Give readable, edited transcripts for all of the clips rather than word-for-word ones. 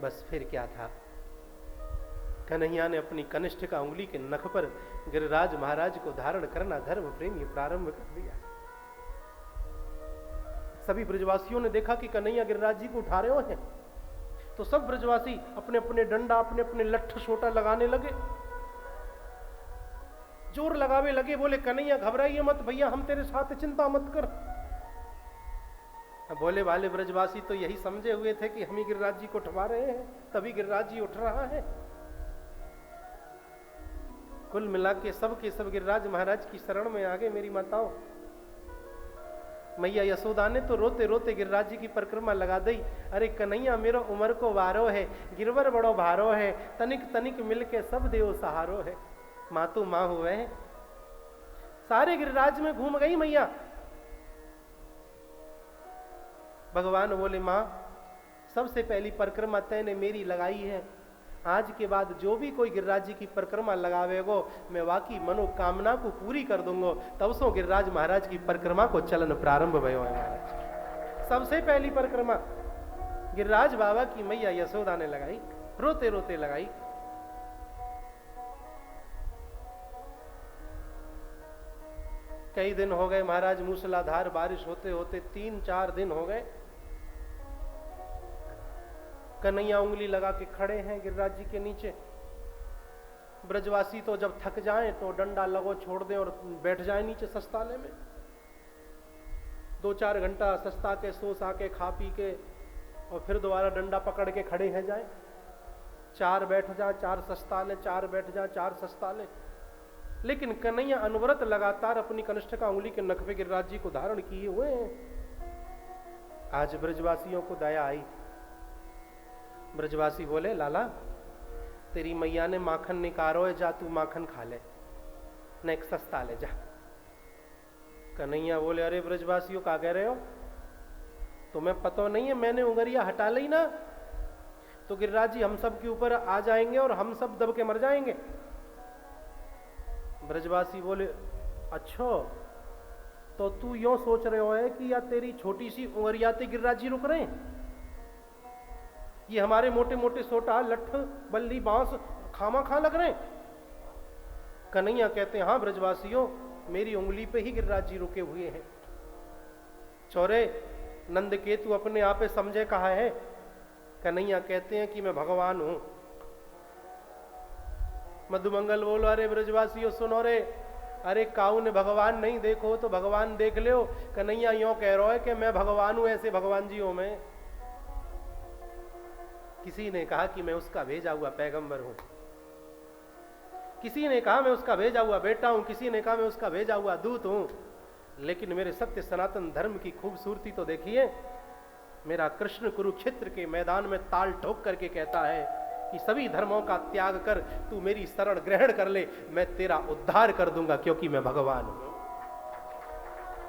बस फिर क्या था, कन्हैया ने अपनी कनिष्ठ का उंगली के नख पर गिरिराज महाराज को धारण करना धर्म प्रेमी प्रारंभ कर दिया। सभी ब्रजवासियों ने देखा कि कन्हैया गिरिराज जी को उठा रहे हैं, तो सब ब्रजवासी अपने अपने डंडा, अपने अपने लठ सोटा लगाने लगे, जोर लगावे लगे। बोले कन्हैया घबराइए मत भैया, हम तेरे साथ, चिंता मत कर। बोले वाले ब्रजवासी तो यही समझे हुए थे कि हम ही गिरिराज जी को उठवा रहे हैं, तभी गिरिराज जी उठ रहा है। कुल मिला के सब गिरिराज महाराज की शरण में आ गए। मेरी माताओं, मैया यशोदा ने तो रोते रोते गिरिराज जी की परिक्रमा लगा दी। अरे कन्हैया मेरो उम्र को वारो है, गिरवर बड़ो भारो है, तनिक तनिक मिलके सब देव सहारो है। माँ तो माँ हुए, सारे गिरिराज में घूम गई मैया। भगवान बोले माँ, सबसे पहली परिक्रमा तैने मेरी लगाई है, आज के बाद जो भी कोई गिरिराज जी की परिक्रमा लगावेगो मैं वाकी मनोकामना को पूरी कर दूंगा। तब सो गिरिराज महाराज की परिक्रमा को चलन प्रारंभ भयो है। महाराज सबसे पहली परिक्रमा गिरिराज बाबा की मैया यशोदा ने लगाई, रोते रोते लगाई। कई दिन हो गए महाराज, मूसलाधार बारिश होते होते 3-4 दिन हो गए। कन्हैया उंगली लगा के खड़े हैं गिरिराज जी के नीचे। ब्रजवासी तो जब थक जाएं तो डंडा लगो छोड़ दें और बैठ जाएं नीचे सस्ताले में। 2-4 घंटा सस्ता के सो सा के खा पी के और फिर दोबारा डंडा पकड़ के खड़े हैं जाए। 4 बैठ जा, 4 सस्ताले, 4 बैठ जा, 4 सस्ताले। लेकिन कन्हैया अनवरत लगातार अपनी कनिष्ठ का उंगली के नख पे गिरिराज जी को धारण किए हुए हैं। आज ब्रजवासियों को दया आई। ब्रजवासी बोले लाला, तेरी मैया ने माखन निकारो है, जा तू माखन खा ले, न एक सस्ता ले जा। कन्हैया बोले अरे ब्रजवासियों क्या कह रहे हो, तुम्हें पता नहीं है मैंने उंगलियां हटा ली ना तो गिरिराज जी हम सब के ऊपर आ जाएंगे और हम सब दब के मर जाएंगे। ब्रजवासी बोले अच्छा, तो तू यो सोच रहे हो है कि या तेरी छोटी सी उंगलियाते गिरिराज जी रुक रहे हैं, ये हमारे मोटे मोटे सोटा लठ बल्ली बांस खामा खा लग रहे हैं। कन्हैया कहते हैं हाँ ब्रजवासियों, मेरी उंगली पे ही गिरिराज जी रुके हुए हैं। चौरे नंद केतु अपने आप पे समझे कहा है। कन्हैया कहते हैं कि मैं भगवान हूं। मधुमंगल बोलो अरे ब्रजवासियों सुनो रे, अरे काऊ ने भगवान नहीं देखो तो भगवान देख लो। कन्हैया यो कह रहा है कि मैं भगवान हूं, ऐसे भगवान जी हूं मैं। किसी ने कहा कि मैं उसका भेजा हुआ पैगंबर हूं, किसी ने कहा मैं उसका भेजा हुआ बेटा हूं, किसी ने कहा मैं उसका भेजा हुआ दूत हूं। लेकिन मेरे सत्य सनातन धर्म की खूबसूरती तो देखिए। मेरा कृष्ण कुरुक्षेत्र के मैदान में ताल ठोक करके कहता है कि सभी धर्मों का त्याग कर तू मेरी शरण ग्रहण कर ले, मैं तेरा उद्धार कर दूंगा क्योंकि मैं भगवान हूं।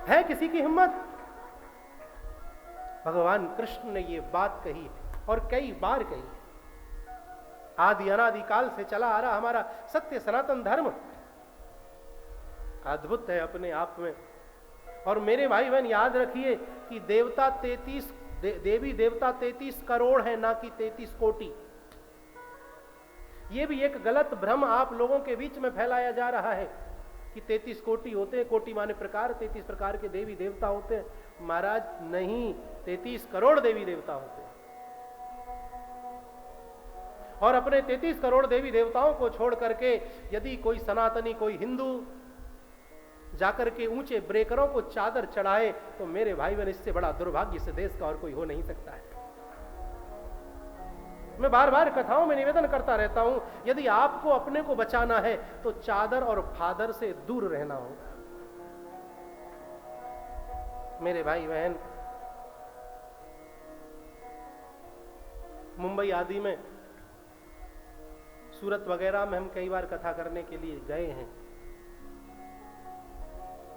है किसी की हिम्मत? भगवान कृष्ण ने यह बात कही और कई बार कही। आदि अनादि काल से चला आ रहा हमारा सत्य सनातन धर्म अद्भुत है अपने आप में। और मेरे भाई बहन याद रखिए कि देवता 33 देवी देवता 33 करोड़ है, ना कि 33 कोटि। यह भी एक गलत भ्रम आप लोगों के बीच में फैलाया जा रहा है कि 33 कोटि होते हैं। कोटि माने प्रकार, 33 प्रकार के देवी देवता होते हैं। महाराज नहीं, 33 करोड़ देवी देवता होते हैं। और अपने 33 करोड़ देवी देवताओं को छोड़ करके यदि कोई सनातनी, कोई हिंदू जाकर के ऊंचे ब्रेकरों को चादर चढ़ाए तो मेरे भाई बहन इससे बड़ा दुर्भाग्य इस देश का और कोई हो नहीं सकता है। मैं बार बार कथाओं में निवेदन करता रहता हूं, यदि आपको अपने को बचाना है तो चादर और फादर से दूर रहना होगा। मेरे भाई बहन, मुंबई आदि में, सूरत वगैरह में हम कई बार कथा करने के लिए गए हैं।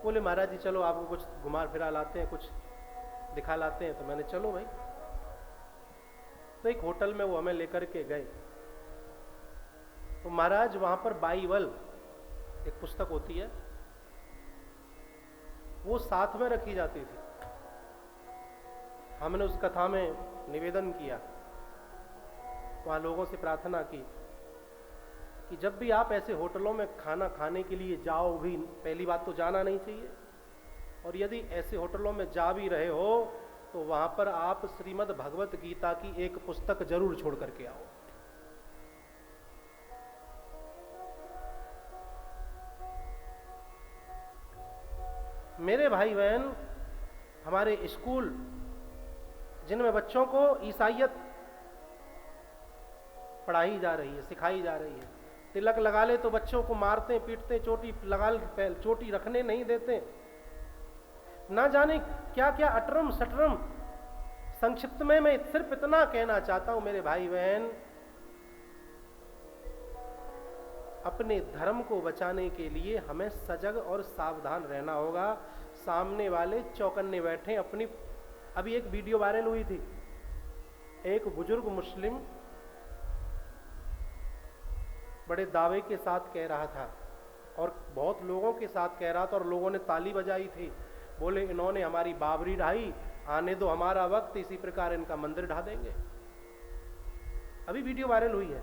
बोले महाराज जी चलो आपको कुछ घुमा फिरा लाते हैं, कुछ दिखा लाते हैं। तो मैंने चलो भाई। तो एक होटल में वो हमें लेकर के गए। तो महाराज वहां पर बाइबल एक पुस्तक होती है, वो साथ में रखी जाती थी। हमने उस कथा में निवेदन किया वहाँ लोगों से प्रार्थना की कि जब भी आप ऐसे होटलों में खाना खाने के लिए जाओ भी, पहली बात तो जाना नहीं चाहिए, और यदि ऐसे होटलों में जा भी रहे हो तो वहाँ पर आप श्रीमद् भगवत गीता की एक पुस्तक जरूर छोड़ करके आओ। मेरे भाई बहन, हमारे स्कूल जिनमें बच्चों को ईसाइयत पढ़ाई जा रही है, सिखाई जा रही है, तिलक लगा ले तो बच्चों को मारते पीटते, चोटी लगा चोटी रखने नहीं देते, ना जाने क्या क्या अटरम सटरम। संक्षिप्त में मैं सिर्फ इतना कहना चाहता हूं मेरे भाई बहन, अपने धर्म को बचाने के लिए हमें सजग और सावधान रहना होगा। सामने वाले चौकन्ने बैठे अपनी। अभी एक वीडियो वायरल हुई थी, एक बुजुर्ग मुस्लिम बड़े दावे के साथ कह रहा था और बहुत लोगों के साथ कह रहा था और लोगों ने ताली बजाई थी, बोले इन्होंने हमारी बाबरी ढाई, आने दो हमारा वक्त, इसी प्रकार इनका मंदिर ढा देंगे। अभी वीडियो वायरल हुई है।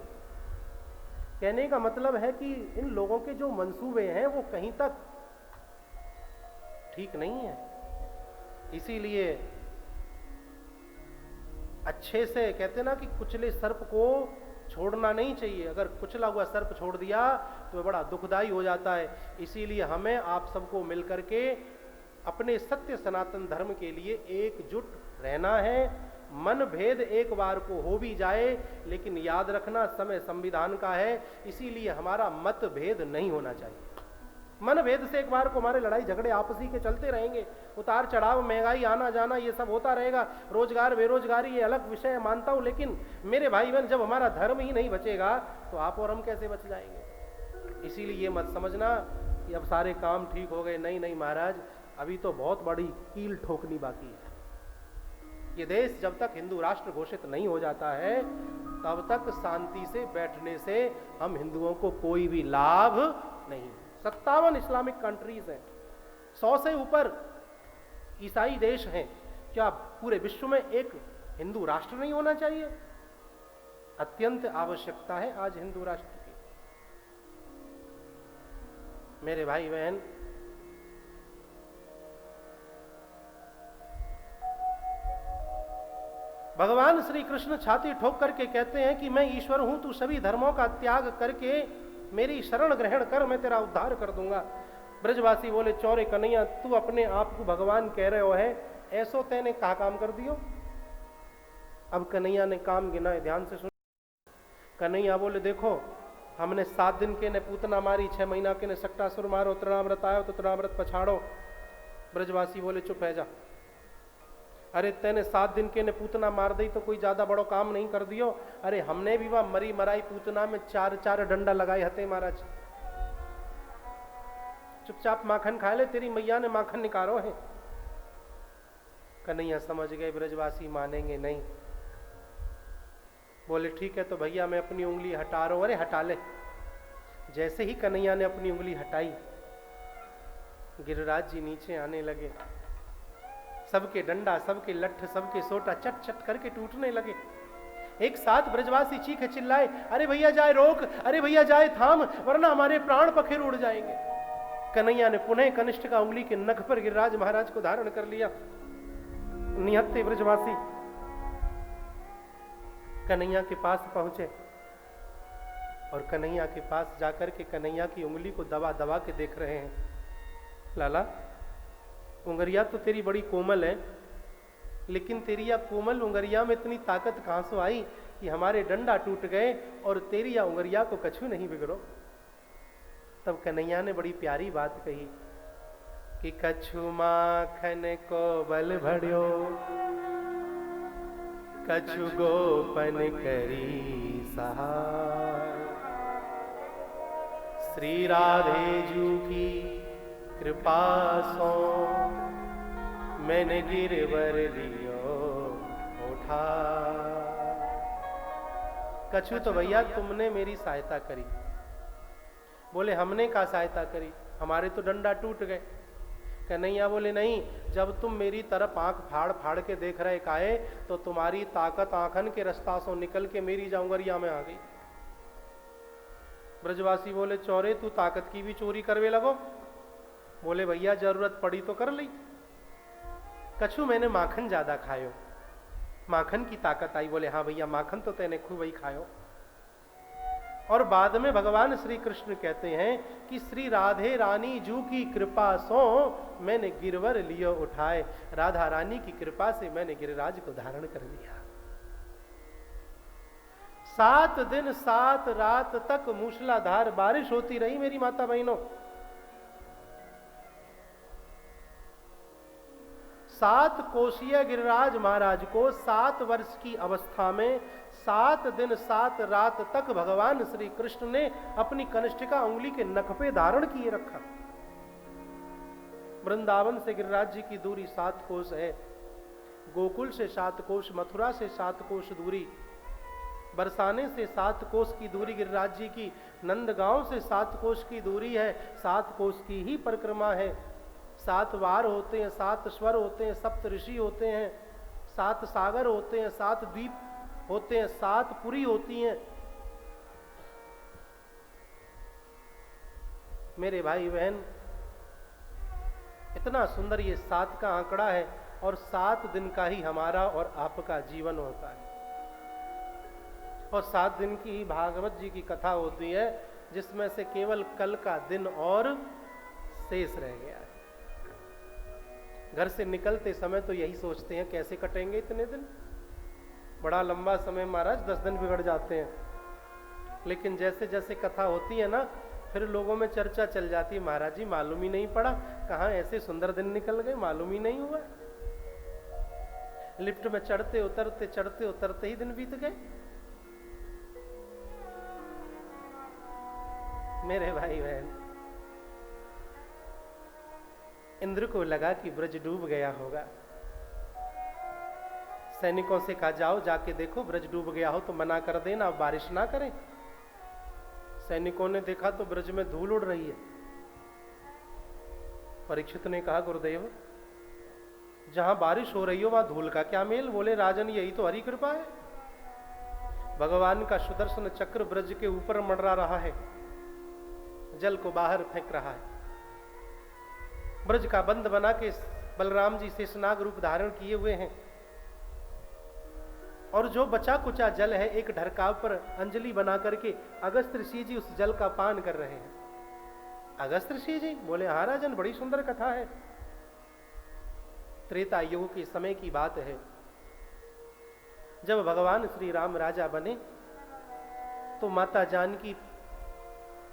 कहने का मतलब है कि इन लोगों के जो मंसूबे हैं वो कहीं तक ठीक नहीं है। इसीलिए अच्छे से कहते ना कि कुचले सर्प को छोड़ना नहीं चाहिए। अगर कुचला हुआ सर्प छोड़ दिया तो बड़ा दुखदाई हो जाता है। इसीलिए हमें आप सबको मिलकर के अपने सत्य सनातन धर्म के लिए एकजुट रहना है। मन भेद एक बार को हो भी जाए, लेकिन याद रखना समय संविधान का है, इसीलिए हमारा मत भेद नहीं होना चाहिए। मन भेद से एक बार को हमारे लड़ाई झगड़े आपसी के चलते रहेंगे, उतार चढ़ाव, महंगाई, आना जाना, ये सब होता रहेगा। रोजगार बेरोजगारी ये अलग विषय मानता हूं, लेकिन मेरे भाई बहन जब हमारा धर्म ही नहीं बचेगा तो आप और हम कैसे बच जाएंगे। इसीलिए ये मत समझना कि अब सारे काम ठीक हो गए। नहीं नहीं महाराज, अभी तो बहुत बड़ी कील ठोकनी बाकी है। ये देश जब तक हिंदू राष्ट्र घोषित नहीं हो जाता है तब तक शांति से बैठने से हम हिंदुओं को कोई भी लाभ नहीं। 57 इस्लामिक कंट्रीज हैं, 100 से ऊपर ईसाई देश हैं। क्या पूरे विश्व में एक हिंदू राष्ट्र नहीं होना चाहिए? अत्यंत आवश्यकता है आज हिंदू राष्ट्र की। मेरे भाई बहन, भगवान श्री कृष्ण छाती ठोक करके कहते हैं कि मैं ईश्वर हूं, तू सभी धर्मों का त्याग करके मेरी शरण ग्रहण कर, मैं तेरा उद्धार कर दूंगा। ब्रजवासी बोले चौरे कन्हैया, तू अपने आप को भगवान कह रहे हो है, ऐसो तेने कहा काम कर दियो। अब कन्हैया ने काम गिनाए, ध्यान से सुन। कन्हैया बोले देखो, हमने 7 दिन के ने पूतना मारी, 6 महीना के ने सक्टासुर मारो, तृणामृत आयो तो तृणामृत पछाड़ो। ब्रजवासी बोले चुप है जा। अरे तेने 7 दिन के ने पूतना मार दी तो कोई ज्यादा बड़ो काम नहीं कर दियो। अरे हमने भी वह मरी मराई पूतना में 4 डंडा लगाए हते महाराज। चुपचाप माखन खा ले, तेरी मैया ने माखन निकालो है। कन्हैया समझ गए ब्रजवासी मानेंगे नहीं। बोले ठीक है तो भैया मैं अपनी उंगली हटा रहा हूं। अरे हटा ले। जैसे ही कन्हैया ने अपनी उंगली हटाई, गिरिराज जी नीचे आने लगे। सबके डंडा, सबके लठ, सबके सोटा चट चट करके टूटने लगे। एक साथ ब्रजवासी चीखे चिल्लाए, अरे भैया जाए रोक, अरे भैया जाए थाम, वरना हमारे प्राण पखेर उड़ जाएंगे। कन्हैया ने पुनः कनिष्ठ का उंगली के नख पर गिरिराज महाराज को धारण कर लिया। निहत्ते ब्रजवासी कन्हैया के पास पहुंचे और कन्हैया के पास जाकर के कन्हैया की उंगली को दबा दबा के देख रहे हैं। लाला, उंगरिया तो तेरी बड़ी कोमल है, लेकिन तेरी या कोमल उंगरिया में इतनी ताकत कहां से आई कि हमारे डंडा टूट गए और तेरी या उंगरिया को कछु नहीं बिगड़ो। तब कन्हैया ने बड़ी प्यारी बात कही कि कछु माखन को बल भड़ियो, कछु गोपन करी सहाय। श्री राधे जू की कृपा सो मैंने गिरवर लियो उठा। कछु तो भैया तुमने मेरी सहायता करी। बोले हमने क्या सहायता करी, हमारे तो डंडा टूट गए। कन्हैया बोले नहीं, जब तुम मेरी तरफ आंख फाड़ फाड़ के देख रहे काहे, तो तुम्हारी ताकत आंखन के रास्ता से निकल के मेरी जाऊंगरिया में आ गई। ब्रजवासी बोले चौरे तू ताकत की भी चोरी करवे लगो। बोले भैया जरूरत पड़ी तो कर ली। कछु मैंने माखन ज्यादा खायो, माखन की ताकत आई। बोले हाँ भैया माखन तो तेने खूब ही खायो। और बाद में भगवान श्री कृष्ण कहते हैं कि श्री राधे रानी जू की कृपा सो मैंने गिरवर लियो उठाए। राधा रानी की कृपा से मैंने गिरिराज को धारण कर लिया। 7 दिन 7 रात तक मूसलाधार बारिश होती रही मेरी माता बहनों। 7 कोशीय गिरिराज महाराज को 7 वर्ष की अवस्था में 7 दिन 7 रात तक भगवान श्री कृष्ण ने अपनी कनिष्ठिका उंगली के नख पे धारण किए रखा। वृंदावन से गिरिराज जी की दूरी 7 कोस है, गोकुल से 7 कोस, मथुरा से 7 कोस दूरी, बरसाने से 7 कोस की दूरी गिरिराज जी की, नंदगांव से 7 कोस की दूरी है। 7 कोस की ही परिक्रमा है। 7 वार होते हैं, 7 स्वर होते हैं, 7 ऋषि होते हैं, 7 सागर होते हैं, 7 द्वीप होते हैं, 7 पुरी होती हैं। मेरे भाई बहन, इतना सुंदर ये 7 का आंकड़ा है और 7 दिन का ही हमारा और आपका जीवन होता है। और 7 दिन की ही भागवत जी की कथा होती है, जिसमें से केवल कल का दिन और शेष रह गया है। घर से निकलते समय तो यही सोचते हैं कैसे कटेंगे इतने दिन, बड़ा लंबा समय महाराज, 10 दिन बिगड़ जाते हैं। लेकिन जैसे जैसे कथा होती है ना, फिर लोगों में चर्चा चल जाती है, महाराज जी मालूम ही नहीं पड़ा, कहाँ ऐसे सुंदर दिन निकल गए, मालूम ही नहीं हुआ। लिफ्ट में चढ़ते उतरते ही दिन बीत गए। मेरे भाई बहन, इंद्र को लगा कि ब्रज डूब गया होगा। सैनिकों से कहा जाओ जाके देखो ब्रज डूब गया हो तो मना कर देना, बारिश ना करें। सैनिकों ने देखा तो ब्रज में धूल उड़ रही है। परीक्षित ने कहा गुरुदेव जहां बारिश हो रही हो वहां धूल का क्या मेल? बोले राजन यही तो हरि कृपा है। भगवान का सुदर्शन चक्र ब्रज के ऊपर मंडरा रहा है, जल को बाहर फेंक रहा है। ब्रज का बंद बना के बलराम जी शेषनाग रूप धारण किए हुए हैं, और जो बचा कुचा जल है एक ढरकाव पर अंजलि बना करके अगस्त्य ऋषि जी उस जल का पान कर रहे हैं। अगस्त्य ऋषि जी बोले हाँ राजन, बड़ी सुंदर कथा है। त्रेता युग के समय की बात है, जब भगवान श्री राम राजा बने तो माता जानकी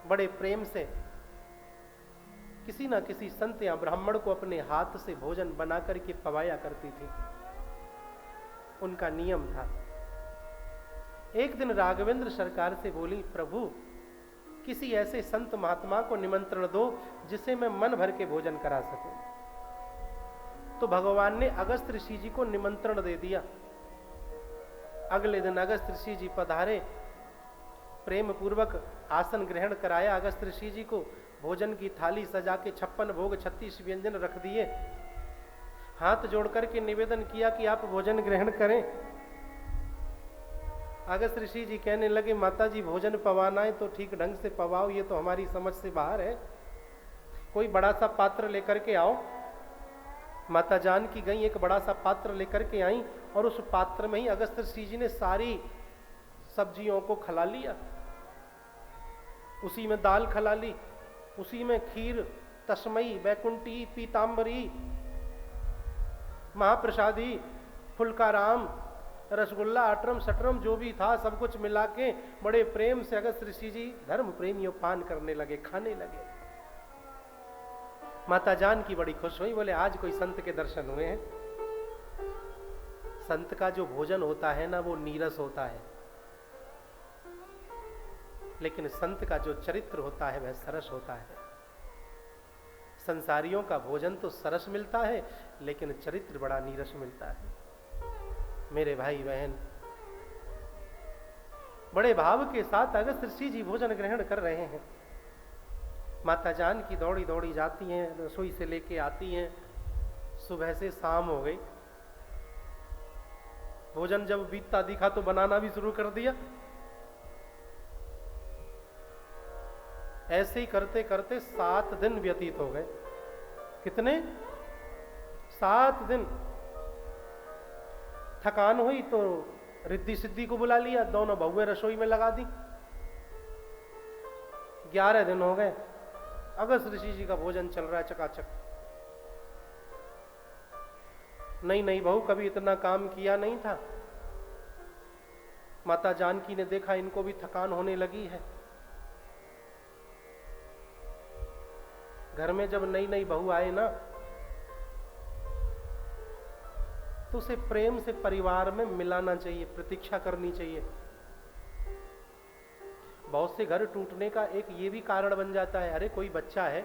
बड़े प्रेम से किसी ना किसी संत या ब्राह्मण को अपने हाथ से भोजन बना करके पवाया करती थी, उनका नियम था। एक दिन राघवेंद्र सरकार से बोली, प्रभु किसी ऐसे संत महात्मा को निमंत्रण दो जिसे मैं मन भर के भोजन करा सकूं। तो भगवान ने अगस्त्य ऋषि जी को निमंत्रण दे दिया। अगले दिन अगस्त्य ऋषि जी पधारे, प्रेम पूर्वक आसन ग्रहण कराया अगस्त्य ऋषि जी को, भोजन की थाली सजा के 56 भोग 36 व्यंजन रख दिए, हाथ जोड़ करके निवेदन किया कि आप भोजन ग्रहण करें। अगस्त्य ऋषि जी कहने लगे, माता जी भोजन पवाना है तो ठीक ढंग से पवाओ, ये तो हमारी समझ से बाहर है, कोई बड़ा सा पात्र लेकर के आओ। माता जानकी गई, एक बड़ा सा पात्र लेकर के आई, और उस पात्र में ही अगस्त्य ऋषि जी ने सारी सब्जियों को खला लिया। उसी में दाल खला ली, उसी में खीर, तस्मई, बैकुंठी, पीतांबरी, महाप्रसादी, फुलकाराम, रसगुल्ला, अटरम सटरम जो भी था सब कुछ मिला के बड़े प्रेम से अगस्त्य ऋषि जी धर्म प्रेमियों पान करने लगे, खाने लगे। माता जानकी बड़ी खुश हुई, बोले आज कोई संत के दर्शन हुए हैं। संत का जो भोजन होता है ना वो नीरस होता है, लेकिन संत का जो चरित्र होता है वह सरस होता है। संसारियों का भोजन तो सरस मिलता है, लेकिन चरित्र बड़ा नीरस मिलता है। मेरे भाई बहन, बड़े भाव के साथ अगस्त्य ऋषि जी भोजन ग्रहण कर रहे हैं। माता जान की दौड़ी दौड़ी जाती हैं, रसोई से लेके आती हैं। सुबह से शाम हो गई। भोजन जब बीतता दिखा तो बनाना भी शुरू कर दिया। ऐसे ही करते करते 7 दिन व्यतीत हो गए। कितने? 7 दिन। थकान हुई तो रिद्धि सिद्धि को बुला लिया, दोनों बहुएं रसोई में लगा दी। 11 दिन हो गए। अगस्त ऋषि जी का भोजन चल रहा है चकाचक। नहीं बहू कभी इतना काम किया नहीं था। माता जानकी ने देखा इनको भी थकान होने लगी है। घर में जब नई बहू आए ना तो उसे प्रेम से परिवार में मिलाना चाहिए, प्रतीक्षा करनी चाहिए। बहुत से घर टूटने का एक ये भी कारण बन जाता है, अरे कोई बच्चा है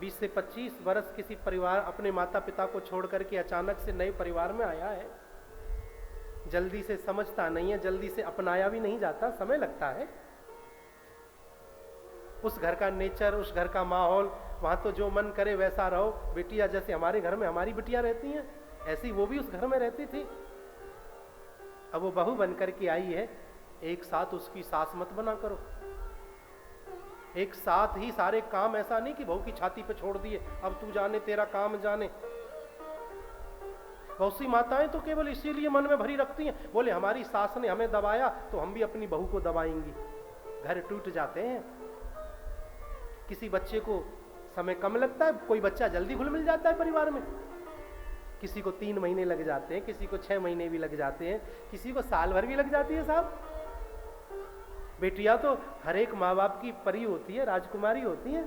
20 से 25 वर्ष किसी परिवार अपने माता पिता को छोड़ करके अचानक से नए परिवार में आया है, जल्दी से समझता नहीं है, जल्दी से अपनाया भी नहीं जाता, समय लगता है। उस घर का नेचर, उस घर का माहौल, वहां तो जो मन करे वैसा रहो। बेटियां जैसे हमारे घर में हमारी बिटियां रहती हैं, ऐसी वो भी उस घर में रहती थी। अब वो बहू बनकर के आई है, एक साथ उसकी सास मत बना करो। एक साथ ही सारे काम, ऐसा नहीं कि बहू की छाती पे छोड़ दिए अब तू जाने तेरा काम जाने। बहुत सी माताएं तो केवल इसीलिए मन में भरी रखती हैं, बोले हमारी सास ने हमें दबाया तो हम भी अपनी बहू को दबाएंगी। घर टूट जाते हैं। किसी बच्चे को समय कम लगता है, कोई बच्चा जल्दी घुल मिल जाता है परिवार में। किसी को 3 महीने लग जाते हैं, किसी को 6 महीने भी लग जाते हैं, किसी को साल भर भी लग जाती है साहब। बेटियां तो हर एक माँ बाप की परी होती है, राजकुमारी होती है।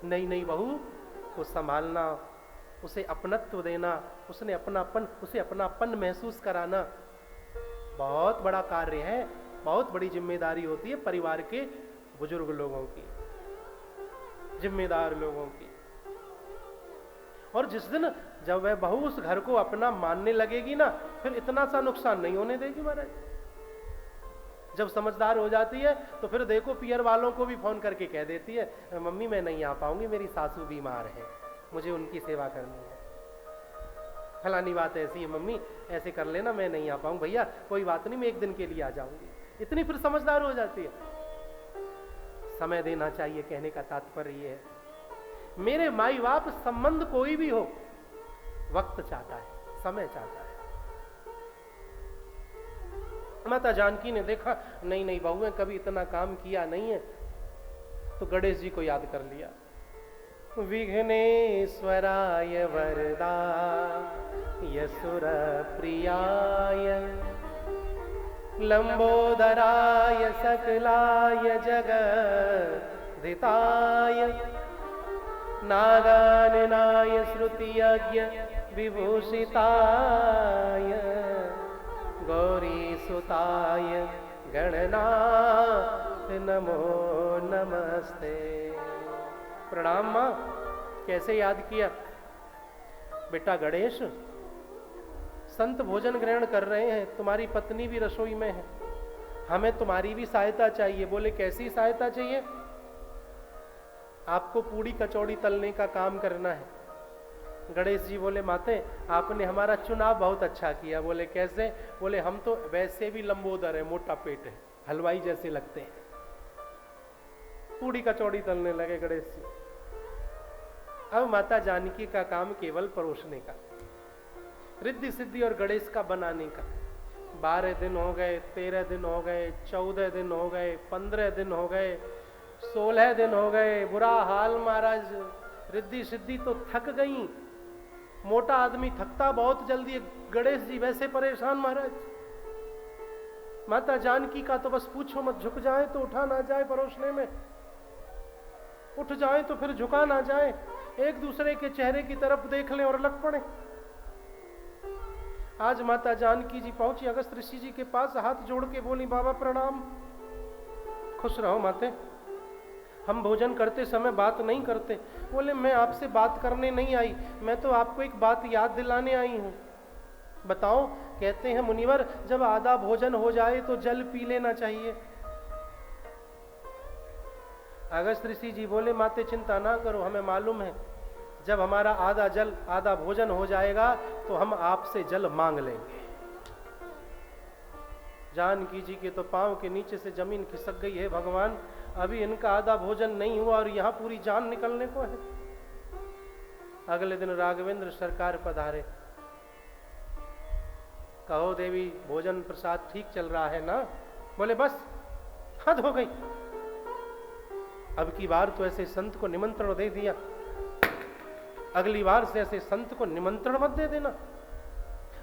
नई बहू को संभालना, उसे अपनत्व देना, उसे अपनापन महसूस कराना बहुत बड़ा कार्य है, बहुत बड़ी जिम्मेदारी होती है परिवार के बुजुर्ग लोगों की, जिम्मेदार लोगों की। और जिस दिन जब वह बहू उस घर को अपना मानने लगेगी ना, फिर इतना सा नुकसान नहीं होने देगी महाराज। जब समझदार हो जाती है तो फिर देखो पियर वालों को भी फोन करके कह देती है मम्मी मैं नहीं आ पाऊंगी, मेरी सासू बीमार है, मुझे उनकी सेवा करनी है। फलानी बात ऐसी है मम्मी, ऐसे कर लेना, मैं नहीं आ पाऊंगी। भैया कोई बात नहीं, मैं एक दिन के लिए आ जाऊंगी। इतनी फिर समझदार हो जाती है। समय देना चाहिए, कहने का तात्पर्य ये है मेरे माई बाप संबंध कोई भी हो, वक्त चाहता है, समय चाहता है। माता जानकी ने देखा नहीं बहुएं कभी इतना काम किया नहीं है, तो गणेश जी को याद कर लिया। विघ्नेश्वराय वरदाय सुर प्रियाय लंबोदराय सकलाय जगद्धिताय नागाननाय श्रुतियज्ञ विभूषिताय गौरीसुताय गणनाथ नमो नमस्ते। प्रणाम मां। कैसे याद किया? बेटा गणेश, संत भोजन ग्रहण कर रहे हैं, तुम्हारी पत्नी भी रसोई में है, हमें तुम्हारी भी सहायता चाहिए। बोले कैसी सहायता चाहिए? आपको पूड़ी कचौड़ी तलने का काम करना है। गणेश जी बोले माते आपने हमारा चुनाव बहुत अच्छा किया। बोले कैसे? बोले हम तो वैसे भी लंबोदर है, मोटा पेट है, हलवाई जैसे लगते हैं। पूड़ी कचौड़ी तलने लगे गणेश जी। अब माता जानकी का काम केवल परोसने का, रिद्धि सिद्धि और गणेश का बनाने का। 12 दिन हो गए, 13 दिन हो गए, 14 दिन हो गए, 15 दिन हो गए, 16 दिन हो गए। बुरा हाल महाराज। रिद्धि सिद्धि तो थक गई। मोटा आदमी थकता बहुत जल्दी है, गणेश जी वैसे परेशान महाराज। माता जानकी का तो बस पूछो मत, झुक जाए तो उठा ना जाए परोसने में, उठ जाए तो फिर झुका ना जाए, एक दूसरे के चेहरे की तरफ देख लें और लग पड़े। आज माता जानकी जी पहुंची अगस्त ऋषि जी के पास, हाथ जोड़ के बोली बाबा प्रणाम। खुश रहो माते, हम भोजन करते समय बात नहीं करते। बोले मैं आपसे बात करने नहीं आई, मैं तो आपको एक बात याद दिलाने आई हूं। बताओ। कहते हैं मुनिवर जब आधा भोजन हो जाए तो जल पी लेना चाहिए। अगस्त ऋषि जी बोले माते चिंता ना करो, हमें मालूम है जब हमारा आधा जल आधा भोजन हो जाएगा तो हम आपसे जल मांग लेंगे। जानकी जी के तो पांव के नीचे से जमीन खिसक गई है, भगवान अभी इनका आधा भोजन नहीं हुआ और यहां पूरी जान निकलने को है। अगले दिन राघवेंद्र सरकार पधारे। कहो देवी भोजन प्रसाद ठीक चल रहा है ना? बोले बस हद हो गई, अब की बार तो ऐसे संत को निमंत्रण दे दिया, अगली बार से ऐसे संत को निमंत्रण मत दे देना।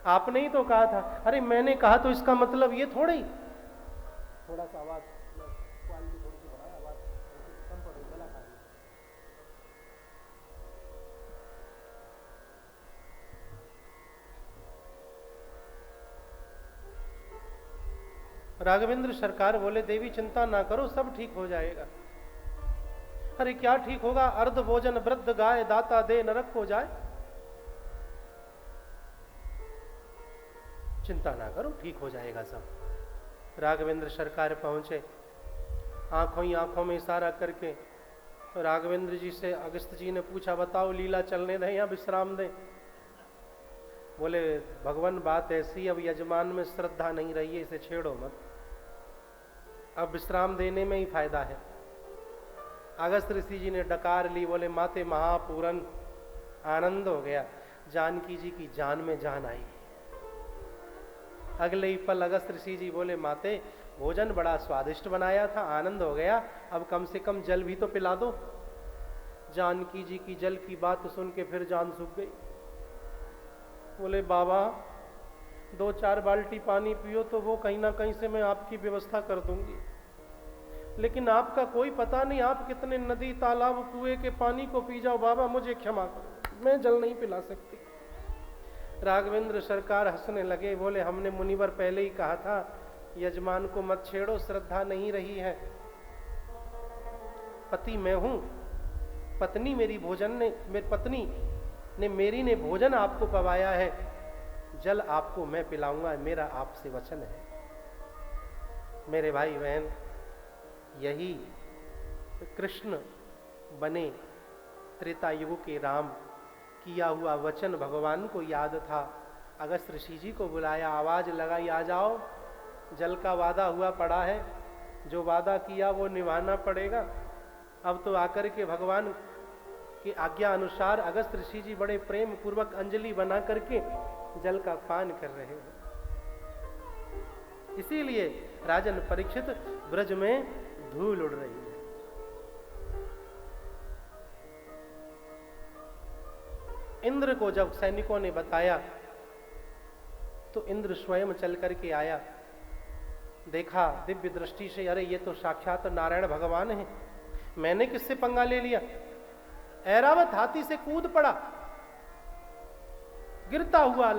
आपने ही तो कहा था। अरे मैंने कहा तो इसका मतलब ये थोड़ा ही। थोड़ा सा आवाज क्वालिटी थोड़ी सी बढ़ाया, आवाज कम पड़ गई, गला खा गया। राघवेंद्र सरकार बोले देवी चिंता ना करो, सब ठीक हो जाएगा। अरे क्या ठीक होगा? अर्ध भोजन वृद्ध गाय दाता दे नरक हो जाए। चिंता ना करो, ठीक हो जाएगा सब। राघवेंद्र सरकार पहुंचे, आंखों ही आंखों में इशारा करके तो राघवेंद्र जी से अगस्त जी ने पूछा बताओ लीला चलने दें या विश्राम दें? बोले भगवान बात ऐसी, अब यजमान में श्रद्धा नहीं रही है, इसे छेड़ो मत, अब विश्राम देने में ही फायदा है। अगस्त ऋषि जी ने डकार ली, बोले माते महापूरन। आनंद हो गया, जानकी जी की जान में जान आई। अगले ही पल अगस्त ऋषि जी बोले माते भोजन बड़ा स्वादिष्ट बनाया था, आनंद हो गया, अब कम से कम जल भी तो पिला दो। जानकी जी की जल की बात सुन के फिर जान सूख गई। बोले बाबा 2-4 बाल्टी पानी पियो तो वो कहीं ना कहीं से मैं आपकी व्यवस्था कर दूंगी, लेकिन आपका कोई पता नहीं, आप कितने नदी तालाब कुएं के पानी को पी जाओ, बाबा मुझे क्षमा करो, मैं जल नहीं पिला सकती। राघवेंद्र सरकार हंसने लगे, बोले हमने मुनिवर पहले ही कहा था यजमान को मत छेड़ो, श्रद्धा नहीं रही है। पति मैं हूं, पत्नी मेरी भोजन ने, मेरी पत्नी ने मेरी ने भोजन आपको पवाया है, जल आपको मैं पिलाऊंगा, मेरा आपसे वचन है। मेरे भाई बहन, यही कृष्ण बने त्रेता युग के राम, किया हुआ वचन भगवान को याद था। अगस्त ऋषि जी को बुलाया, आवाज लगाई आ जाओ, जल का वादा हुआ पड़ा है, जो वादा किया वो निभाना पड़ेगा। अब तो आकर के भगवान की आज्ञा अनुसार अगस्त ऋषि जी बड़े प्रेम पूर्वक अंजलि बना करके जल का पान कर रहे हैं। इसीलिए राजन परीक्षित ब्रज में धूल उड़ रही है। इंद्र को जब सैनिकों ने बताया तो इंद्र स्वयं चल करके आया, देखा दिव्य दृष्टि से, अरे ये तो साक्षात नारायण भगवान है, मैंने किससे पंगा ले लिया। ऐरावत हाथी से कूद पड़ा, गिरता हुआ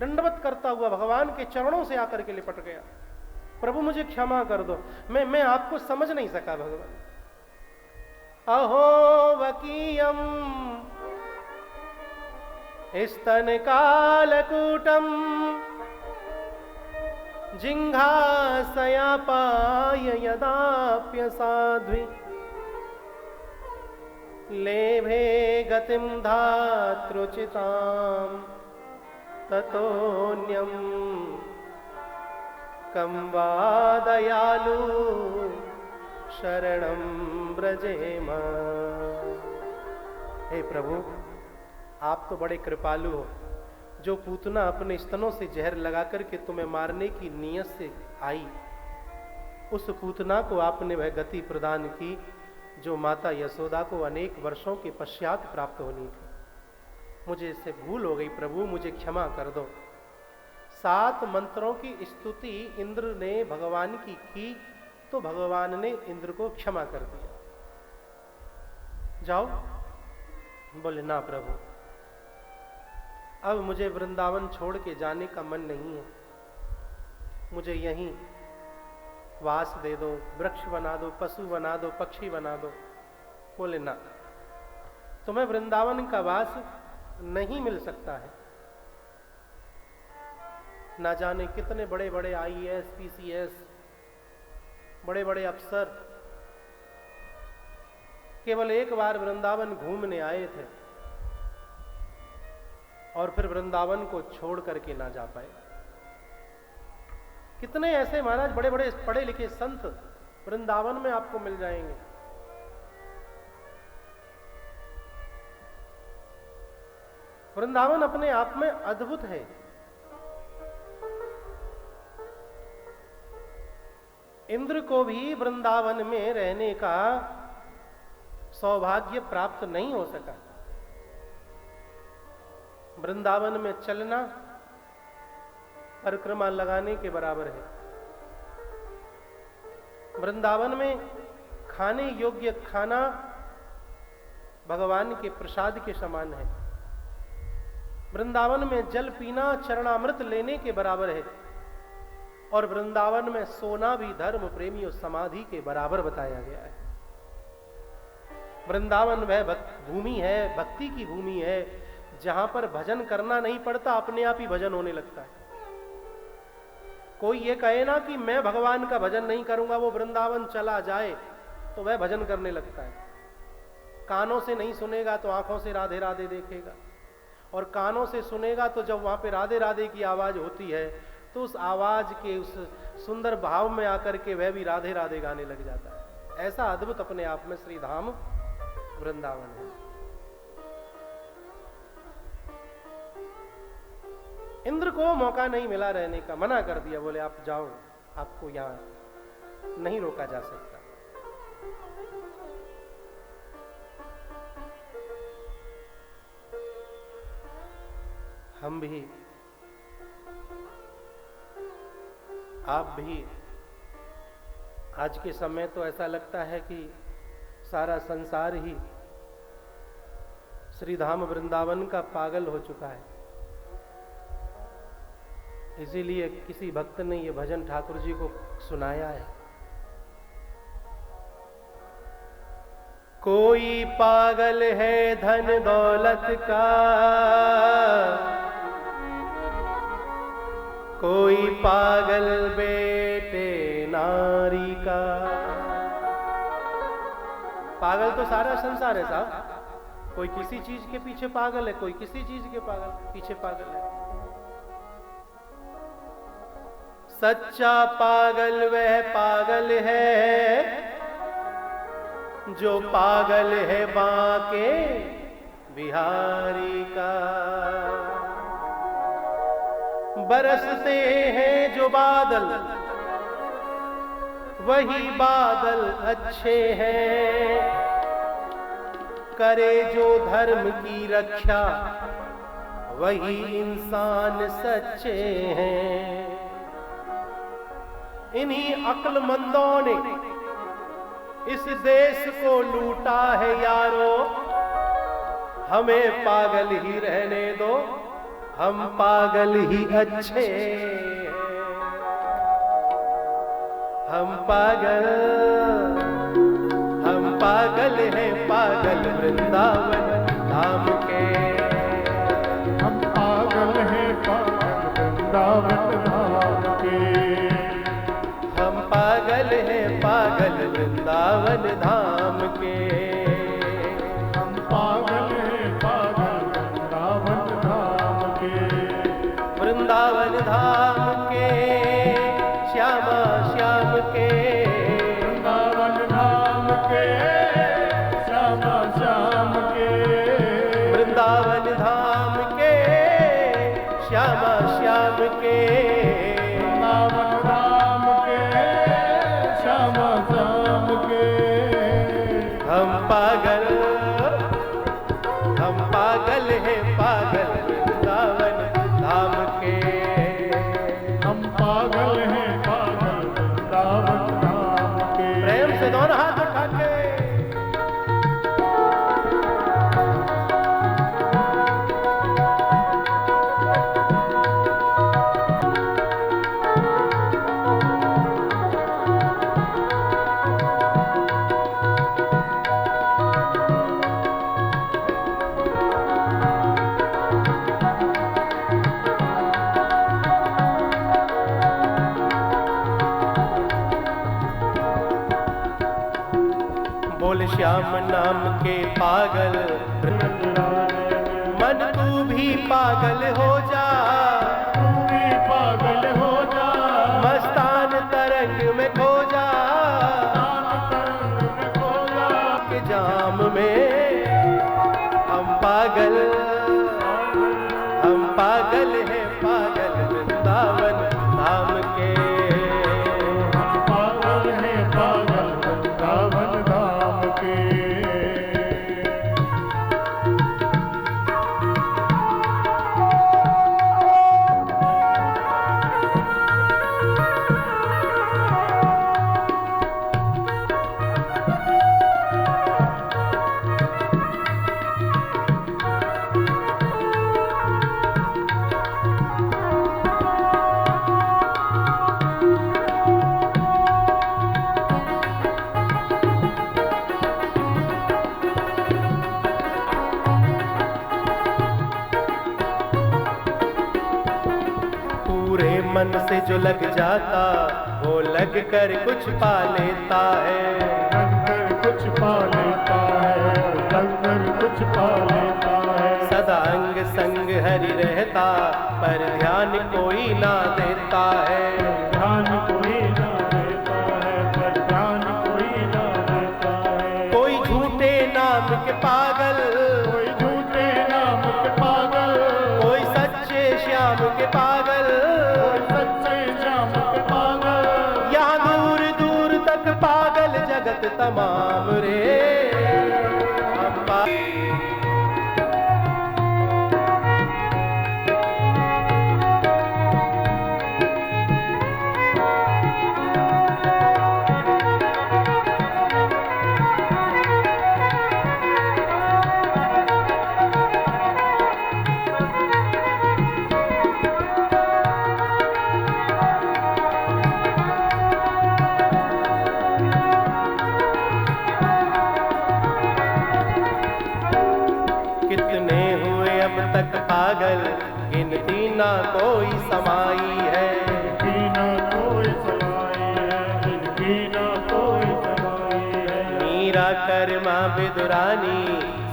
दंडवत करता हुआ भगवान के चरणों से आकर के लिपट गया, प्रभु मुझे क्षमा कर दो, मैं आपको समझ नहीं सका भगवान। अहो वकीयम स्तन कालकूटम जिंघासयापाय यदाप्य साध्वी लेभे गतिम धातृचिताम ततोन्यम कम वा दयालु शरणम ब्रजेम। हे प्रभु, आप तो बड़े कृपालु हो, जो पूतना अपने स्तनों से जहर लगाकर के तुम्हें मारने की नीयत से आई, उस पूतना को आपने वह गति प्रदान की जो माता यशोदा को अनेक वर्षों के पश्चात प्राप्त होनी थी। मुझे इससे भूल हो गई प्रभु, मुझे क्षमा कर दो। 7 मंत्रों की स्तुति इंद्र ने भगवान की तो भगवान ने इंद्र को क्षमा कर दिया। जाओ। बोले ना प्रभु, अब मुझे वृंदावन छोड़ के जाने का मन नहीं है, मुझे यहीं वास दे दो, वृक्ष बना दो, पशु बना दो, पक्षी बना दो। बोले ना, तुम्हें वृंदावन का वास नहीं मिल सकता है। ना जाने कितने बड़े बड़े IAS, PCS, बड़े बड़े अफसर केवल एक बार वृंदावन घूमने आए थे और फिर वृंदावन को छोड़ करके ना जा पाए। कितने ऐसे महाराज बड़े बड़े पढ़े लिखे संत वृंदावन में आपको मिल जाएंगे। वृंदावन अपने आप में अद्भुत है। इंद्र को भी वृंदावन में रहने का सौभाग्य प्राप्त नहीं हो सका। वृंदावन में चलना परिक्रमा लगाने के बराबर है। वृंदावन में खाने योग्य खाना भगवान के प्रसाद के समान है। वृंदावन में जल पीना चरणामृत लेने के बराबर है। और वृंदावन में सोना भी धर्म प्रेमियों समाधि के बराबर बताया गया है। वृंदावन वह भूमि है, भक्ति की भूमि है, जहां पर भजन करना नहीं पड़ता, अपने आप ही भजन होने लगता है। कोई ये कहे ना कि मैं भगवान का भजन नहीं करूंगा, वो वृंदावन चला जाए तो वह भजन करने लगता है। कानों से नहीं सुनेगा तो आंखों से राधे राधे देखेगा, और कानों से सुनेगा तो जब वहां पे राधे राधे की आवाज होती है तो उस आवाज के उस सुंदर भाव में आकर के वह भी राधे राधे गाने लग जाता है। ऐसा अद्भुत अपने आप में श्री धाम वृंदावन है। इंद्र को मौका नहीं मिला रहने का, मना कर दिया, बोले आप जाओ, आपको यहां नहीं रोका जा सकता। हम भी, आप भी आज के समय तो ऐसा लगता है कि सारा संसार ही श्री धाम वृंदावन का पागल हो चुका है। इसीलिए किसी भक्त ने ये भजन ठाकुर जी को सुनाया है। कोई पागल है धन दौलत का, कोई पागल बेटे नारी का। पागल तो सारा संसार है साहब। कोई किसी चीज के पीछे पागल है, कोई किसी चीज के पीछे पागल है। सच्चा पागल वह पागल है जो पागल है बांके बिहारी का। बरसते हैं जो बादल वही बादल अच्छे हैं, करे जो धर्म की रक्षा वही इंसान सच्चे हैं। इन्हीं अक्लमंदों ने इस देश को लूटा है यारो, हमें पागल ही रहने दो, हम पागल ही अच्छे हैं। हम पागल हैं, पागल वृंदावन धाम के। हम पागल हैं, पागल वृंदावन धाम के। हम पागल हैं, पागल वृंदावन धाम के। हम पागल हैं, पागल वृंदावन धाम के। वृंदावन धाम के श्यामा श्याम के। वृंदावन धाम के श्यामा श्याम के। वृंदावन धाम के श्यामा श्याम के। वृंदावन धाम के श्यामा श्याम के। हम पागल हैं, पागल वृंदावन धाम के। हम श्याम नाम के पागल, मन तू भी पागल हो जा, तू भी पागल हो जा, मस्तान तरंग में खो जा, तरंग में खो जा, के जाम में हम पागल हैं, पागल वृंदावन धाम के। हम पागल हैं, पागल वृंदावन धाम के। पूरे मन से जो लग जाता वो लग कर कुछ पा लेता है, लंगर कुछ पा लेता है, लंगर कुछ पा लेता है। सदा अंग संग हरि रहता पर ध्यान कोई ना देता है, ध्यान कोई ना देता है, पर ध्यान कोई ना देता है। कोई झूठे नाम के पागल, कोई झूठे नाम के पागल, कोई सच्चे श्याम के पागल, कोई सच्चे श्याम के पागल। यहाँ दूर दूर तक पागल जगत तमाम रे। हम कितने हुए अब तक पागल, गिनती ना कोई समाई है, इनकी ना कोई समाई है, इनकी ना कोई समाई है। मीरा कर्मा विदुरानी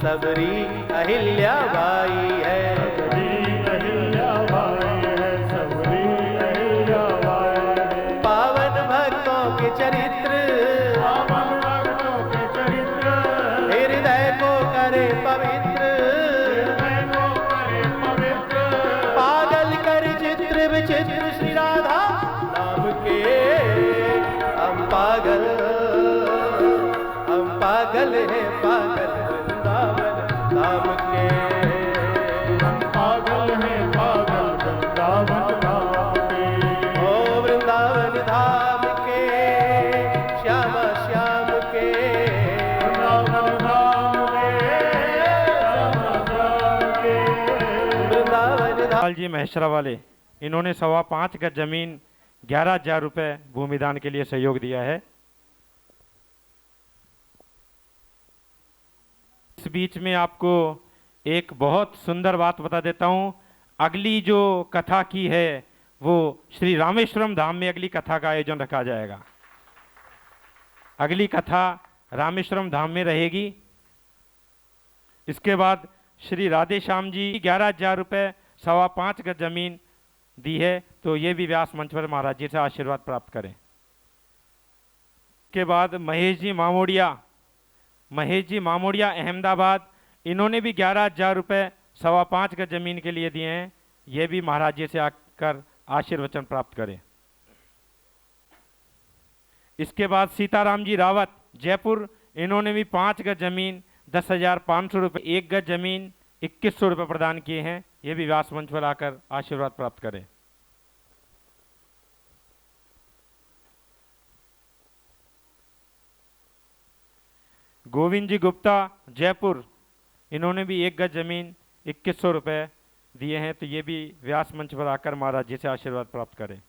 सबरी अहिल्या बाई है, सबरी अहिल्या बाई है, सबरी अहिल्या बाई है। पावन भक्तों के चरित्र, पावन भक्तों के चरित्र, हृदय को करे पवित्र, हृदय को करे पवित्र। पागल कर चित्र विचित्र श्री राधा नाम के। हम पागल हैं, पागल वृंदावन धाम के। हम पागल हैं, पागल वृंदावन धाम के। ओ वृंदावन धाम के, श्यामा श्याम के, वृंदावन धाम के, श्यामा श्याम के। वृंदावन धाम। लाल जी महेश्वरा वाले, इन्होंने 5.25 गज जमीन 11,000 रुपये भूमिदान के लिए सहयोग दिया है। इस बीच में आपको एक बहुत सुंदर बात बता देता हूँ। अगली जो कथा की है वो श्री रामेश्वरम धाम में अगली कथा का आयोजन रखा जाएगा। अगली कथा रामेश्वरम धाम में रहेगी। इसके बाद श्री राधे श्याम जी 11,000 रुपये 5.25 गज जमीन दी है, तो ये भी व्यास मंच पर महाराज जी से आशीर्वाद प्राप्त करें। के बाद महेश जी मामोड़िया अहमदाबाद, इन्होंने भी 11,000 रुपये 5.25 गज जमीन के लिए दिए हैं। ये भी महाराज जी से आकर आशीर्वचन प्राप्त करें। इसके बाद सीताराम जी रावत जयपुर, इन्होंने भी 5 गज जमीन 10,500 रुपये, 1 गज जमीन 2,100 रुपये प्रदान किए हैं। ये भी व्यास मंच पर आकर आशीर्वाद प्राप्त करें। गोविंद जी गुप्ता जयपुर, इन्होंने भी 1 गज जमीन 2,100 रुपये दिए हैं, तो ये भी व्यास मंच पर आकर महाराज जी से आशीर्वाद प्राप्त करें।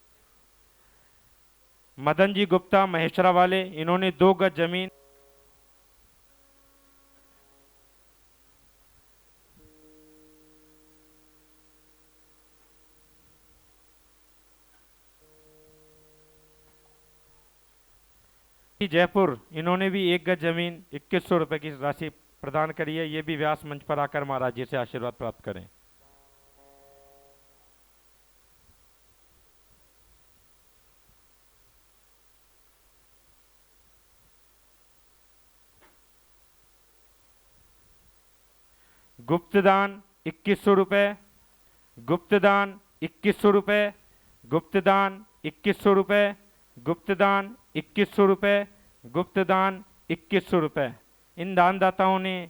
मदन जी गुप्ता महेश्वरा वाले, इन्होंने 2 गज जमीन जयपुर, इन्होंने भी 1 गज जमीन 2100 रुपए की राशि प्रदान करी है। ये भी व्यास मंच पर आकर महाराज जी से आशीर्वाद प्राप्त करें। गुप्तदान 2100 रुपए, गुप्तदान 2100 रुपए, गुप्तदान 2100 रुपए, गुप्तदान 2100 रुपए, गुप्तदान 2100 रुपए। इन दानदाताओं ने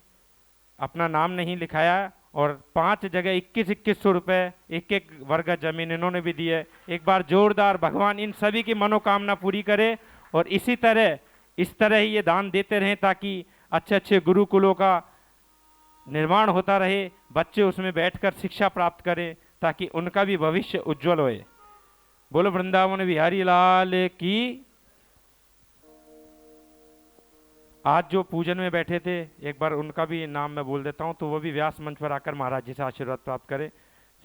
अपना नाम नहीं लिखाया और 5 जगह 2100 रुपए, एक एक वर्ग जमीन इन्होंने भी दी है। एक बार जोरदार, भगवान इन सभी की मनोकामना पूरी करे और इसी तरह, इस तरह ही ये दान देते रहें ताकि अच्छे अच्छे गुरुकुलों का निर्माण होता रहे, बच्चे उसमें बैठकर शिक्षा प्राप्त करें ताकि उनका भी भविष्य उज्जवल होए। बोलो वृंदावन बिहारी लाल की। आज जो पूजन में बैठे थे, एक बार उनका भी नाम मैं बोल देता हूं, तो वो भी व्यास मंच पर आकर महाराज जी से आशीर्वाद प्राप्त करें।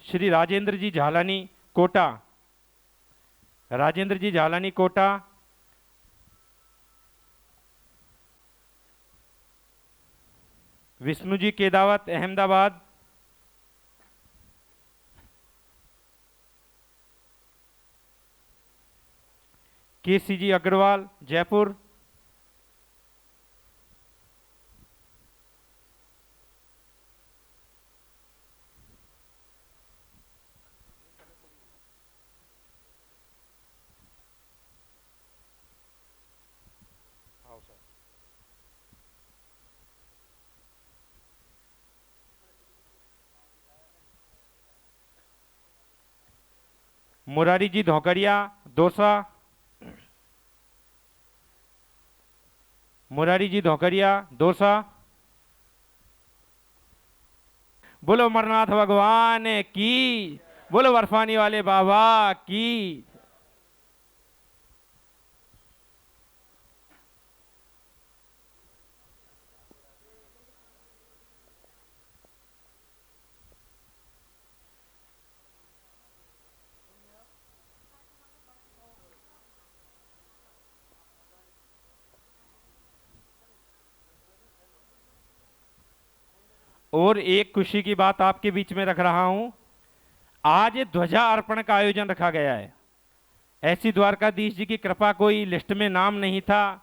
श्री राजेंद्र जी झालानी कोटा, राजेंद्र जी झालानी कोटा, विष्णु जी केदावत अहमदाबाद, केसी जी अग्रवाल जयपुर, मुरारी जी धोकरिया दौसा, मुरारी जी धोकरिया दौसा। बोलो अमरनाथ भगवान की, बोलो बर्फानी वाले बाबा की। और एक खुशी की बात आपके बीच में रख रहा हूं, आज ध्वजा अर्पण का आयोजन रखा गया है। ऐसी द्वारकाधीश जी की कृपा, कोई लिस्ट में नाम नहीं था,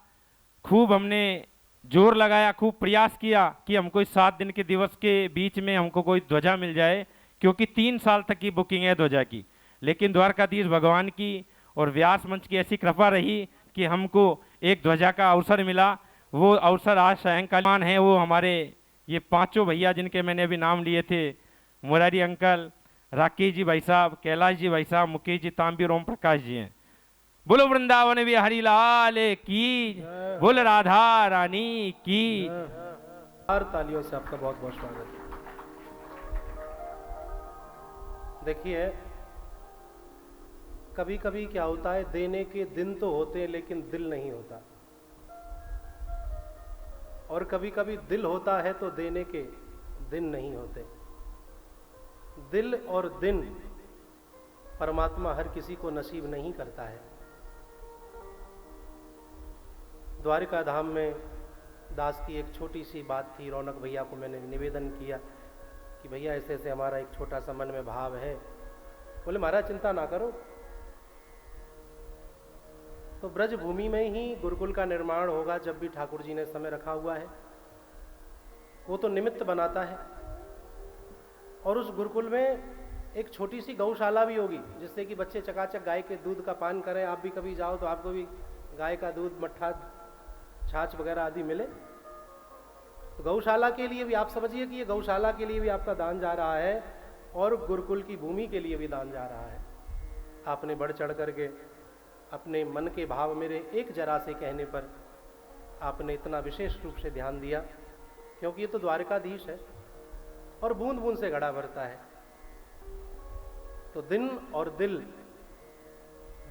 खूब हमने जोर लगाया, खूब प्रयास किया कि हमको इस 7 दिन के दिवस के बीच में हमको कोई ध्वजा मिल जाए, क्योंकि 3 साल तक की बुकिंग है ध्वजा की। लेकिन द्वारकाधीश भगवान की और व्यास मंच की ऐसी कृपा रही कि हमको एक ध्वजा का अवसर मिला। वो अवसर आज सायंकाल है, वो हमारे ये 5 भैया जिनके मैंने अभी नाम लिए थे, मुरारी अंकल, राकेश जी भाई साहब, कैलाश जी भाई साहब, मुकेश जी तांबी, ओम प्रकाश जी हैं। बोलो वृंदावन बिहारी लाल की, बोल राधा रानी की। हर तालियों से आपका बहुत बहुत स्वागत है। देखिए, कभी कभी क्या होता है, देने के दिन तो होते हैं लेकिन दिल नहीं होता, और कभी कभी दिल होता है तो देने के दिन नहीं होते। दिल और दिन परमात्मा हर किसी को नसीब नहीं करता है। द्वारिका धाम में दास की एक छोटी सी बात थी, रौनक भैया को मैंने निवेदन किया कि भैया ऐसे ऐसे हमारा एक छोटा सा मन में भाव है। बोले महाराज चिंता ना करो, तो ब्रज भूमि में ही गुरुकुल का निर्माण होगा, जब भी ठाकुर जी ने समय रखा हुआ है। वो तो निमित्त बनाता है, और उस गुरुकुल में एक छोटी सी गौशाला भी होगी, जिससे कि बच्चे चकाचक गाय के दूध का पान करें। आप भी कभी जाओ तो आपको भी गाय का दूध, मट्ठा, छाछ वगैरह आदि मिले। तो गौशाला के लिए भी आप समझिए कि ये गौशाला के लिए भी आपका दान जा रहा है, और गुरुकुल की भूमि के लिए भी दान जा रहा है। आपने बढ़ चढ़ करके अपने मन के भाव मेरे एक जरा से कहने पर आपने इतना विशेष रूप से ध्यान दिया, क्योंकि ये तो द्वारकाधीश है और बूंद बूंद से घड़ा भरता है। तो दिन और दिल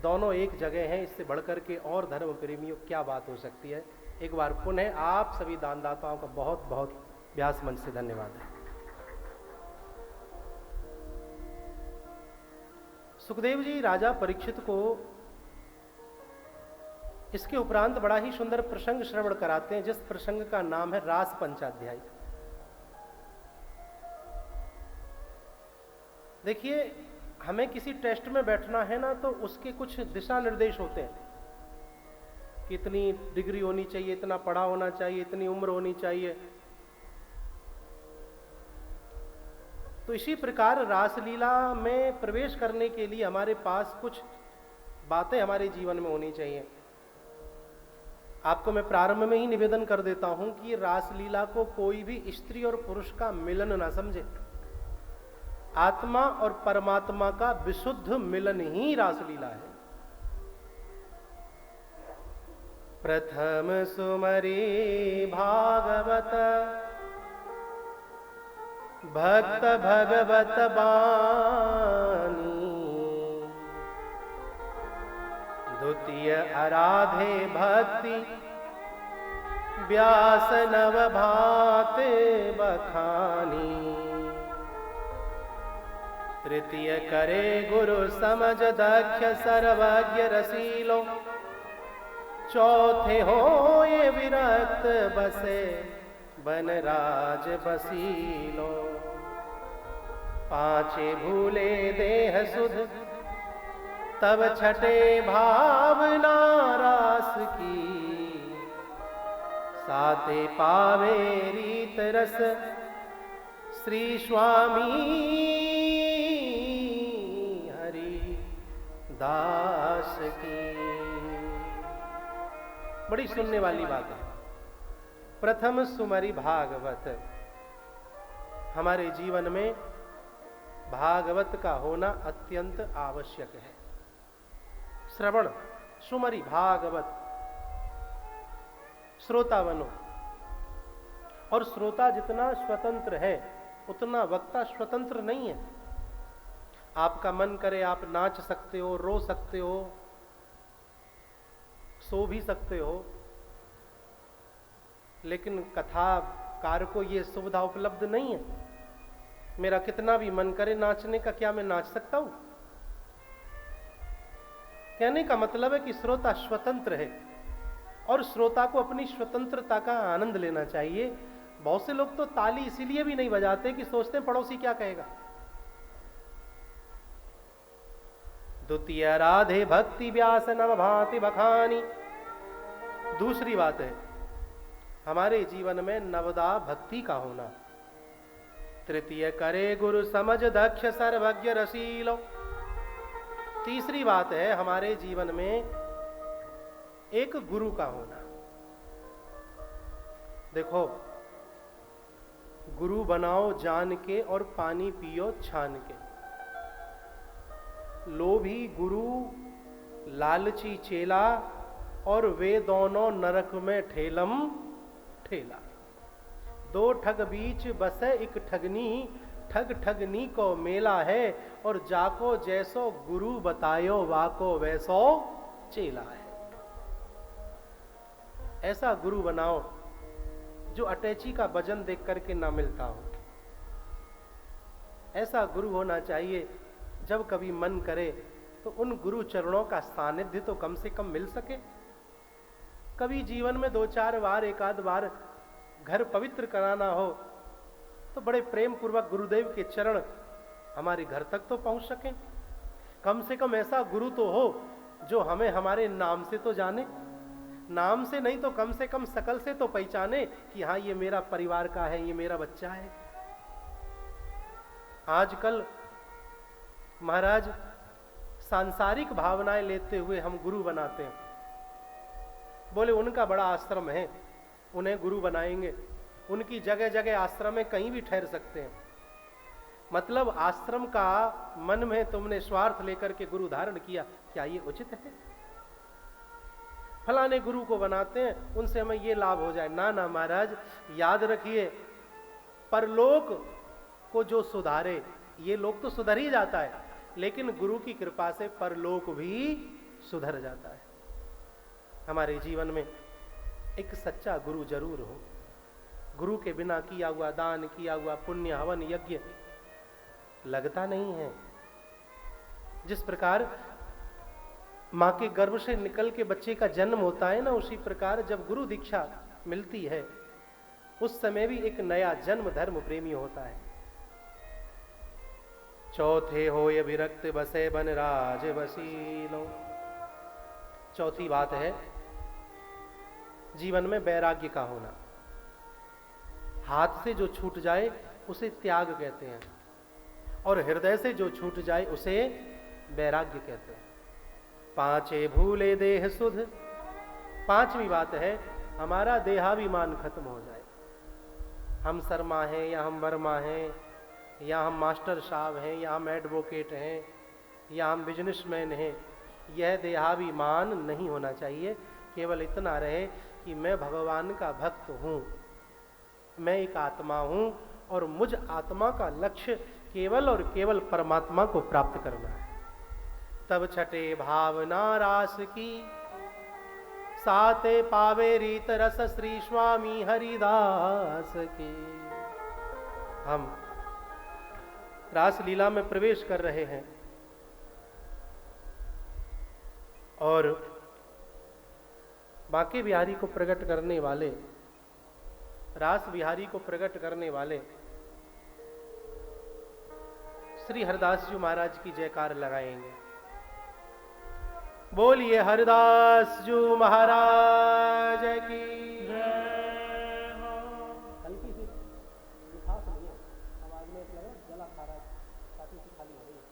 दोनों एक जगह हैं, इससे बढ़कर के और धर्म प्रेमियों क्या बात हो सकती है। एक बार पुनः आप सभी दानदाताओं का बहुत बहुत व्यास मंच से धन्यवाद है। सुखदेव जी राजा परीक्षित को इसके उपरांत बड़ा ही सुंदर प्रसंग श्रवण कराते हैं, जिस प्रसंग का नाम है रास पंचाध्याय। देखिए, हमें किसी टेस्ट में बैठना है ना, तो उसके कुछ दिशा निर्देश होते हैं कि इतनी डिग्री होनी चाहिए, इतना पढ़ा होना चाहिए, इतनी उम्र होनी चाहिए। तो इसी प्रकार रासलीला में प्रवेश करने के लिए हमारे पास कुछ बातें हमारे जीवन में होनी चाहिए। आपको मैं प्रारंभ में ही निवेदन कर देता हूं कि रासलीला को कोई भी स्त्री और पुरुष का मिलन ना समझे। आत्मा और परमात्मा का विशुद्ध मिलन ही रासलीला है। प्रथम सुमरी भागवत भक्त भगवत बानी, द्वितीय आराधे भक्ति व्यास नव भाते बखानी, तृतीय करे गुरु समझ दक्ष सर्वज्ञ रसीलो, चौथे हो ये विरक्त बसे बनराज बसीलो, पांचे भूले देह सुध तब छठे भावना रास की, साते पावे रीत रस श्री स्वामी हरि दास की। बड़ी सुनने वाली बात है। प्रथम सुमरी भागवत, हमारे जीवन में भागवत का होना अत्यंत आवश्यक है। श्रवण, सुमरी भागवत, श्रोता बनो। और श्रोता जितना स्वतंत्र है उतना वक्ता स्वतंत्र नहीं है। आपका मन करे आप नाच सकते हो, रो सकते हो, सो भी सकते हो, लेकिन कथाकार को यह सुविधा उपलब्ध नहीं है। मेरा कितना भी मन करे नाचने का, क्या मैं नाच सकता हूं? कहने का मतलब है कि श्रोता स्वतंत्र है और श्रोता को अपनी स्वतंत्रता का आनंद लेना चाहिए। बहुत से लोग तो ताली इसीलिए भी नहीं बजाते कि सोचते हैं पड़ोसी क्या कहेगा। द्वितीय राधे भक्ति व्यास नव भांति बखानी। दूसरी बात है हमारे जीवन में नवदा भक्ति का होना। तृतीय करे गुरु समझ दक्ष सर्वज्ञ रसीलो। तीसरी बात है हमारे जीवन में एक गुरु का होना। देखो, गुरु बनाओ जान के और पानी पियो छान के। लोभी गुरु, लालची चेला, और वे दोनों नरक में ठेलम ठेला। दो ठग बीच बसे एक ठगनी, ठग ठगनी को मेला है, और जाको जैसो गुरु बतायो वाको वैसो चेला है। ऐसा गुरु बनाओ जो अटैची का वजन देख करके ना मिलता हो। ऐसा गुरु होना चाहिए जब कभी मन करे तो उन गुरु चरणों का सानिध्य तो कम से कम मिल सके। कभी जीवन में 2-4 बार, एक आध बार घर पवित्र कराना हो तो बड़े प्रेम पूर्वक गुरुदेव के चरण हमारे घर तक तो पहुंच सके। कम से कम ऐसा गुरु तो हो जो हमें हमारे नाम से तो जाने, नाम से नहीं तो कम से कम शकल से तो पहचाने कि हाँ ये मेरा परिवार का है, ये मेरा बच्चा है। आजकल महाराज सांसारिक भावनाएं लेते हुए हम गुरु बनाते हैं। बोले उनका बड़ा आश्रम है, उन्हें गुरु बनाएंगे, उनकी जगह जगह आश्रम में कहीं भी ठहर सकते हैं। मतलब आश्रम का मन में तुमने स्वार्थ लेकर के गुरु धारण किया, क्या ये उचित है? फलाने गुरु को बनाते हैं उनसे हमें ये लाभ हो जाए। ना ना महाराज, याद रखिए परलोक को जो सुधारे, ये लोग तो सुधर ही जाता है, लेकिन गुरु की कृपा से परलोक भी सुधर जाता है। हमारे जीवन में एक सच्चा गुरु जरूर हो। गुरु के बिना किया हुआ दान, किया हुआ पुण्य, हवन, यज्ञ लगता नहीं है। जिस प्रकार माँ के गर्भ से निकल के बच्चे का जन्म होता है ना, उसी प्रकार जब गुरु दीक्षा मिलती है उस समय भी एक नया जन्म धर्म प्रेमी होता है। चौथे होय विरक्त बसे बन राज बसीलो। चौथी बात है जीवन में वैराग्य का होना। हाथ से जो छूट जाए उसे त्याग कहते हैं और हृदय से जो छूट जाए उसे वैराग्य कहते हैं। पांचे भूले देह सुध। पांचवी बात है हमारा देहाभिमान खत्म हो जाए। हम शर्मा हैं या हम वर्मा हैं या हम मास्टर साहब हैं या हम एडवोकेट हैं या हम बिजनेसमैन हैं, यह देहाभिमान नहीं होना चाहिए। केवल इतना रहे कि मैं भगवान का भक्त हूँ, मैं एक आत्मा हूँ और मुझ आत्मा का लक्ष्य केवल और केवल परमात्मा को प्राप्त करना है। तब छठे भावना रास की, साते पावे रीत रस श्री स्वामी हरिदास के। हम रास लीला में प्रवेश कर रहे हैं और बांके बिहारी को प्रकट करने वाले, रास बिहारी को प्रकट करने वाले श्री हरदास जी महाराज की जयकार लगाएंगे। बोलिए हरदास जी महाराज की जय हो। हल्की सी मिठास नहीं है आवाज में, एक लगा गला खा रहा है, छाती सी खाली हो रही है।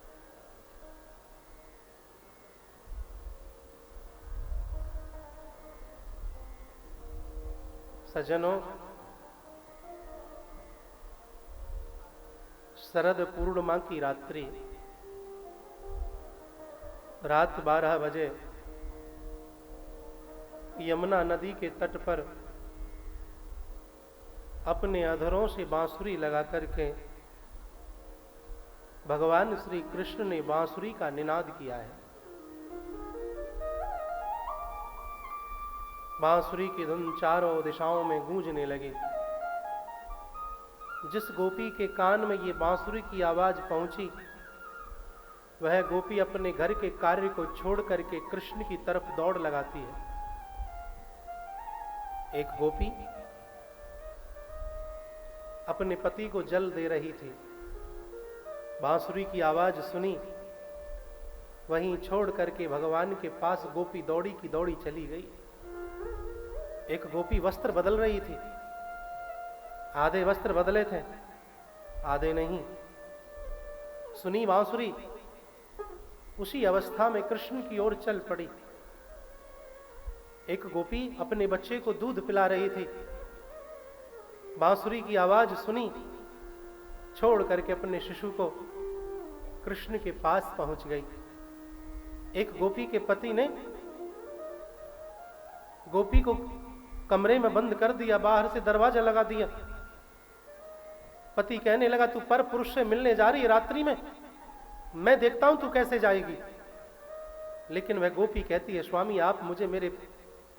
सज्जनों, शरद पूर्णिमा की रात्रि, रात 12 बजे यमुना नदी के तट पर अपने अधरों से बांसुरी लगा करके भगवान श्री कृष्ण ने बांसुरी का निनाद किया है। बांसुरी की धुन चारों दिशाओं में गूंजने लगी। जिस गोपी के कान में ये बांसुरी की आवाज पहुंची, वह गोपी अपने घर के कार्य को छोड़ करके कृष्ण की तरफ दौड़ लगाती है। एक गोपी अपने पति को जल दे रही थी, बांसुरी की आवाज सुनी, वहीं छोड़ करके भगवान के पास गोपी दौड़ी की दौड़ी चली गई। एक गोपी वस्त्र बदल रही थी, आधे वस्त्र बदले थे, आधे नहीं। सुनी बांसुरी, उसी अवस्था में कृष्ण की ओर चल पड़ी। एक गोपी अपने बच्चे को दूध पिला रही थी, बांसुरी की आवाज सुनी, छोड़ करके अपने शिशु को कृष्ण के पास पहुंच गई। एक गोपी के पति ने गोपी को कमरे में बंद कर दिया, बाहर से दरवाजा लगा दिया। पति कहने लगा, तू पर पुरुष से मिलने जा रही है रात्रि में, मैं देखता हूं तू कैसे जाएगी। लेकिन वह गोपी कहती है, स्वामी आप मुझे मेरे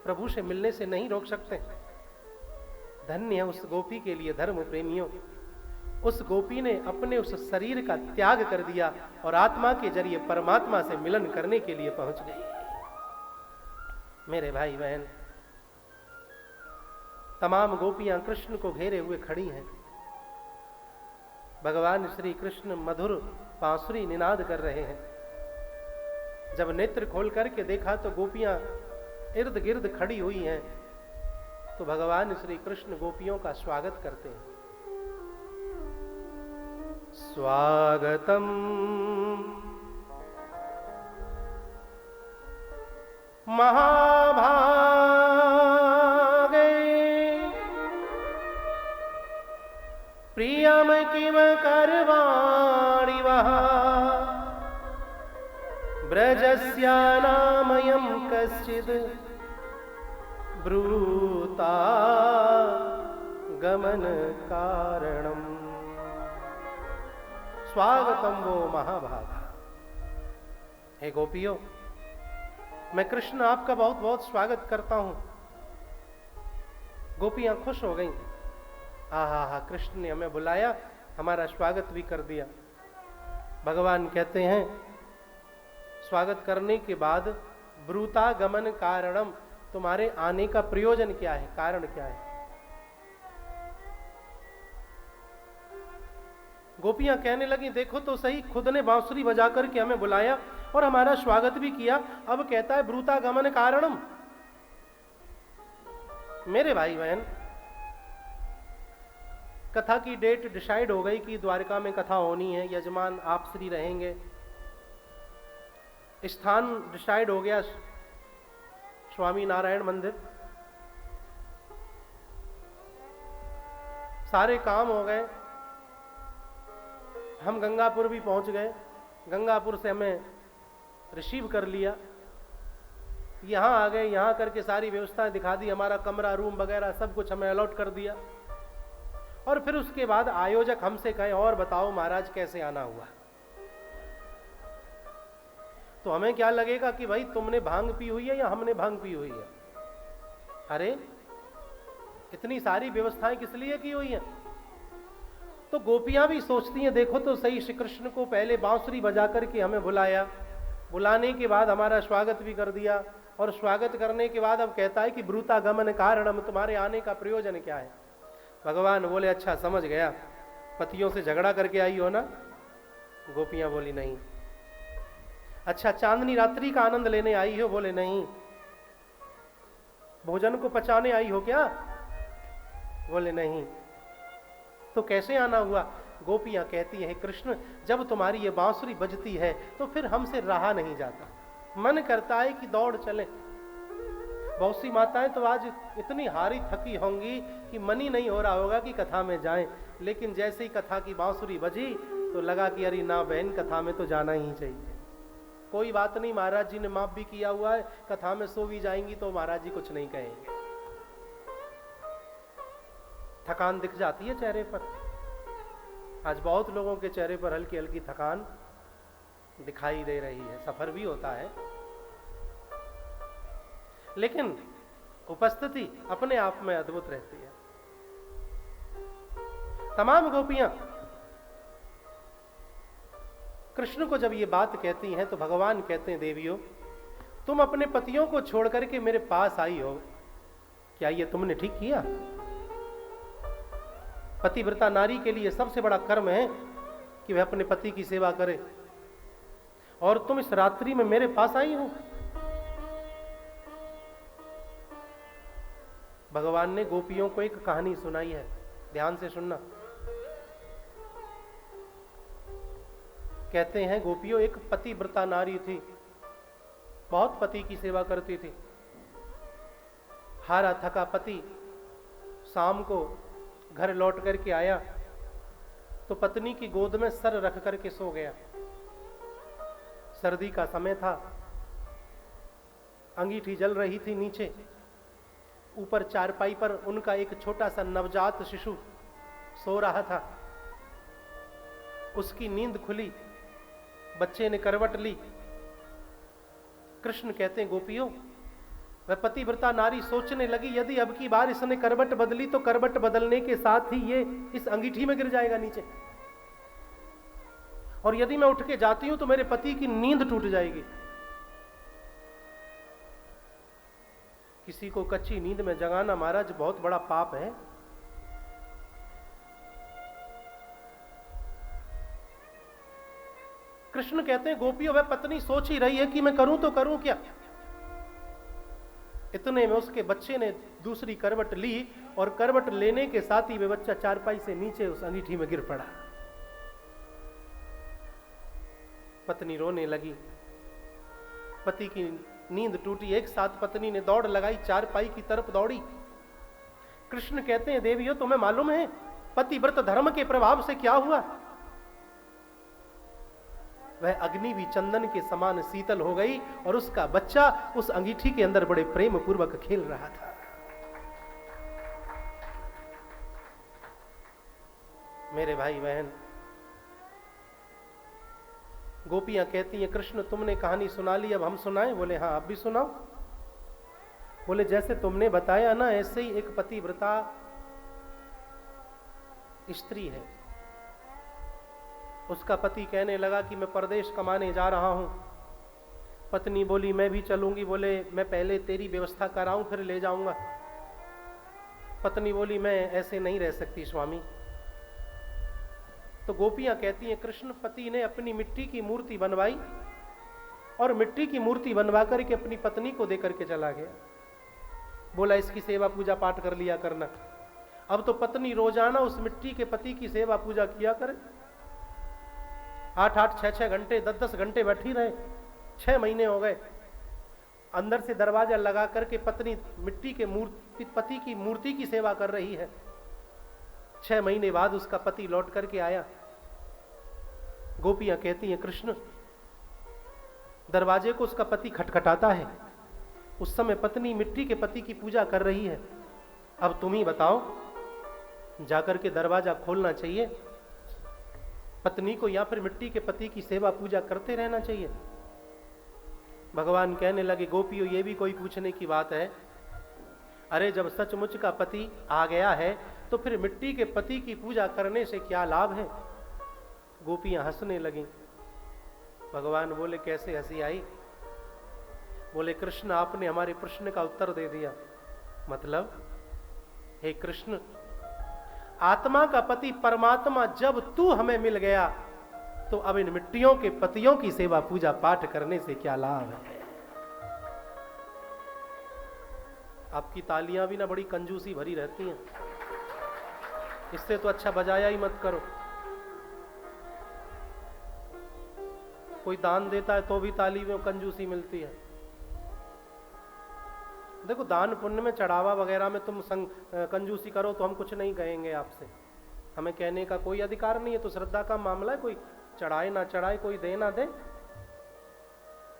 प्रभु से मिलने से नहीं रोक सकते। धन्य है उस गोपी के लिए धर्म प्रेमियों, उस गोपी ने अपने उस शरीर का त्याग कर दिया और आत्मा के जरिए परमात्मा से मिलन करने के लिए पहुंच गई। मेरे भाई बहन, तमाम गोपियां कृष्ण को घेरे हुए खड़ी हैं। भगवान श्री कृष्ण मधुर बांसुरी निनाद कर रहे हैं। जब नेत्र खोल करके देखा तो गोपियां इर्द गिर्द खड़ी हुई हैं, तो भगवान श्री कृष्ण गोपियों का स्वागत करते हैं। स्वागतम महाभागे प्रियम किम करवाणि वः ब्रजस्यानामयं कश्चिद् ब्रूता गमन कारणम। स्वागतम वो महाभागा। हे गोपियों, मैं कृष्ण आपका बहुत बहुत स्वागत करता हूं। गोपियां खुश हो गईं। हा, कृष्ण ने हमें बुलाया, हमारा स्वागत भी कर दिया। भगवान कहते हैं, स्वागत करने के बाद ब्रूतागमन कारणम, तुम्हारे आने का प्रयोजन क्या है, कारण क्या है। गोपियां कहने लगी, देखो तो सही, खुद ने बांसुरी बजा करके हमें बुलाया और हमारा स्वागत भी किया, अब कहता है ब्रूतागमन कारणम। मेरे भाई बहन, कथा की डेट डिसाइड हो गई कि द्वारका में कथा होनी है, यजमान आप श्री रहेंगे, स्थान डिसाइड हो गया स्वामी नारायण मंदिर, सारे काम हो गए, हम गंगापुर भी पहुंच गए, गंगापुर से हमें रिसीव कर लिया, यहाँ आ गए, यहाँ करके सारी व्यवस्थाएं दिखा दी, हमारा कमरा रूम वगैरह सब कुछ हमें अलॉट कर दिया। और फिर उसके बाद आयोजक हमसे कहे, और बताओ महाराज कैसे आना हुआ। तो हमें क्या लगेगा कि भाई तुमने भांग पी हुई है या हमने भांग पी हुई है। अरे इतनी सारी व्यवस्थाएं किस लिए की हुई हैं। तो गोपियां भी सोचती हैं, देखो तो सही, श्री कृष्ण को पहले बांसुरी बजा करके हमें बुलाया, बुलाने के बाद हमारा स्वागत भी कर दिया, और स्वागत करने के बाद अब कहता है कि ब्रूतागमन कारणम, तुम्हारे आने का प्रयोजन क्या है। भगवान बोले, अच्छा समझ गया, पतियों से झगड़ा करके आई हो ना। गोपियां बोली नहीं। अच्छा चांदनी रात्रि का आनंद लेने आई हो। बोले नहीं। भोजन को पचाने आई हो क्या। बोले नहीं। तो कैसे आना हुआ। गोपियां कहती हैं, कृष्ण जब तुम्हारी ये बांसुरी बजती है तो फिर हमसे रहा नहीं जाता, मन करता है कि दौड़ चले। बहुत सी माताएं तो आज इतनी हारी थकी होंगी कि मन ही नहीं हो रहा होगा कि कथा में जाएं, लेकिन जैसे ही कथा की बांसुरी बजी तो लगा कि अरे ना बहन, कथा में तो जाना ही चाहिए। कोई बात नहीं, महाराज जी ने माफ भी किया हुआ है, कथा में सो भी जाएंगी तो महाराज जी कुछ नहीं कहेंगे। थकान दिख जाती है चेहरे पर। आज बहुत लोगों के चेहरे पर हल्की हल्की थकान दिखाई दे रही है। सफर भी होता है, लेकिन उपस्थिति अपने आप में अद्भुत रहती है। तमाम गोपियां कृष्ण को जब ये बात कहती हैं तो भगवान कहते हैं, देवियों तुम अपने पतियों को छोड़ करके मेरे पास आई हो, क्या ये तुमने ठीक किया। पतिव्रता नारी के लिए सबसे बड़ा कर्म है कि वह अपने पति की सेवा करे, और तुम इस रात्रि में मेरे पास आई हो। भगवान ने गोपियों को एक कहानी सुनाई है, ध्यान से सुनना। कहते हैं, गोपियों एक पतिव्रता नारी थी, बहुत पति की सेवा करती थी। हारा थका पति शाम को घर लौट करके आया तो पत्नी की गोद में सर रख करके सो गया। सर्दी का समय था, अंगीठी जल रही थी नीचे। ऊपर चारपाई पर उनका एक छोटा सा नवजात शिशु सो रहा था। उसकी नींद खुली, बच्चे ने करवट ली। कृष्ण कहते हैं, गोपियों वह पतिव्रता नारी सोचने लगी, यदि अब की बार इसने करवट बदली तो करवट बदलने के साथ ही ये इस अंगीठी में गिर जाएगा नीचे, और यदि मैं उठ के जाती हूं तो मेरे पति की नींद टूट जाएगी। किसी को कच्ची नींद में जगाना महाराज बहुत बड़ा पाप है। कृष्ण कहते हैं, गोपियों वह पत्नी सोच ही रही है कि मैं करूं तो करूं क्या। इतने में उसके बच्चे ने दूसरी करवट ली, और करवट लेने के साथ ही वह बच्चा चारपाई से नीचे उस अंगीठी में गिर पड़ा। पत्नी रोने लगी, पति की नींद टूटी। एक साथ पत्नी ने दौड़ लगाई, चारपाई की तरफ दौड़ी। कृष्ण कहते हैं, देवियों तुम्हें मालूम है पतिव्रत धर्म के प्रभाव से क्या हुआ। वह अग्नि भी चंदन के समान शीतल हो गई, और उसका बच्चा उस अंगीठी के अंदर बड़े प्रेम पूर्वक खेल रहा था। मेरे भाई बहन, गोपियां कहती हैं, कृष्ण तुमने कहानी सुना ली, अब हम सुनाएं। बोले हाँ, आप भी सुनाओ। बोले जैसे तुमने बताया ना, ऐसे ही एक पतिव्रता स्त्री है। उसका पति कहने लगा कि मैं परदेश कमाने जा रहा हूं, पत्नी बोली मैं भी चलूंगी। बोले मैं पहले तेरी व्यवस्था कराऊं फिर ले जाऊंगा। पत्नी बोली मैं ऐसे नहीं रह सकती स्वामी। तो गोपियां कहती हैं कृष्ण पति ने अपनी मिट्टी की मूर्ति बनवाई और मिट्टी की मूर्ति बनवा करके अपनी पत्नी को देकर के चला गया। बोला इसकी सेवा पूजा पाठ कर लिया करना। अब तो पत्नी रोजाना उस मिट्टी के पति की सेवा पूजा किया करे। 8-8, 6-6 घंटे, 10-10 घंटे बैठी रहे। 6 महीने हो गए। अंदर से दरवाजा लगा करके पत्नी मिट्टी के पति की मूर्ति की सेवा कर रही है। 6 महीने बाद उसका पति लौट करके आया। गोपियां कहती हैं कृष्ण, दरवाजे को उसका पति खटखटाता है। उस समय पत्नी मिट्टी के पति की पूजा कर रही है। अब तुम ही बताओ, जाकर के दरवाजा खोलना चाहिए पत्नी को या फिर मिट्टी के पति की सेवा पूजा करते रहना चाहिए? भगवान कहने लगे गोपियों, ये भी कोई पूछने की बात है? अरे जब सचमुच का पति आ गया है तो फिर मिट्टी के पति की पूजा करने से क्या लाभ है? गोपियां हंसने लगीं। भगवान बोले कैसे हंसी आई? बोले कृष्ण आपने हमारे प्रश्न का उत्तर दे दिया। मतलब हे कृष्ण, आत्मा का पति परमात्मा जब तू हमें मिल गया तो अब इन मिट्टियों के पतियों की सेवा पूजा पाठ करने से क्या लाभ है? आपकी तालियां भी ना बड़ी कंजूसी भरी रहती हैं। इससे तो अच्छा बजाया ही मत करो। कोई दान देता है तो भी ताली में कंजूसी मिलती है। देखो दान पुण्य में, चढ़ावा वगैरह में तुम कंजूसी करो तो हम कुछ नहीं कहेंगे आपसे। हमें कहने का कोई अधिकार नहीं है। तो श्रद्धा का मामला है, कोई चढ़ाए ना चढ़ाए, कोई दे ना दे।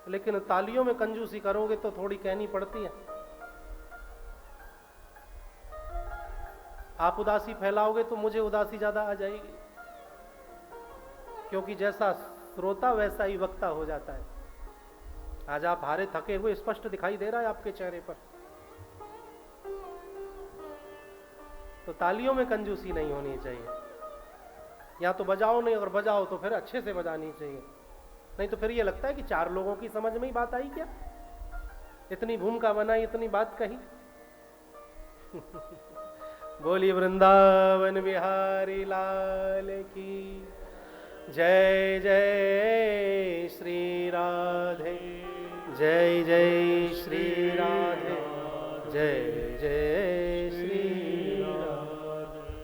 लेकिन तालियों में कंजूसी करोगे तो थोड़ी कहनी पड़ती है। आप उदासी फैलाओगे तो मुझे उदासी ज्यादा आ जाएगी, क्योंकि जैसा श्रोता वैसा ही वक्ता हो जाता है। आज आप हारे थके हुए स्पष्ट दिखाई दे रहा है आपके चेहरे पर। तो तालियों में कंजूसी नहीं होनी चाहिए। या तो बजाओ नहीं, अगर बजाओ तो फिर अच्छे से बजानी चाहिए। नहीं तो फिर ये लगता है कि 4 लोगों की समझ में ही बात आई क्या? इतनी भूमिका बनाई, इतनी बात कही। बोली वृंदावन बिहारी लाल की जय। जय श्री राधे, जय जय श्री राधे, जय जय श्री राधे।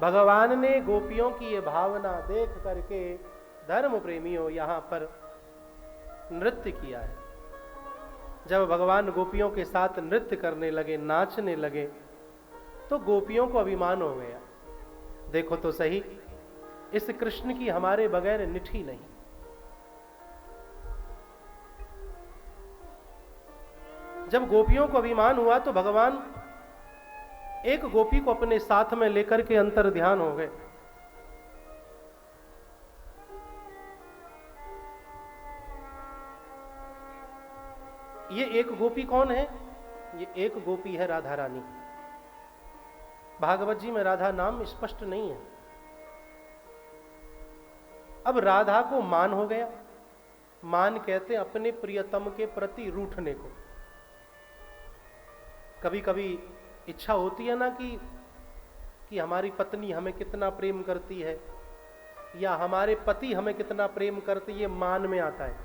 भगवान ने गोपियों की ये भावना देख करके धर्म प्रेमियों यहां पर नृत्य किया है। जब भगवान गोपियों के साथ नृत्य करने लगे, नाचने लगे, तो गोपियों को अभिमान हो गया। देखो तो सही, इस कृष्ण की हमारे बगैर निठी नहीं। जब गोपियों को अभिमान हुआ तो भगवान एक गोपी को अपने साथ में लेकर के अंतर ध्यान हो गए। ये एक गोपी कौन है? ये एक गोपी है राधा रानी। भागवत जी में राधा नाम स्पष्ट नहीं है। अब राधा को मान हो गया। मान कहते हैं अपने प्रियतम के प्रति रूठने को। कभी कभी इच्छा होती है ना कि हमारी पत्नी हमें कितना प्रेम करती है या हमारे पति हमें कितना प्रेम करते, ये मान में आता है।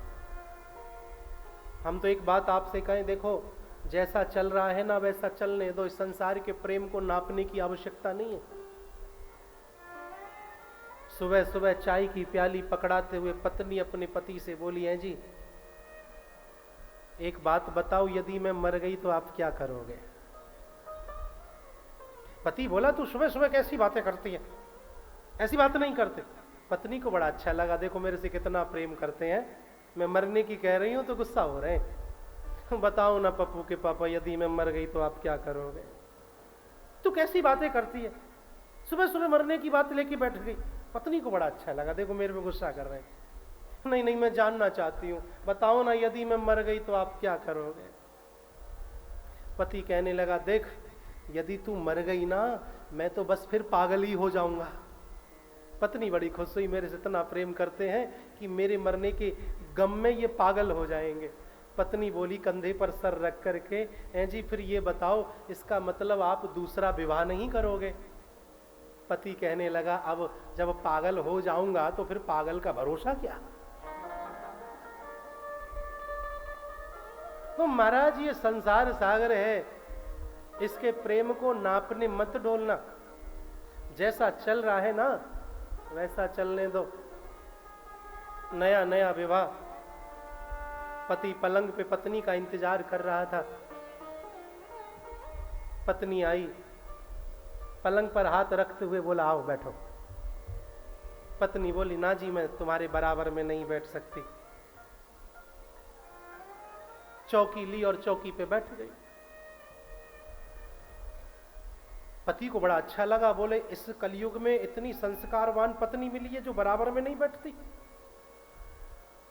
हम तो एक बात आपसे कहें, देखो जैसा चल रहा है ना वैसा चलने दो। इस संसार के प्रेम को नापने की आवश्यकता नहीं है। सुबह सुबह चाय की प्याली पकड़ाते हुए पत्नी अपने पति से बोली, है जी एक बात बताओ, यदि मैं मर गई तो आप क्या करोगे? पति बोला तू सुबह सुबह कैसी बातें करती है, ऐसी बात नहीं करते। पत्नी को बड़ा अच्छा लगा, देखो मेरे से कितना प्रेम करते हैं, मैं मरने की कह रही हूं तो गुस्सा हो रहे हैं। बताओ ना पप्पू के पापा, यदि मैं मर गई तो आप क्या करोगे? तू कैसी बातें करती है, सुबह सुबह मरने की बात लेके बैठ गई। पत्नी को बड़ा अच्छा लगा, देखो मेरे पे गुस्सा कर रहे हैं। नहीं नहीं मैं जानना चाहती हूं, बताओ ना यदि मैं मर गई तो आप क्या करोगे? पति कहने लगा, देख यदि तू मर गई ना मैं तो बस फिर पागल ही हो जाऊंगा। पत्नी बड़ी खुश हुई, मेरे से इतना प्रेम करते हैं कि मेरे मरने के गम में ये पागल हो जाएंगे। पत्नी बोली कंधे पर सर रख करके, हैं जी फिर ये बताओ इसका मतलब आप दूसरा विवाह नहीं करोगे? पति कहने लगा अब जब पागल हो जाऊंगा तो फिर पागल का भरोसा क्या। तो महाराज ये संसार सागर है, इसके प्रेम को नापने मत डोलना। जैसा चल रहा है ना वैसा चलने दो। नया नया विवाह, पति पलंग पे पत्नी का इंतजार कर रहा था। पत्नी आई, पलंग पर हाथ रखते हुए बोला आओ बैठो। पत्नी बोली ना जी मैं तुम्हारे बराबर में नहीं बैठ सकती। चौकी ली और चौकी पे बैठ गई। पति को बड़ा अच्छा लगा, बोले इस कलयुग में इतनी संस्कारवान पत्नी मिली है जो बराबर में नहीं बैठती।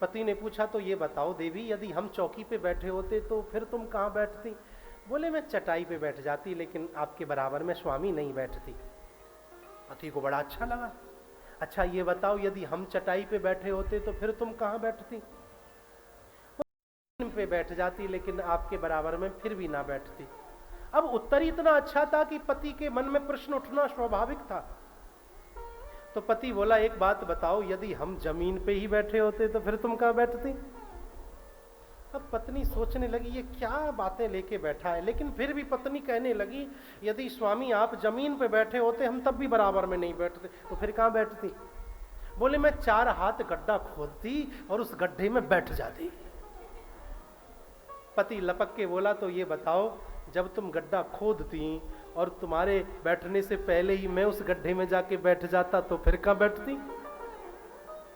पति ने पूछा तो ये बताओ देवी यदि हम चौकी पे बैठे होते तो फिर तुम कहाँ बैठती? बोले मैं चटाई पे बैठ जाती लेकिन आपके बराबर में स्वामी नहीं बैठती। पति को बड़ा अच्छा लगा। अच्छा ये बताओ यदि हम चटाई पे बैठे होते तो फिर तुम कहाँ बैठती? पे बैठ जाती लेकिन आपके बराबर में फिर भी ना बैठती। अब उत्तर इतना अच्छा था कि पति के मन में प्रश्न उठना स्वाभाविक था। तो पति बोला एक बात बताओ यदि हम जमीन पे ही बैठे होते तो फिर तुम कहाँ बैठती? अब पत्नी सोचने लगी ये क्या बातें लेके बैठा है, लेकिन फिर भी पत्नी कहने लगी यदि स्वामी आप जमीन पे बैठे होते हम तब भी बराबर में नहीं बैठते तो फिर कहाँ बैठती? बोले मैं 4 हाथ गड्ढा खोदती और उस गड्ढे में बैठ जाती। पति लपक के बोला तो ये बताओ जब तुम गड्ढा खोदती और तुम्हारे बैठने से पहले ही मैं उस गड्ढे में जाके बैठ जाता तो फिर कहाँ बैठती?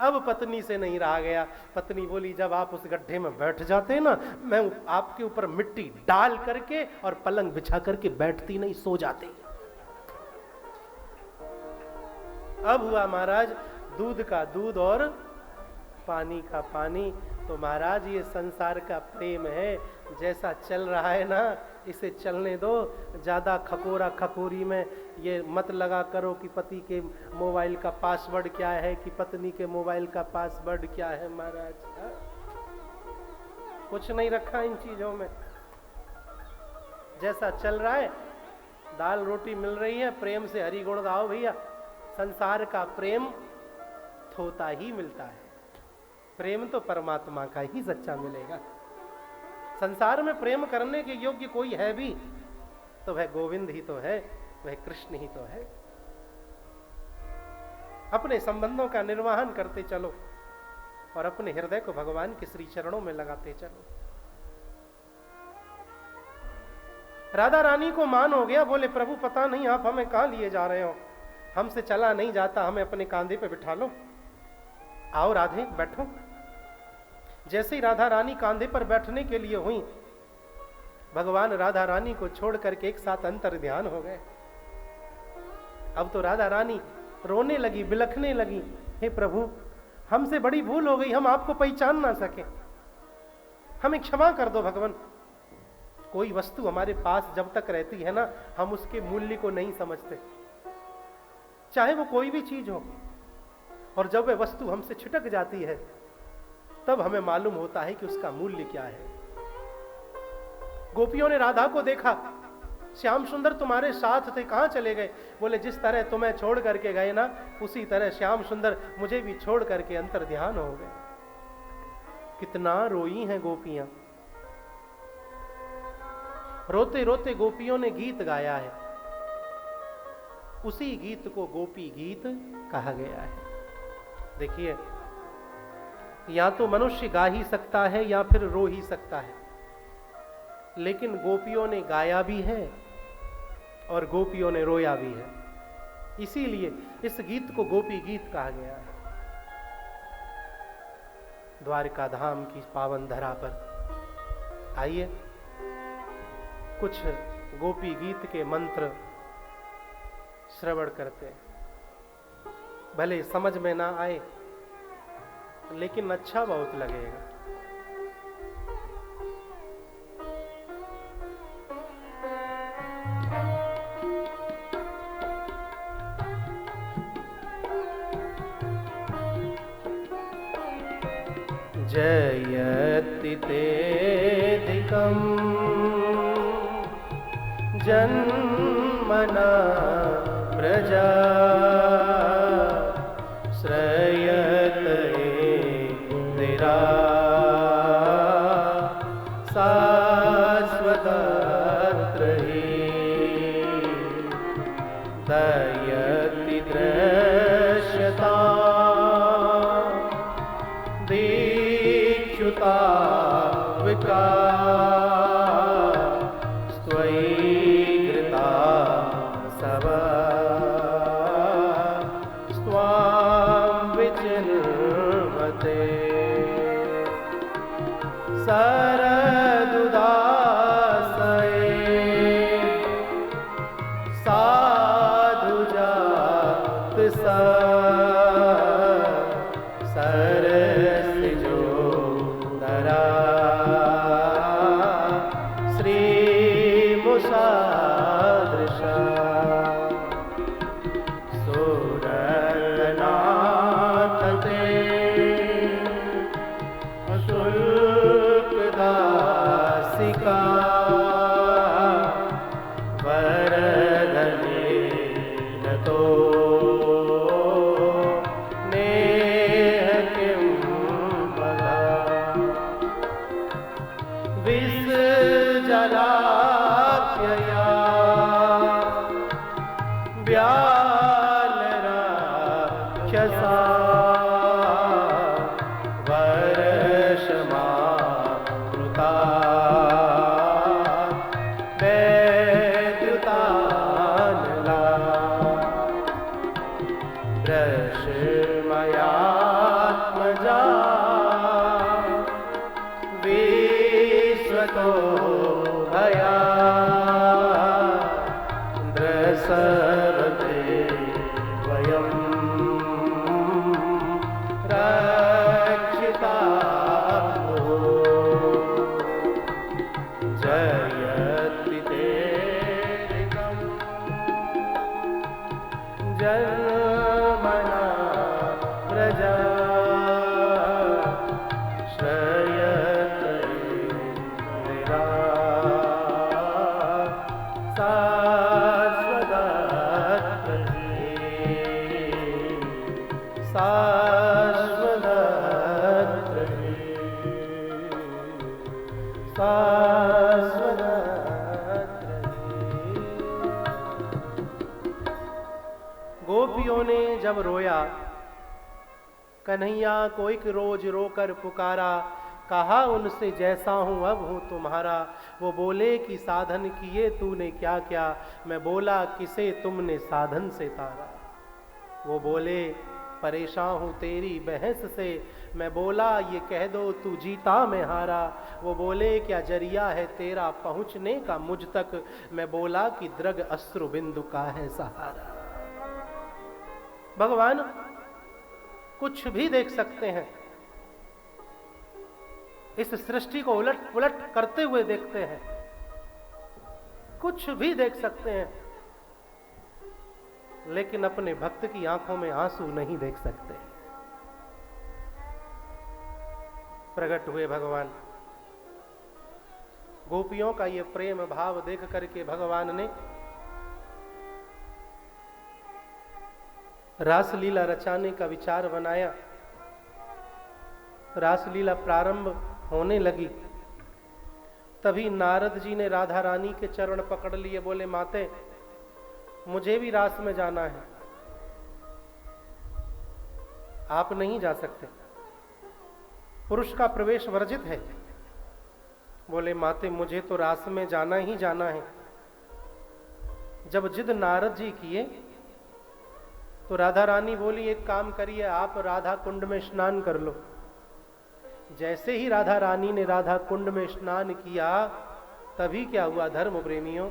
अब पत्नी से नहीं रहा गया। पत्नी बोली जब आप उस गड्ढे में बैठ जाते ना मैं आपके ऊपर मिट्टी डाल करके और पलंग बिछा करके बैठती नहीं, सो जाती। अब हुआ महाराज दूध का दूध और पानी का पानी। तो महाराज ये संसार का प्रेम है, जैसा चल रहा है ना इसे चलने दो। ज्यादा खकोरा खकोरी में ये मत लगा करो कि पति के मोबाइल का पासवर्ड क्या है कि पत्नी के मोबाइल का पासवर्ड क्या है। महाराज कुछ नहीं रखा इन चीजों में। जैसा चल रहा है दाल रोटी मिल रही है, प्रेम से हरि गुण गाओ भैया। संसार का प्रेम थोता ही मिलता है, प्रेम तो परमात्मा का ही सच्चा मिलेगा। संसार में प्रेम करने के योग्य कोई है भी तो वह गोविंद ही तो है, वह कृष्ण ही तो है। अपने संबंधों का निर्वहन करते चलो और अपने हृदय को भगवान के श्री चरणों में लगाते चलो। राधा रानी को मान हो गया, बोले प्रभु पता नहीं आप हमें कहां लिए जा रहे हो, हमसे चला नहीं जाता, हमें अपने कांधे पे बिठा लो। आओ राधे बैठो। जैसे ही राधा रानी कांधे पर बैठने के लिए हुई, भगवान राधा रानी को छोड़ करके एक साथ अंतर ध्यान हो गए। अब तो राधा रानी रोने लगी, बिलखने लगी, हे प्रभु हमसे बड़ी भूल हो गई, हम आपको पहचान ना सके, हमें क्षमा कर दो भगवान। कोई वस्तु हमारे पास जब तक रहती है ना हम उसके मूल्य को नहीं समझते, चाहे वो कोई भी चीज हो, और जब वह वस्तु हमसे छिटक जाती है तब हमें मालूम होता है कि उसका मूल्य क्या है। गोपियों ने राधा को देखा, श्याम सुंदर तुम्हारे साथ थे, कहां चले गए? बोले जिस तरह तुम्हें छोड़ करके गए ना उसी तरह श्याम सुंदर मुझे भी छोड़ करके अंतर ध्यान हो गए। कितना रोई हैं गोपियां। रोते रोते गोपियों ने गीत गाया है, उसी गीत को गोपी गीत कहा गया है। देखिए या तो मनुष्य गा ही सकता है या फिर रो ही सकता है, लेकिन गोपियों ने गाया भी है और गोपियों ने रोया भी है, इसीलिए इस गीत को गोपी गीत कहा गया है। द्वारका धाम की पावन धरा पर आइए कुछ गोपी गीत के मंत्र श्रवण करते हैं। भले समझ में ना आए लेकिन अच्छा बहुत लगेगा। जयति तेऽधिकं जन्मना प्रजा श्रयते निरा शाश्वतत्र हि दयति दृश्यता दीक्षुता स्त्वयिकृता सब स्वां विचिन्वते सरदुदासये साधुजात सरसिजो दरा श्रीमुषादृशा सुरनाथते शुल्कदासिका वरदने नतो नेह किं वदा विषजलाप्यया व्यालराक्षसा वर्षमाकृता वैद्युतानला भ्रशमयात्मजा विश्वतो भया द्रसवते वयं रक्षिता जयति तेऽधिकं जन्मना प्रजा श्रयते निरा शाश्वतत्र हि शाश्वतत्र हि शाश्वतत्र हि। गोपियों ने जब रोया, कन्हैया कोई रोज रोकर पुकारा, कहा उनसे जैसा हूँ अब हूँ तुम्हारा। वो बोले कि साधन किए तूने क्या क्या, मैं बोला किसे तुमने साधन से तारा। वो बोले परेशान हूँ तेरी बहस से, मैं बोला ये कह दो तू जीता मैं हारा। वो बोले क्या जरिया है तेरा पहुँचने का मुझ तक, मैं बोला कि द्रग अश्रु बिंदु का है सहारा। भगवान कुछ भी देख सकते हैं, इस सृष्टि को उलट पुलट करते हुए देखते हैं, कुछ भी देख सकते हैं, लेकिन अपने भक्त की आंखों में आंसू नहीं देख सकते। प्रकट हुए भगवान। गोपियों का ये प्रेम भाव देख करके भगवान ने रासलीला रचाने का विचार बनाया। रासलीला प्रारंभ होने लगी, तभी नारद जी ने राधा रानी के चरण पकड़ लिए, बोले माते मुझे भी रास में जाना है, आप नहीं जा सकते, पुरुष का प्रवेश वर्जित है। बोले माते मुझे तो रास में जाना ही जाना है। जब जिद नारद जी किए तो राधा रानी बोली एक काम करिए, आप राधा कुंड में स्नान कर लो। जैसे ही राधा रानी ने राधा कुंड में स्नान किया, तभी क्या हुआ धर्म प्रेमियों,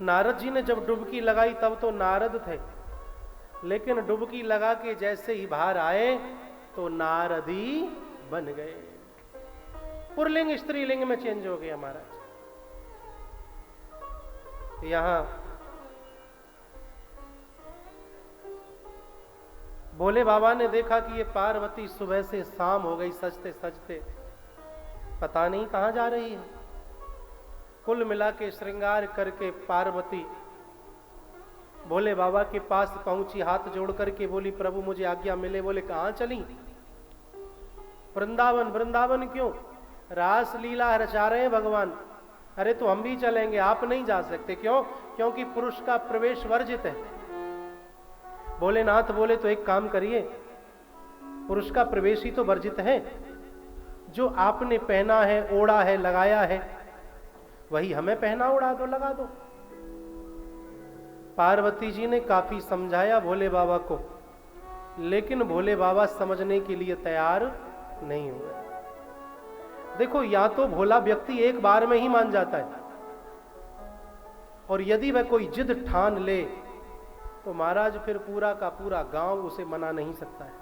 नारद जी ने जब डुबकी लगाई तब तो नारद थे, लेकिन डुबकी लगा के जैसे ही बाहर आए तो नारदी बन गए। पुरलिंग स्त्रीलिंग में चेंज हो गया महाराज। यहां भोले बाबा ने देखा कि ये पार्वती सुबह से शाम हो गई सजते सजते, पता नहीं कहां जा रही है। कुल मिला के श्रृंगार करके पार्वती भोले बाबा के पास पहुंची, हाथ जोड़ करके बोली, प्रभु मुझे आज्ञा मिले। बोले कहां चली? वृंदावन। वृंदावन क्यों? रास लीला रचा रहे हैं भगवान। अरे तो हम भी चलेंगे, आप नहीं जा सकते। क्यों? क्योंकि पुरुष का प्रवेश वर्जित है। भोलेनाथ बोले तो एक काम करिए, पुरुष का प्रवेश ही तो वर्जित है। जो आपने पहना है, ओढ़ा है, लगाया है, वही हमें पहना, ओढ़ा दो, लगा दो। पार्वती जी ने काफी समझाया भोले बाबा को, लेकिन भोले बाबा समझने के लिए तैयार नहीं हुए। देखो, या तो भोला व्यक्ति एक बार में ही मान जाता है, और यदि वह कोई जिद ठान ले तो महाराज फिर पूरा का पूरा गांव उसे मना नहीं सकता है।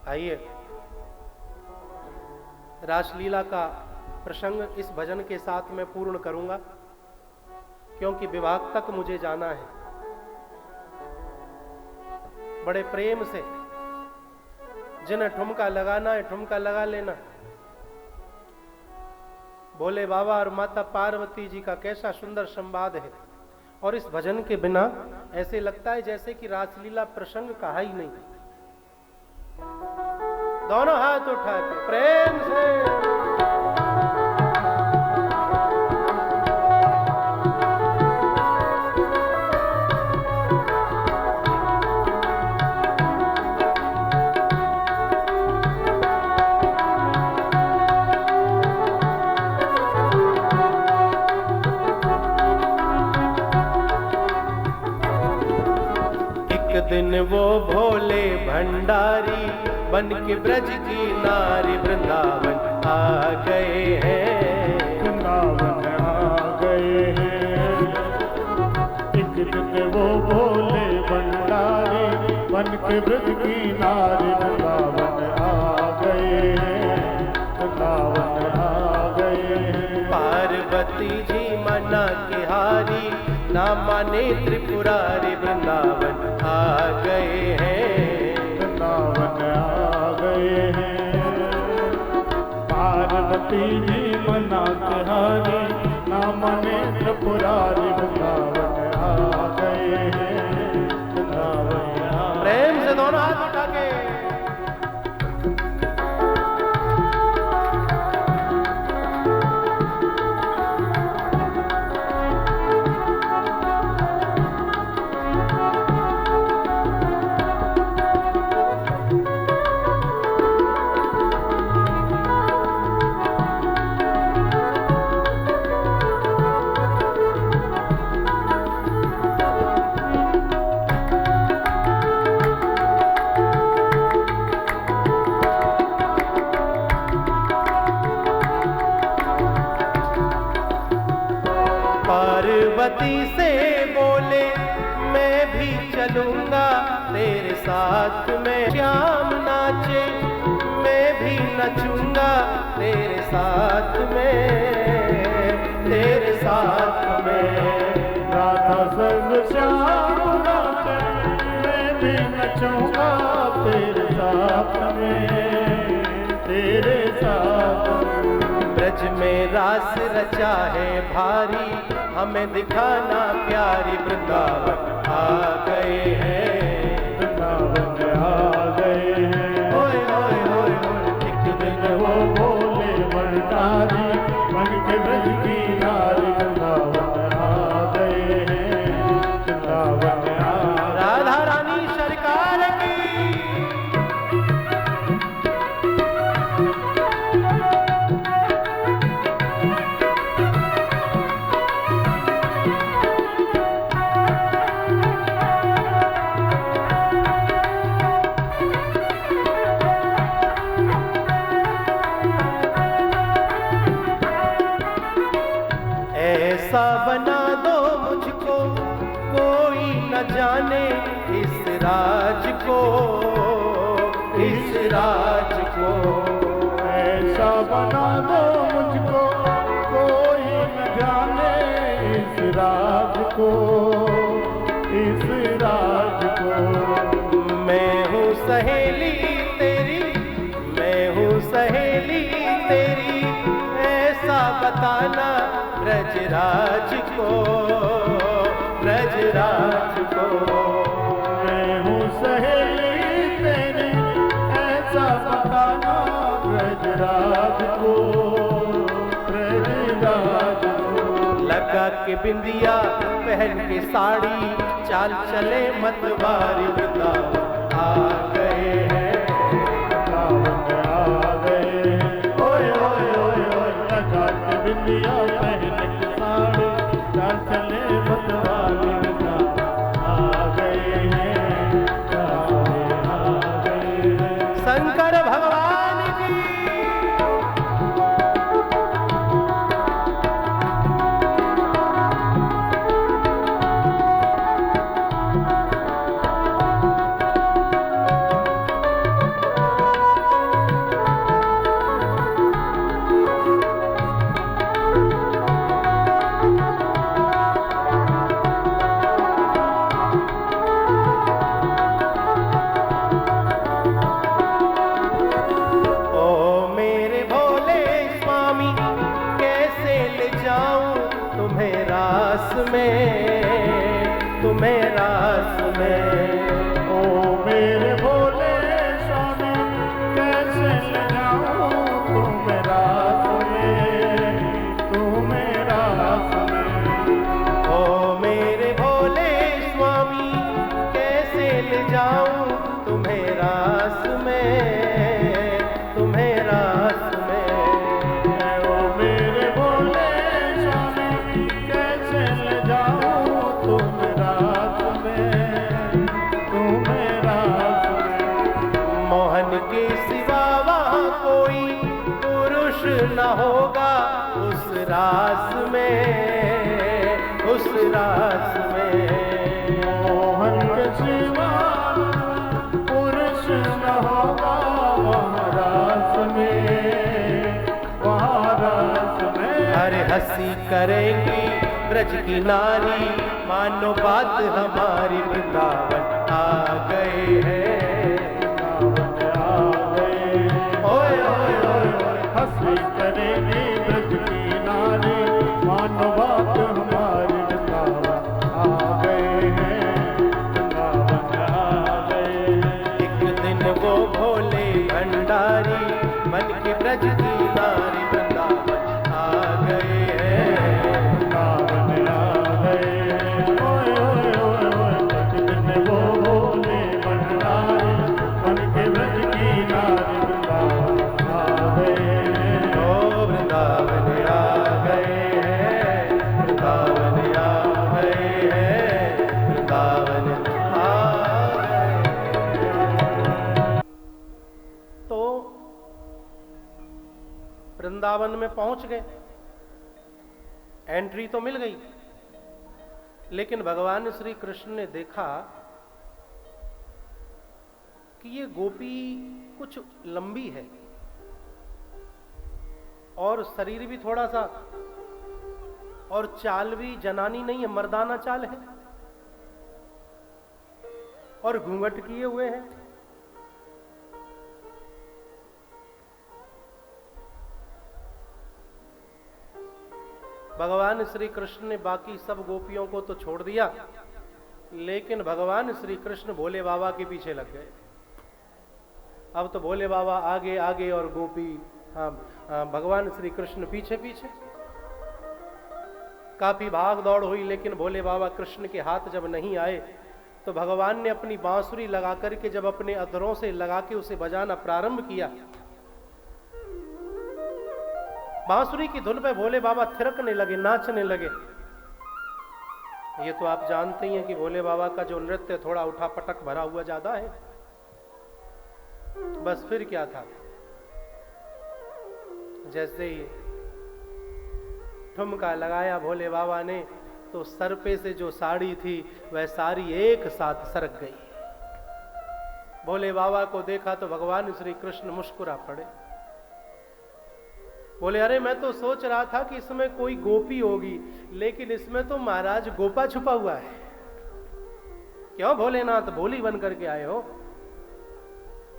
आइए, रासलीला का प्रसंग इस भजन के साथ मैं पूर्ण करूंगा, क्योंकि विभाग तक मुझे जाना है। बड़े प्रेम से जिन्हें ठुमका लगाना है ठुमका लगा लेना। भोले बाबा और माता पार्वती जी का कैसा सुंदर संवाद है, और इस भजन के बिना ऐसे लगता है जैसे कि रासलीला प्रसंग कहा ही नहीं। दोनों हाथ उठा के प्रेम से दिन वो भोले भंडारी बन के ब्रज की नारी वृंदावन आ गए हैं। वृंदावन आ गए हैं। एक दिन वो भोले भंडारी बन के ब्रज की नारी वृंदावन आ गए हैं। वृंदावन आ गए हैं। पार्वती जी मना के हारी, ना माने त्रिपुरारी वृंदावन आ गए हैं। वृंदावन आ गए हैं। पार्वती जी मना के हारी, ना माने त्रिपुरारी वृंदावन आ गए हैं। वृंदावन आ प्रेम से दोनों हाथ उठा के पार्वती से बोले मैं भी चलूंगा तेरे साथ में। श्याम नाचे मैं भी नचूंगा तेरे साथ में, तेरे साथ में। राधा सर्व श्याम नाचे, मैं भी नचूंगा तेरे साथ में, तेरे साथ में। ब्रज में रास रचा है भारी, हमें दिखाना प्यारी वृंदावन आ गए हैं। वृंदावन आ गए हैं। ओए ओए ओए ओए, एक दिन वो भोले भंडारी बन के ब्रज की नारी वृंदावन आ गए हैं। वृंदावन आ राधा रानी सरकार की। ऐसा बना दो मुझको कोई न जाने इस राज को, इस राज को। ऐसा बना दो मुझको कोई न जाने इस राज को, इस राज को। सहेली तेरी, मैं हूँ सहेली तेरी, ऐसा बताना ब्रजराज को, ब्रजराज को। मैं हूँ सहेली तेरी, ऐसा बताना ब्रजराज को, ब्रजराज को। लगा के बिंदिया पहन के साड़ी, चाल चले मतवारी, वृंदावन आ गए हैं, वृंदावन आ गए हैं। ओए ओए ओए ओए, लगा के बिंदिया पहन के साड़ी, चाल चले मतवारी, वृंदावन आ गए हैं, वृंदावन आ गए हैं। शंकर भगवान की। तुम्हें रास में, ओ मेरे भोले स्वामी, कैसे ले जाऊं तुम्हें रास में, तुम्हें रास में। ओ मेरे भोले स्वामी, कैसे ले जाऊं तुम्हें रास में, तुम्हें रास में। ओ मेरे भोले स्वामी, कैसे ले जाऊं तुम्हें रास में, तुम्हें रास में। मोहन के सिवा वहाँ कोई पुरुष न होगा उस रास में, उस रास में। मोहन के सिवा पुरुष न होगा वहाँ रास में, वहाँ रास में। अरे हंसी करेंगी ब्रज की नारी, मानो बात हमारी, वृंदावन आ गए हैं, वृंदावन आ गए हैं। ओए ओए ओए ओए। हंसी करेंगे ब्रज की नारी, मानो बात हमारी, वृंदावन आ गए हैं, वृंदावन आ गए हैं। एक दिन वो भोले भंडारी, मन के ब्रज की नारी, वृंदावन आ गए हैं, वृंदावन आ गए हैं। ओए ओए ओए ओए, एक दिन वो भोले भंडारी, मन के ब्रज की नारी, वृंदावन आ गए हैं। ओ वृंदावन आ गए हैं, वृंदावन आ गए हैं, वृंदावन आ गए हैं। तो वृंदावन में पहुंच गए, एंट्री तो मिल गई, लेकिन भगवान श्री कृष्ण ने देखा कि ये गोपी कुछ लंबी है और शरीर भी थोड़ा सा, और चाल भी जनानी नहीं है, मर्दाना चाल है, और घूंघट किए हुए हैं। भगवान श्री कृष्ण ने बाकी सब गोपियों को तो छोड़ दिया, लेकिन भगवान श्री कृष्ण भोले बाबा के पीछे लग गए। अब तो भोले बाबा आगे आगे और गोपी भगवान श्री कृष्ण पीछे पीछे। काफी भाग दौड़ हुई, लेकिन भोले बाबा कृष्ण के हाथ जब नहीं आए तो भगवान ने अपनी बांसुरी लगा करके जब अपने अधरों से लगा के उसे बजाना प्रारंभ किया, बांसुरी की धुन पे भोले बाबा थिरकने लगे, नाचने लगे। ये तो आप जानते ही हैं कि भोले बाबा का जो नृत्य थोड़ा उठा पटक भरा हुआ ज्यादा है। बस फिर क्या था, जैसे ही ठुमका लगाया भोले बाबा ने तो सर पे से जो साड़ी थी वह सारी एक साथ सरक गई। भोले बाबा को देखा तो भगवान श्री कृष्ण मुस्कुरा पड़े, बोले अरे मैं तो सोच रहा था कि इसमें कोई गोपी होगी, लेकिन इसमें तो महाराज गोपा छुपा हुआ है। क्यों भोलेनाथ, भोली बन करके आए हो?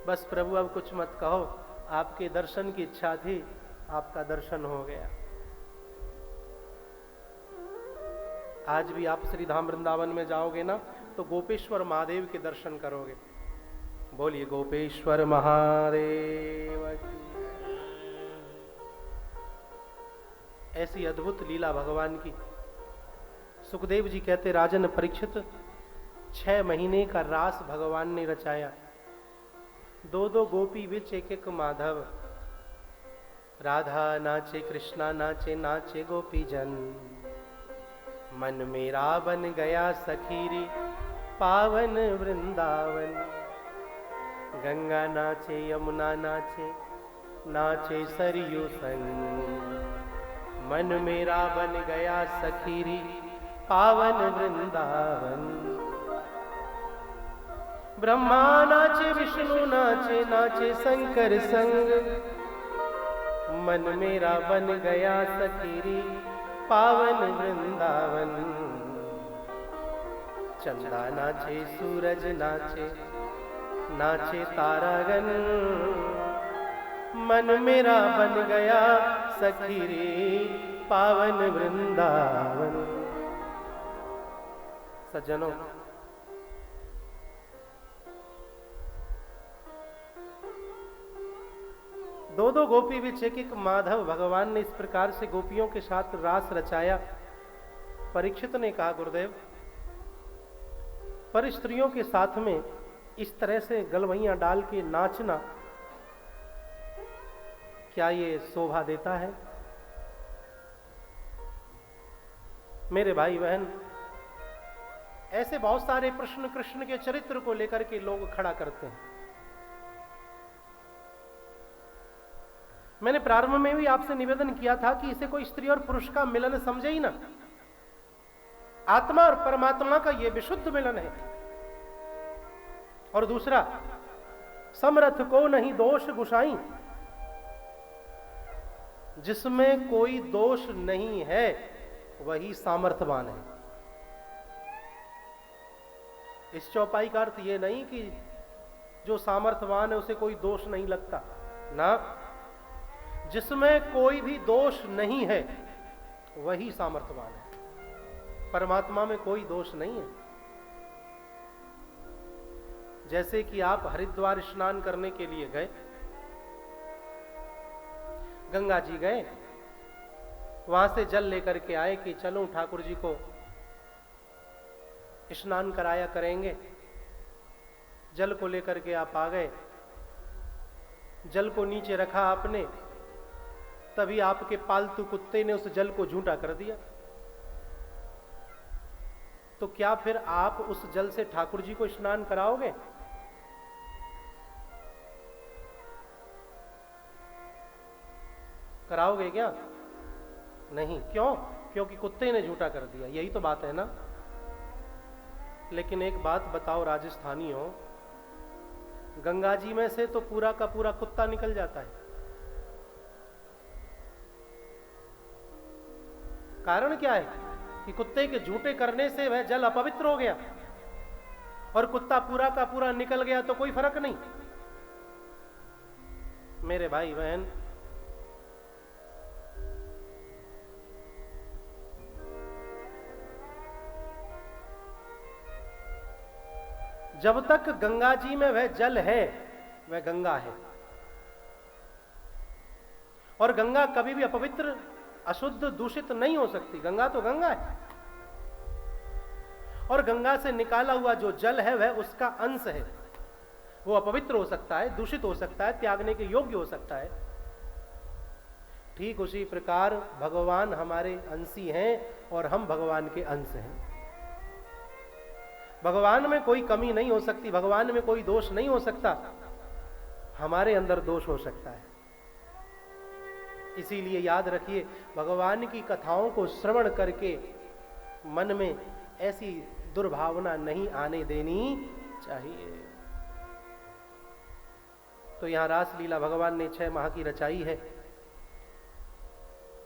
बस प्रभु अब कुछ मत कहो, आपके दर्शन की इच्छा थी, आपका दर्शन हो गया। आज भी आप श्री धाम वृंदावन में जाओगे ना तो गोपेश्वर महादेव के दर्शन करोगे। बोलिए गोपेश्वर महादेव की। ऐसी अद्भुत लीला भगवान की। सुखदेव जी कहते, राजन परीक्षित 6 महीने का रास भगवान ने रचाया, 2-2 गोपी बिच एक माधव, राधा नाचे कृष्णा नाचे, नाचे गोपी जन, मन मेरा बन गया सखीरी पावन वृंदावन, गंगा नाचे यमुना नाचे, नाचे सरयू संग, मन मेरा बन गया सखीरी पावन वृंदावन, ब्रह्मा नाचे विष्णु नाचे, नाचे शंकर संग, मन मेरा बन गया सखीरी पावन वृंदावन, चंदा नाचे सूरज नाचे, नाचे तारागण, मन मेरा बन गया सखीरी पावन वृंदावन। सज्जनों, दो गोपी बिच एक माधव भगवान ने इस प्रकार से गोपियों के साथ रास रचाया। परीक्षित ने कहा, गुरुदेव, पर स्त्रियों के साथ में इस तरह से गलवैयां डाल के नाचना, क्या ये शोभा देता है? मेरे भाई बहन, ऐसे बहुत सारे प्रश्न कृष्ण के चरित्र को लेकर के लोग खड़ा करते हैं। मैंने प्रारंभ में भी आपसे निवेदन किया था कि इसे कोई स्त्री और पुरुष का मिलन समझे ही ना, आत्मा और परमात्मा का यह विशुद्ध मिलन है। और दूसरा, समरथ को नहीं दोष गुसाई, जिसमें कोई दोष नहीं है वही सामर्थ्यवान है। इस चौपाई का अर्थ यह नहीं कि जो सामर्थ्यवान है उसे कोई दोष नहीं लगता ना, जिसमें कोई भी दोष नहीं है वही सामर्थ्यवान है। परमात्मा में कोई दोष नहीं है। जैसे कि आप हरिद्वार स्नान करने के लिए गए, गंगा जी गए, वहां से जल लेकर के आए कि चलो ठाकुर जी को स्नान कराया करेंगे। जल को लेकर के आप आ गए, जल को नीचे रखा आपने, तभी आपके पालतू कुत्ते ने उस जल को झूठा कर दिया। तो क्या फिर आप उस जल से ठाकुर जी को स्नान कराओगे? कराओगे क्या? नहीं। क्यों? क्योंकि कुत्ते ने झूठा कर दिया। यही तो बात है ना। लेकिन एक बात बताओ राजस्थानियों, गंगा जी में से तो पूरा का पूरा कुत्ता निकल जाता है। कारण क्या है कि कुत्ते के झूठे करने से वह जल अपवित्र हो गया, और कुत्ता पूरा का पूरा निकल गया तो कोई फर्क नहीं। मेरे भाई बहन, जब तक गंगा जी में वह जल है वह गंगा है, और गंगा कभी भी अपवित्र, अशुद्ध, दूषित नहीं हो सकती। गंगा तो गंगा है, और गंगा से निकाला हुआ जो जल है वह उसका अंश है। वो अपवित्र हो सकता है, दूषित हो सकता है, त्यागने के योग्य हो सकता है। ठीक उसी प्रकार भगवान हमारे अंशी हैं और हम भगवान के अंश हैं। भगवान में कोई कमी नहीं हो सकती, भगवान में कोई दोष नहीं हो सकता, हमारे अंदर दोष हो सकता है। इसीलिए याद रखिए, भगवान की कथाओं को श्रवण करके मन में ऐसी दुर्भावना नहीं आने देनी चाहिए। तो यहां रासलीला भगवान ने 6 माह की रचाई है।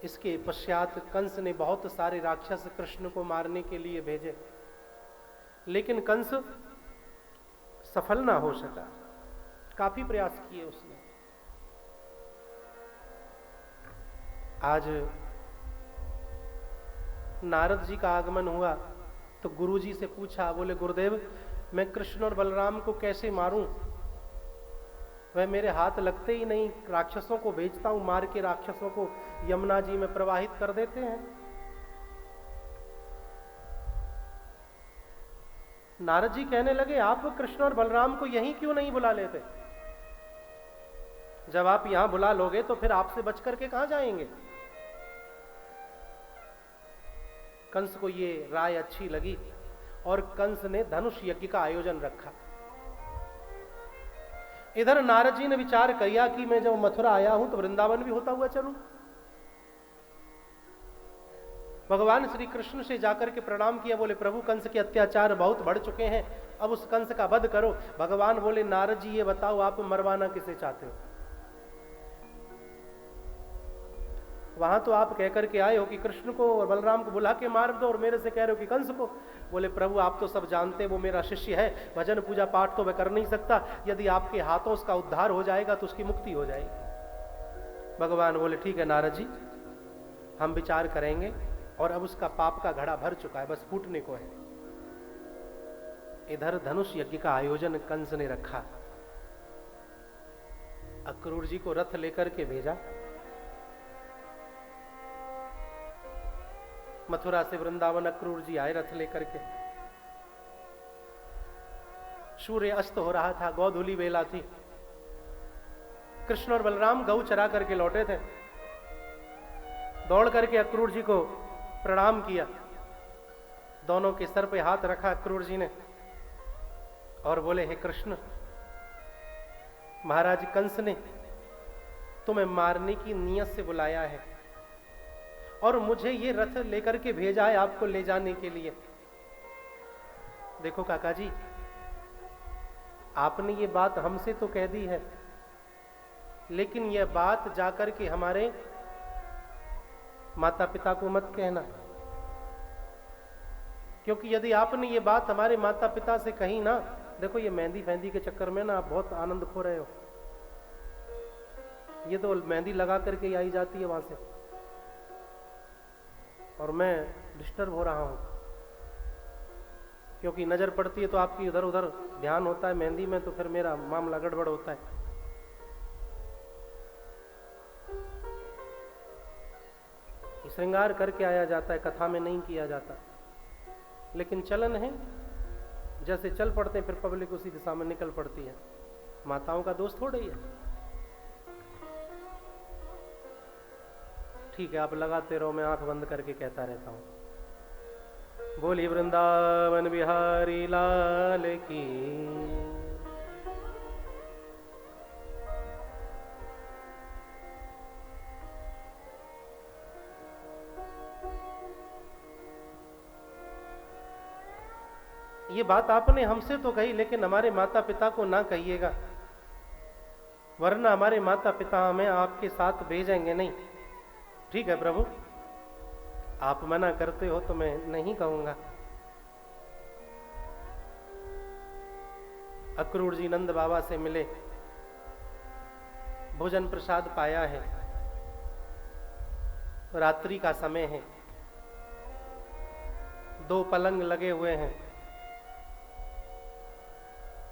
इसके पश्चात कंस ने बहुत सारे राक्षस कृष्ण को मारने के लिए भेजे, लेकिन कंस सफल ना हो सका। काफी प्रयास किए उसने। आज नारद जी का आगमन हुआ तो गुरु जी से पूछा, बोले गुरुदेव मैं कृष्ण और बलराम को कैसे मारूं, वह मेरे हाथ लगते ही नहीं, राक्षसों को भेजता हूं, मार के राक्षसों को यमुना जी में प्रवाहित कर देते हैं। नारद जी कहने लगे, आप कृष्ण और बलराम को यहीं क्यों नहीं बुला लेते? जब आप यहां बुला लोगे तो फिर आपसे बच करके कहां जाएंगे? कंस को ये राय अच्छी लगी और कंस ने धनुष यज्ञ का आयोजन रखा। इधर नारद जी ने विचार किया कि मैं जब मथुरा आया हूं तो वृंदावन भी होता हुआ चलूं। भगवान श्री कृष्ण से जाकर के प्रणाम किया, बोले प्रभु कंस के अत्याचार बहुत बढ़ चुके हैं, अब उस कंस का वध करो। भगवान बोले नारद जी ये बताओ आप मरवाना किसे चाहते हो? वहां तो आप कहकर के आए हो कि कृष्ण को और बलराम को बुला के मार दो और मेरे से कह रहे हो कि कंस को। बोले प्रभु आप तो सब जानते, वो मेरा शिष्य है, भजन पूजा पाठ तो वह कर नहीं सकता, यदि आपके हाथों उसका उद्धार हो जाएगा तो उसकी मुक्ति हो जाएगी। भगवान बोले ठीक है नारद जी, हम विचार करेंगे, और अब उसका पाप का घड़ा भर चुका है, बस फूटने को है। इधर धनुष यज्ञ का आयोजन कंस ने रखा। अक्रूर जी को रथ लेकर के भेजा, मथुरा से वृंदावन अक्रूर जी आए रथ लेकर के। सूर्य अस्त हो रहा था, गोधूली बेला थी। कृष्ण और बलराम गऊ चरा करके लौटे थे। दौड़ करके अक्रूर जी को प्रणाम किया, दोनों के सर पे हाथ रखा अक्रूर जी ने और बोले हे कृष्ण, महाराज कंस ने तुम्हें मारने की नियत से बुलाया है और मुझे ये रथ लेकर के भेजा है आपको ले जाने के लिए। देखो काका जी, आपने ये बात हमसे तो कह दी है, लेकिन यह बात जाकर के हमारे माता पिता को मत कहना, क्योंकि यदि आपने ये बात हमारे माता पिता से कही ना, देखो ये मेहंदी फैंदी के चक्कर में ना आप बहुत आनंद खो रहे हो। ये तो मेहंदी लगा करके आई जाती है वहां से, और मैं डिस्टर्ब हो रहा हूं, क्योंकि नजर पड़ती है तो आपकी इधर उधर ध्यान होता है मेहंदी में, तो फिर मेरा मामला गड़बड़ होता है। श्रृंगार करके आया जाता है, कथा में नहीं किया जाता, लेकिन चलन है, जैसे चल पड़ते हैं फिर पब्लिक उसी दिशा में निकल पड़ती है। माताओं का दोस्त थोड़ा ही है। ठीक है आप लगाते रहो, मैं आंख बंद करके कहता रहता हूं। बोली वृंदावन बिहारी लाल की। ये बात आपने हमसे तो कही, लेकिन हमारे माता पिता को ना कहिएगा, वरना हमारे माता पिता हमें आपके साथ भेजेंगे नहीं। ठीक है प्रभु, आप मना करते हो तो मैं नहीं कहूंगा। अक्रूर जी नंद बाबा से मिले, भोजन प्रसाद पाया है, रात्रि का समय है, दो पलंग लगे हुए हैं,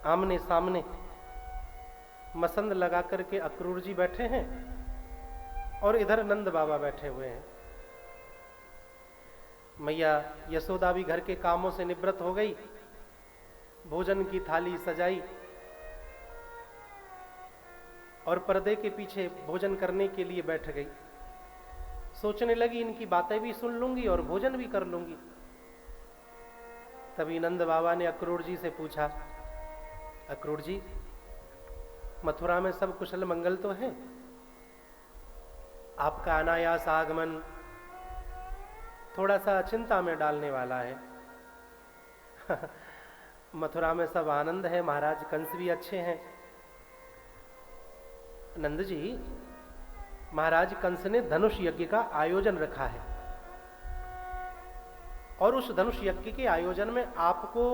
आमने सामने मसंद लगा करके अक्रूर जी बैठे हैं और इधर नंद बाबा बैठे हुए हैं। मैया यशोदा भी घर के कामों से निवृत्त हो गई, भोजन की थाली सजाई और पर्दे के पीछे भोजन करने के लिए बैठ गई। सोचने लगी इनकी बातें भी सुन लूंगी और भोजन भी कर लूंगी। तभी नंद बाबा ने अक्रूर जी से पूछा, अक्रूर जी मथुरा में सब कुशल मंगल तो है? आपका अनायास आगमन थोड़ा सा चिंता में डालने वाला है। मथुरा में सब आनंद है, महाराज कंस भी अच्छे हैं। नंद जी, महाराज कंस ने धनुष यज्ञ का आयोजन रखा है और उस धनुष यज्ञ के आयोजन में आपको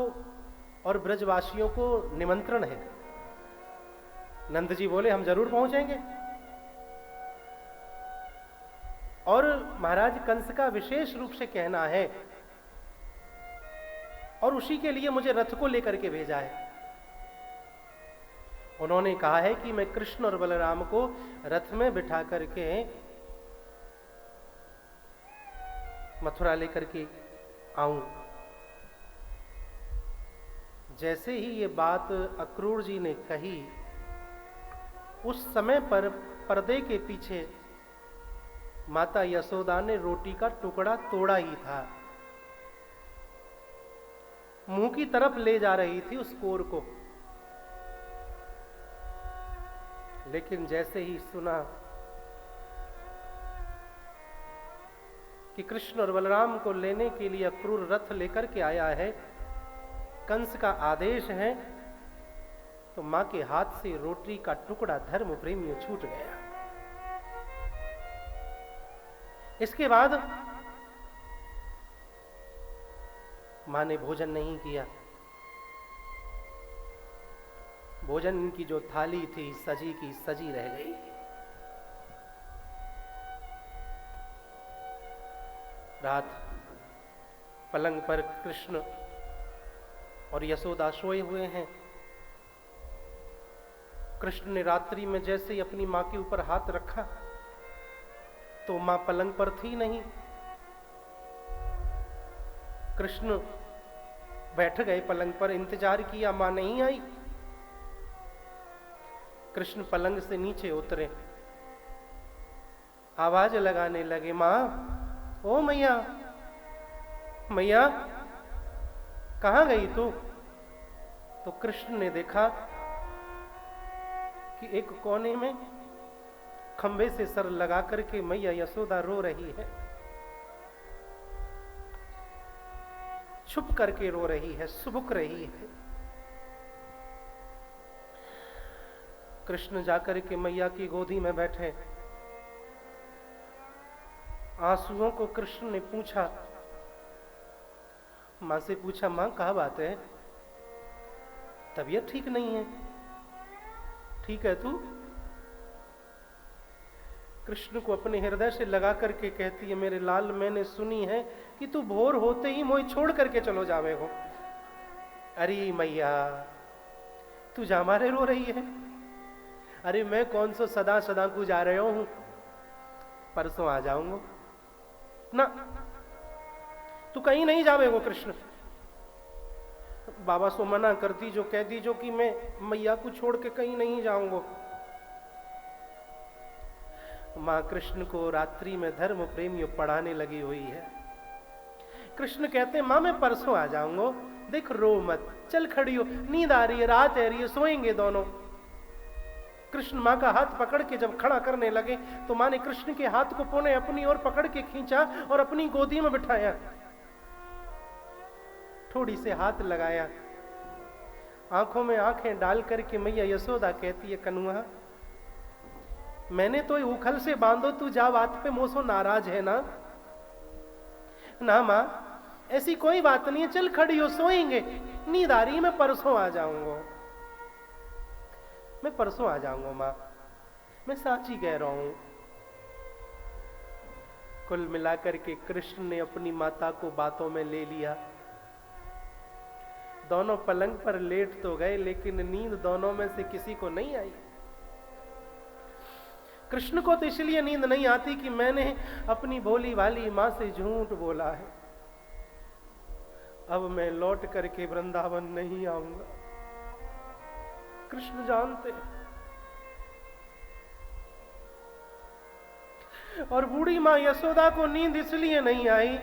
और ब्रजवासियों को निमंत्रण है। नंद जी बोले हम जरूर पहुंचेंगे। और महाराज कंस का विशेष रूप से कहना है, और उसी के लिए मुझे रथ को लेकर के भेजा है। उन्होंने कहा है कि मैं कृष्ण और बलराम को रथ में बिठा करके मथुरा लेकर के आऊं। जैसे ही ये बात अक्रूर जी ने कही, उस समय पर पर्दे के पीछे माता यशोदा ने रोटी का टुकड़ा तोड़ा ही था, मुंह की तरफ ले जा रही थी उस कोर को। लेकिन जैसे ही सुना कि कृष्ण और बलराम को लेने के लिए अक्रूर रथ लेकर के आया है, कंस का आदेश है, तो मां के हाथ से रोटी का टुकड़ा धर्म प्रेमियों छूट गया। इसके बाद मां ने भोजन नहीं किया। भोजन की जो थाली थी सजी की सजी रह गई। रात पलंग पर कृष्ण और यशोदा सोए हुए हैं। कृष्ण ने रात्रि में जैसे ही अपनी मां के ऊपर हाथ रखा तो मां पलंग पर थी नहीं। कृष्ण बैठ गए पलंग पर, इंतजार किया, मां नहीं आई। कृष्ण पलंग से नीचे उतरे, आवाज लगाने लगे, मां, ओ मैया, मैया कहां गई तू? तो कृष्ण ने देखा कि एक कोने में खंबे से सर लगा करके मैया यशोदा रो रही है, छुप करके रो रही है, सुबुक रही है। कृष्ण जाकर के मैया की गोदी में बैठे, आंसुओं को कृष्ण ने पूछा, मां से पूछा, मां क्या बात है? तबीयत ठीक नहीं है, ठीक है तू? कृष्ण को अपने हृदय से लगा करके कहती है, मेरे लाल, मैंने सुनी है कि तू भोर होते ही मोह छोड़ करके चलो जावे हो। अरे मैया, तू जा मारे रो रही है? अरे मैं कौन सो सदा सदा को जा रहे हूं, परसों आ जाऊंगा ना। तू कहीं नहीं जावेगो कृष्ण। बाबा सो मना कर दीजो, कह दीजो कि मैं मैया को छोड़ के कहीं नहीं जाऊंगा। मां कृष्ण को रात्रि में धर्म प्रेमियों पढ़ाने लगी हुई है। कृष्ण कहते हैं, मां मैं परसों आ जाऊंगा, देख रो मत, चल खड़ी हो, नींद आ रही है, रात है रही है, सोएंगे दोनों। कृष्ण मां का हाथ पकड़ के जब खड़ा करने लगे तो मां ने कृष्ण के हाथ को पुनः अपनी ओर पकड़ के खींचा और अपनी गोदी में बिठाया, थोड़ी से हाथ लगाया, आंखों में आंखें डाल करके मैया यशोदा कहती है, कनुआ मैंने तो उखल से बांधो, तू जा बात पे मोसो नाराज है ना? ना मां, ऐसी कोई बात नहीं है, चल खड़ी हो, सोएंगे, नींद आ रही है, मैं परसों आ जाऊंगा, मैं परसों आ जाऊंगा मां, मैं साची कह रहा हूं। कुल मिलाकर के कृष्ण ने अपनी माता को बातों में ले लिया। दोनों पलंग पर लेट तो गए, लेकिन नींद दोनों में से किसी को नहीं आई। कृष्ण को तो इसलिए नींद नहीं आती कि मैंने अपनी भोली वाली मां से झूठ बोला है, अब मैं लौट करके वृंदावन नहीं आऊंगा। कृष्ण जानते हैं। और बूढ़ी मां यशोदा को नींद इसलिए नहीं आई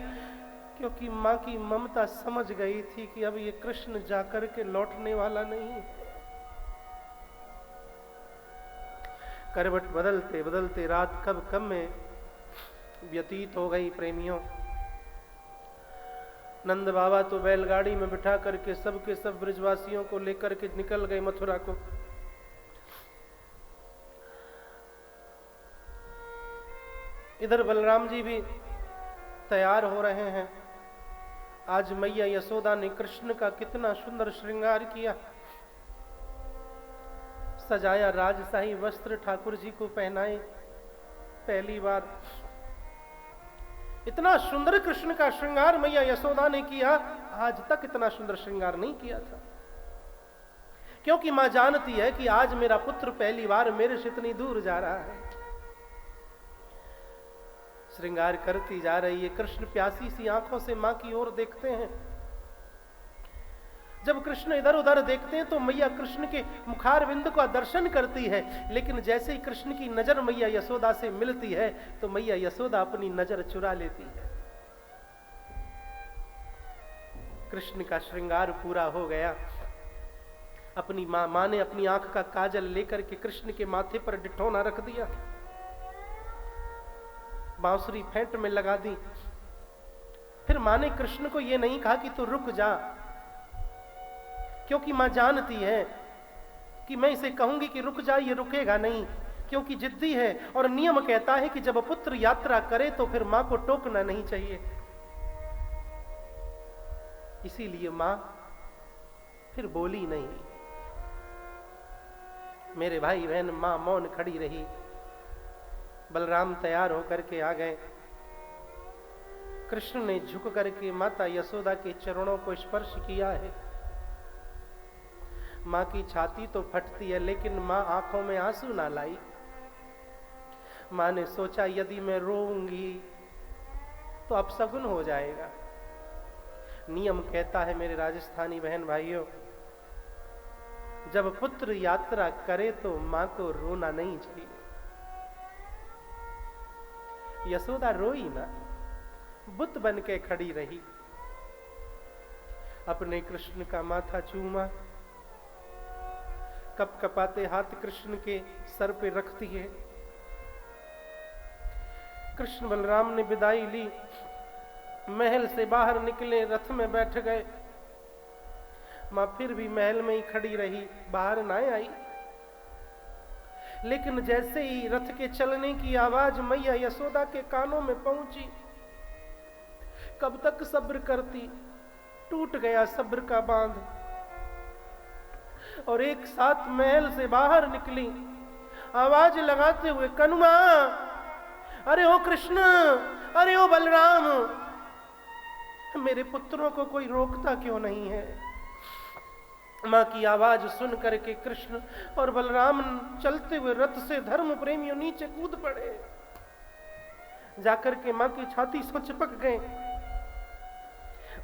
क्योंकि मां की ममता समझ गई थी कि अब ये कृष्ण जाकर के लौटने वाला नहीं है। करवट बदलते बदलते रात कब में व्यतीत हो गई प्रेमियों। नंद बाबा तो बैलगाड़ी में बिठा करके सबके सब ब्रजवासियों को लेकर के निकल गए मथुरा को। इधर बलराम जी भी तैयार हो रहे हैं। आज मैया यशोदा ने कृष्ण का कितना सुंदर श्रृंगार किया। सजाया राजशाही वस्त्र ठाकुर जी को पहनाए। पहली बार इतना सुंदर कृष्ण का श्रृंगार मैया यशोदा ने किया, आज तक इतना सुंदर श्रृंगार नहीं किया था। क्योंकि मां जानती है कि आज मेरा पुत्र पहली बार मेरे से इतनी दूर जा रहा है। श्रृंगार करती जा रही है। कृष्ण प्यासी सी आंखों से मां की ओर देखते हैं। जब कृष्ण इधर उधर देखते हैं तो मैया कृष्ण के मुखारविंद का दर्शन करती है, लेकिन जैसे ही कृष्ण की नजर मैया यशोदा से मिलती है तो मैया यशोदा अपनी नजर चुरा लेती है। कृष्ण का श्रृंगार पूरा हो गया। अपनी मां ने अपनी आंख का काजल लेकर के कृष्ण के माथे पर डिठौना रख दिया, बांसुरी फेंट में लगा दी। फिर मां ने कृष्ण को यह नहीं कहा कि तू रुक जा, क्योंकि मां जानती है कि मैं इसे कहूंगी कि रुक जा, ये रुकेगा नहीं, क्योंकि जिद्दी है और नियम कहता है कि जब पुत्र यात्रा करे तो फिर मां को टोकना नहीं चाहिए। इसीलिए मां फिर बोली नहीं। मेरे भाई बहन, मां मौन खड़ी रही। बलराम तैयार होकर के आ गए। कृष्ण ने झुक करके माता यशोदा के चरणों को स्पर्श किया है। मां की छाती तो फटती है, लेकिन मां आंखों में आंसू ना लाई। मां ने सोचा यदि मैं रोऊंगी तो अपशगुन हो जाएगा। नियम कहता है मेरे राजस्थानी बहन भाइयों, जब पुत्र यात्रा करे तो मां को रोना नहीं चाहिए। यशोदा रोई ना, बुत बन के खड़ी रही, अपने कृष्ण का माथा चूमा, कपकपाते हाथ कृष्ण के सर पे रखती है। कृष्ण बलराम ने विदाई ली, महल से बाहर निकले, रथ में बैठ गए। मां फिर भी महल में ही खड़ी रही, बाहर ना आई। लेकिन जैसे ही रथ के चलने की आवाज मैया यशोदा के कानों में पहुंची, कब तक सब्र करती, टूट गया सब्र का बांध और एक साथ महल से बाहर निकली, आवाज लगाते हुए, कनुआ, अरे ओ कृष्ण, अरे ओ बलराम, मेरे पुत्रों को कोई रोकता क्यों नहीं है। मां की आवाज सुन करके कृष्ण और बलराम चलते हुए रथ से धर्म प्रेमियों नीचे कूद पड़े, जाकर के मां की छाती से चिपक गए।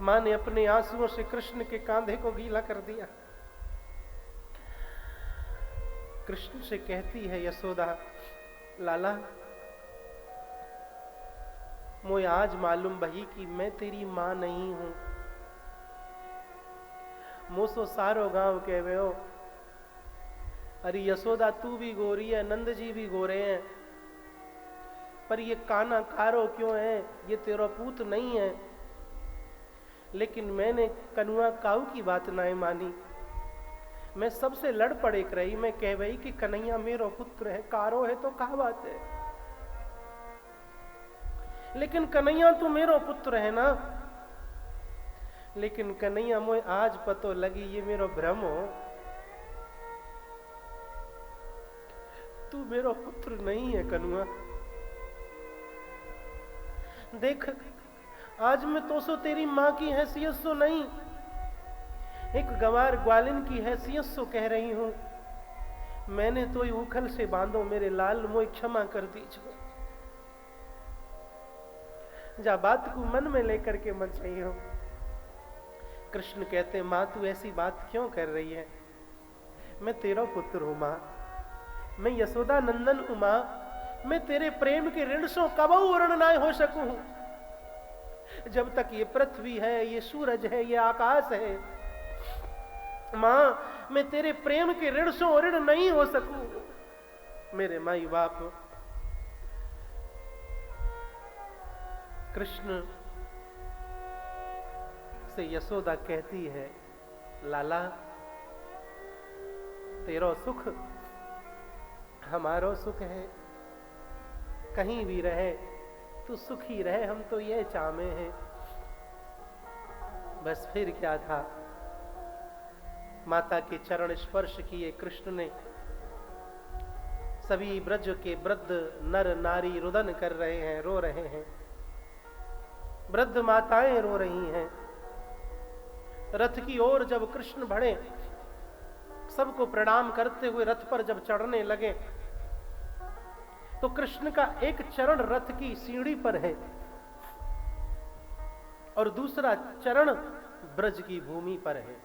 मां ने अपने आंसुओं से कृष्ण के कांधे को गीला कर दिया। कृष्ण से कहती है यशोदा, लाला, मुझे आज मालूम भई कि मैं तेरी मां नहीं हूं। मोसो सारो गांव कहवे हो, अरे यशोदा तू भी गोरी है, नंद जी भी गोरे हैं, पर ये काना कारो क्यों है, ये तेरा पूत नहीं है। लेकिन मैंने कनुआ काऊ की बात ना मानी, मैं सबसे लड़ पड़े रही। मैं कह गई कि कन्हैया मेरो पुत्र है, कारो है तो क्या बात है, लेकिन कन्हैया तू मेरो पुत्र है ना। लेकिन कन्हैया मोए आज पतो लगी ये मेरो भ्रम हो, तू मेरो पुत्र नहीं है कनुआ। देख, आज मैं तो सो तेरी मां की हैसियत सो नहीं, एक गंवार ग्वालिन की हैसियत सो कह रही हूं। मैंने तो ही उखल से बांधो मेरे लाल, मोए क्षमा कर दीजिए। जा बात को मन में लेकर के मत जाइयो। कृष्ण कहते, मां तू ऐसी बात क्यों कर रही है, मैं तेरा पुत्र हूं मां, मैं यशोदा नंदन हूं मां, मैं तेरे प्रेम के ऋण सो कबहू ऋण ना हो सकूं। जब तक ये पृथ्वी है, ये सूरज है, ये आकाश है, मां मैं तेरे प्रेम के ऋण सो ऋण नहीं हो सकूं। मेरे माई बाप। कृष्ण से यशोदा कहती है, लाला, तेरा सुख हमारो सुख है, कहीं भी रहे तू सुखी रहे, हम तो ये चाहते हैं। बस फिर क्या था, माता के चरण स्पर्श किए कृष्ण ने, सभी ब्रज के वृद्ध नर नारी रुदन कर रहे हैं, रो रहे हैं। वृद्ध माताएं रो रही हैं। रथ की ओर जब कृष्ण बढ़े, सबको प्रणाम करते हुए रथ पर जब चढ़ने लगे, तो कृष्ण का एक चरण रथ की सीढ़ी पर है और दूसरा चरण ब्रज की भूमि पर है।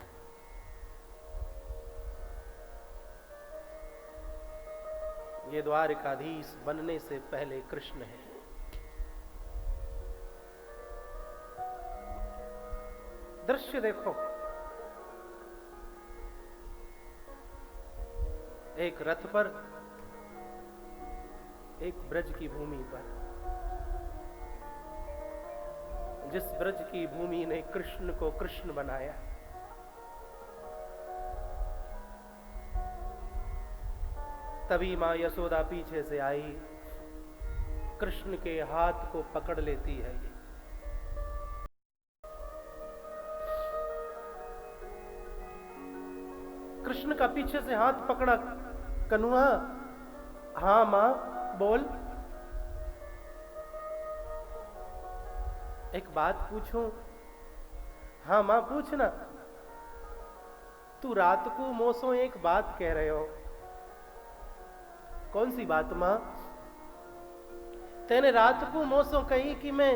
ये द्वारिकाधीश बनने से पहले कृष्ण है। दृश्य देखो, एक रथ पर, एक ब्रज की भूमि पर, जिस ब्रज की भूमि ने कृष्ण को कृष्ण बनाया। तभी मां यशोदा पीछे से आई, कृष्ण के हाथ को पकड़ लेती है। ये कृष्ण का पीछे से हाथ पकड़ा। कन्हैया, हाँ मां बोल, एक बात पूछूं? हाँ मां पूछना। तू रात को मोसो एक बात कह रहे हो, कौन सी बात मां? तेने रात को मोसो कही कि मैं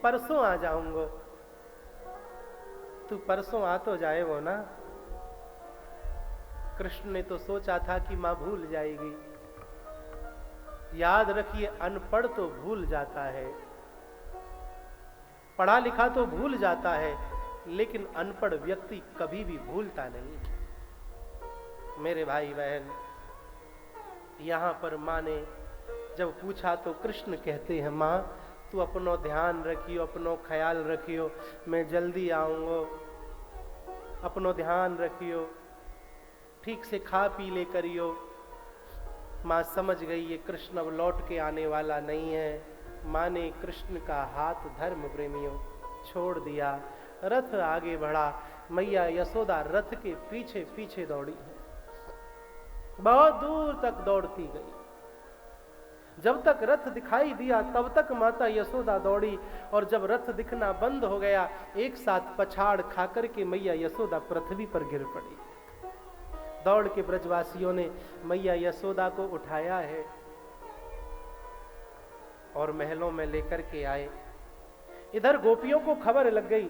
परसों आ जाऊंगा। तू परसों आ तो जाए वो ना। कृष्ण ने तो सोचा था कि मां भूल जाएगी। याद रखिए, अनपढ़ तो भूल जाता है, पढ़ा लिखा तो भूल जाता है, लेकिन अनपढ़ व्यक्ति कभी भी भूलता नहीं। मेरे भाई बहन, यहां पर मां ने जब पूछा तो कृष्ण कहते हैं, मां तू अपनो ध्यान रखियो, अपनो ख्याल रखियो, मैं जल्दी आऊंगा, अपनो ध्यान रखियो, ठीक से खा पी ले करियो। मां समझ गई ये कृष्ण अब लौट के आने वाला नहीं है। मां ने कृष्ण का हाथ धर्म प्रेमियों छोड़ दिया। रथ आगे बढ़ा। मैया यशोदा रथ के पीछे पीछे दौड़ी है, बहुत दूर तक दौड़ती गई। जब तक रथ दिखाई दिया तब तक माता यशोदा दौड़ी, और जब रथ दिखना बंद हो गया, एक साथ पछाड़ खाकर के मैया यशोदा पृथ्वी पर गिर पड़ी। दौड़ के ब्रजवासियों ने मैया यशोदा को उठाया है और महलों में लेकर के आए। इधर गोपियों को खबर लग गई